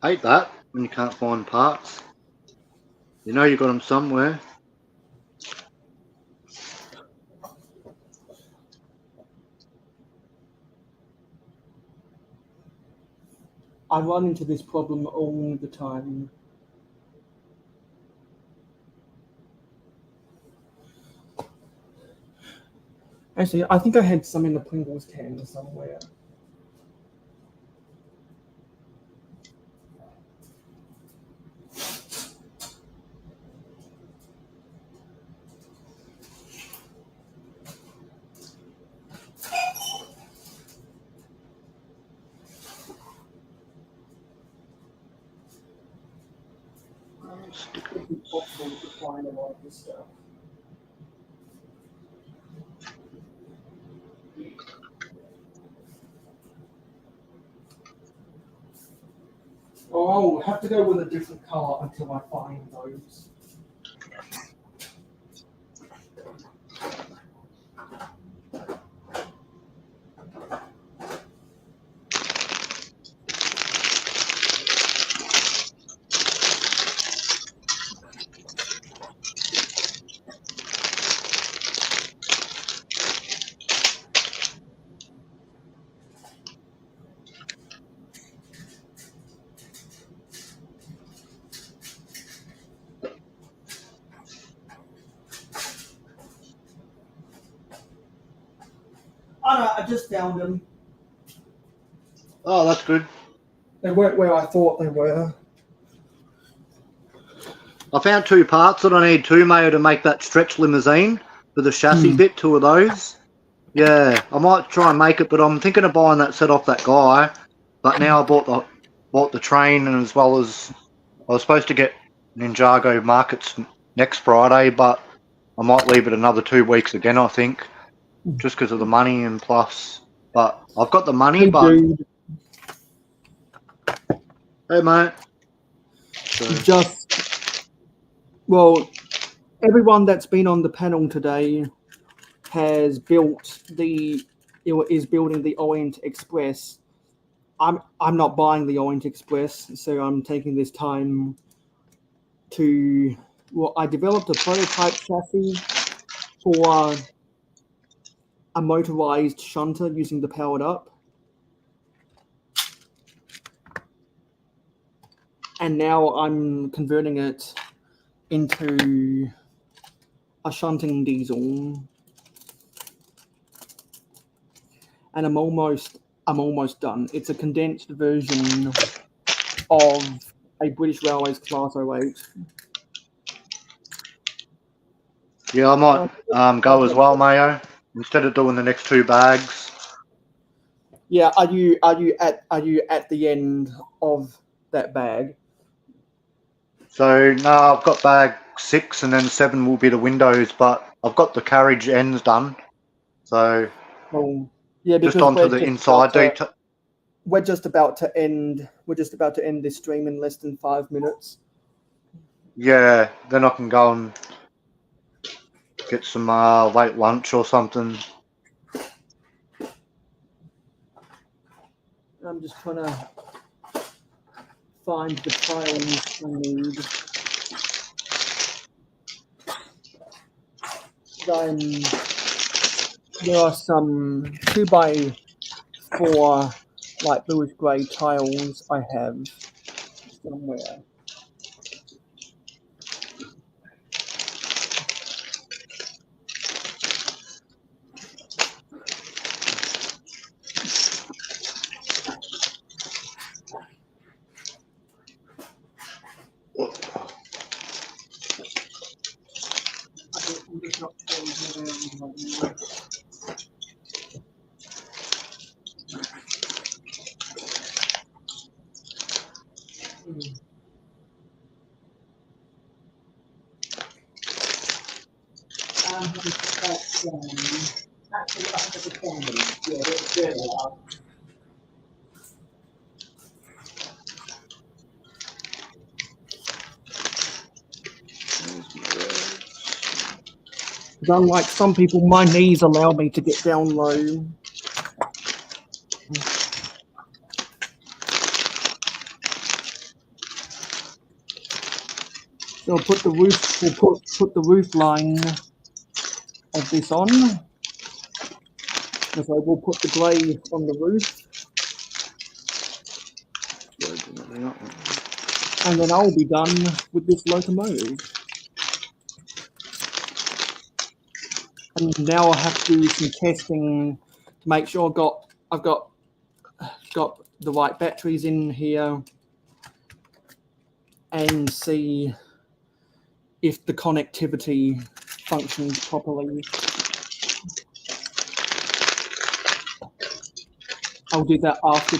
Hate that when you can't find parts. You know you got them somewhere. I run into this problem all the time. Actually, I think I had some in the Pringles can somewhere. It's impossible to find a lot of this stuff. Oh, I'll have to go with a different colour until I find those. Oh no, I just found them. Oh, that's good. They weren't where I thought they were. I found 2 parts that I need 2, Mayo, to make that stretch limousine for the chassis bit, 2 of those. Yeah, I might try and make it, but I'm thinking of buying that set off that guy. But now I bought the train, and as well as I was supposed to get Ninjago markets next Friday, but I might leave it another 2 weeks again, I think, just because of the money and plus. But I've got the money, Hey, but dude. hey, mate. So, Well, everyone that's been on the panel today has is building the Orient Express. I'm not buying the Orient Express, so I'm taking this time to. Well, I developed a prototype chassis for a motorized shunter using the powered up, and now I'm converting it into a shunting diesel, and I'm almost done. It's a condensed version of a British Railways Class 08. yeah, I might go as well, Mayo, instead of doing the next 2 bags. Yeah, are you at the end of that bag? So no, I've got bag 6, and then 7 will be the windows, but I've got the carriage ends done. So Well, yeah, because just onto the inside detail. We're just about to end this stream in less than 5 minutes. Yeah, then I can go and get some late lunch or something. I'm just trying to find the tiles I need. There are some 2x4 light bluish grey tiles I have somewhere. I'm just not sure where they are right now. Actually, I think it's a yeah, there they are. Unlike some people, my knees allow me to get down low. So we'll put the roof line of this on. So we'll put the grey on the roof. And then I'll be done with this locomotive. And now I have to do some testing to make sure I've got the right batteries in here and see if the connectivity functions properly. I'll do that after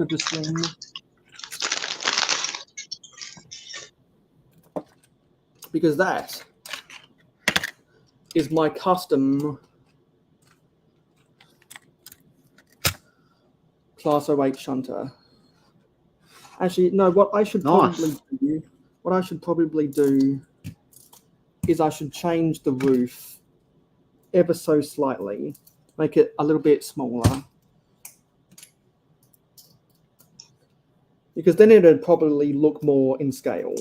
the stream. Because that is my custom Class 08 shunter. Actually, no, what I should probably do is I should change the roof ever so slightly, make it a little bit smaller. Because then it'd probably look more in scale.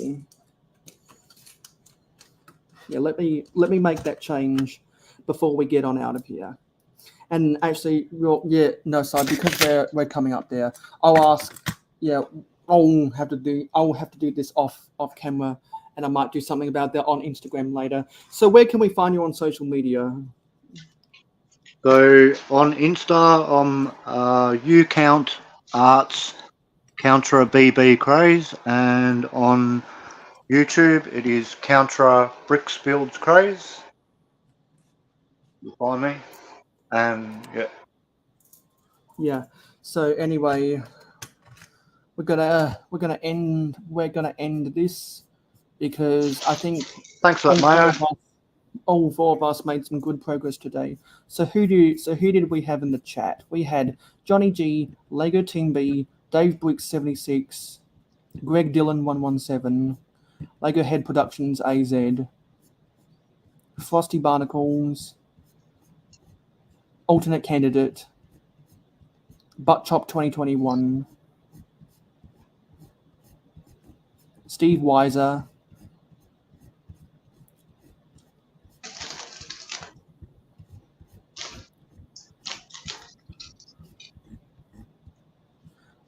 Yeah, let me make that change before we get on out of here. And actually, because we're coming up there, I'll have to do this off camera, and I might do something about that on Instagram later. So where can we find you on social media? So on Insta, you count arts Countra BB Craze, and on YouTube it is Countra Bricks Builds Craze. You find me, and Yeah. So anyway, we're gonna end this because I think thanks for that, Mayo. All four of us made some good progress today. So who did we have in the chat? We had Johnny G, Lego Team B, Dave Bricks 76, Greg Dillon 117, Lego Head Productions AZ, Frosty Barnacles, Alternate Candidate, Butt Chop 2021, Steve Weiser,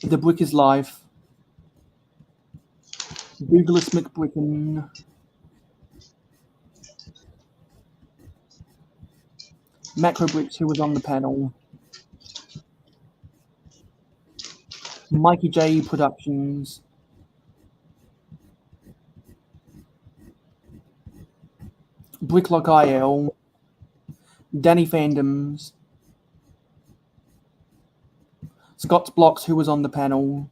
The Brick is Life, Douglas McBricken, Macro Bricks, who was on the panel, Mikey J Productions, Bricklock IL, Danny Fandoms, Scott's Blocks, who was on the panel,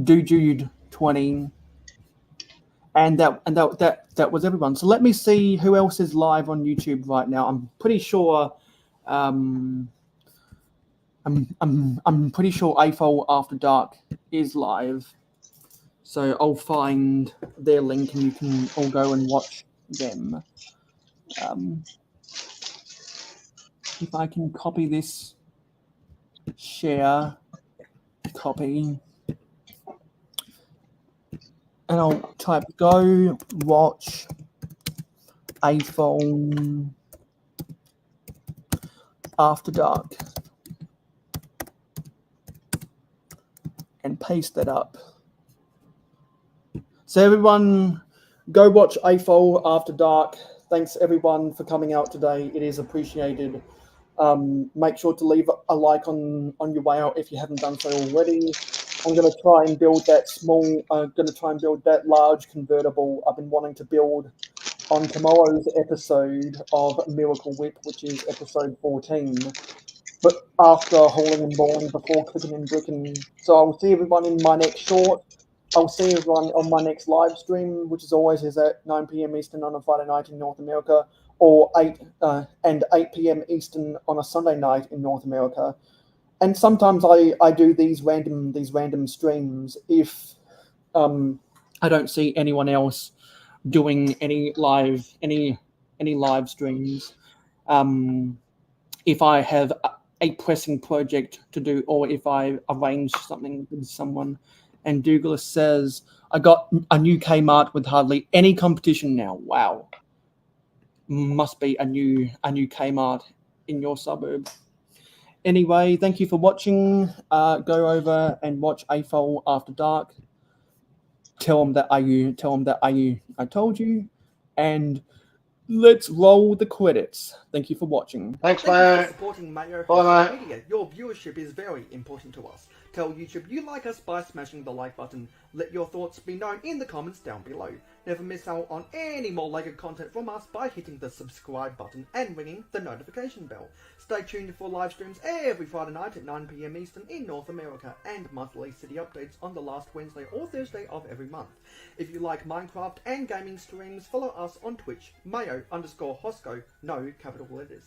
Jude 20, and that was everyone. So let me see who else is live on YouTube right now. I'm pretty sure I'm pretty sure AFOL After Dark is live. So I'll find their link and you can all go and watch them. If I can copy this, share, copy, and I'll type go watch AFOL After Dark and paste that up. So everyone, go watch AFOL After Dark. Thanks everyone for coming out today. It is appreciated. Make sure to leave a like on your way out if you haven't done so already. I'm going to try and build that large convertible I've been wanting to build on tomorrow's episode of Miracle Whip, which is episode 14. But after hauling and balling, before clicking and bricking. So I'll see everyone in my next short. I'll see everyone on my next live stream, which is always at 9 p.m. Eastern on a Friday night in North America, or 8 p.m. Eastern on a Sunday night in North America. And sometimes I do these random streams if I don't see anyone else doing any live streams. If I have a pressing project to do, or if I arrange something with someone. And Douglas says, I got a new Kmart with hardly any competition now. Wow. Must be a new Kmart in your suburb. Anyway, thank you for watching. Go over and watch AFOL After Dark. Tell them that I told you. And let's roll the credits. Thank you for watching. Thanks, Thank you mate. for supporting Mayo Bye, Hosko mate. Media. Your viewership is very important to us. Tell YouTube you like us by smashing the like button. Let your thoughts be known in the comments down below. Never miss out on any more LEGO content from us by hitting the subscribe button and ringing the notification bell. Stay tuned for live streams every Friday night at 9 PM Eastern in North America and monthly city updates on the last Wednesday or Thursday of every month. If you like Minecraft and gaming streams, follow us on Twitch, mayo_hosko, no capital letters.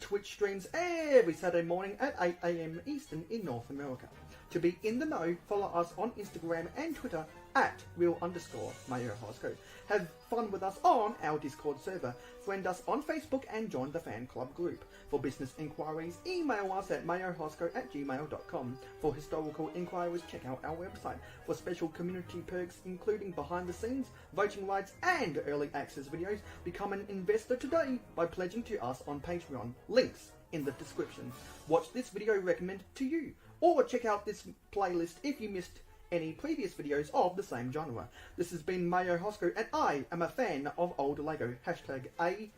Twitch streams every Saturday morning at 8 AM Eastern in North America. To be in the know, follow us on Instagram and Twitter at real_mayohosko. Have fun with us on our Discord server. Friend us on Facebook and join the fan club group. For business inquiries, email us at mayohosko@gmail.com. For historical inquiries, check out our website. For special community perks, including behind the scenes, voting rights, and early access videos, become an investor today by pledging to us on Patreon. Links in the description. Watch this video recommended to you, or check out this playlist if you missed any previous videos of the same genre. This has been Mayo Hosko, and I am a fan of old LEGO. #A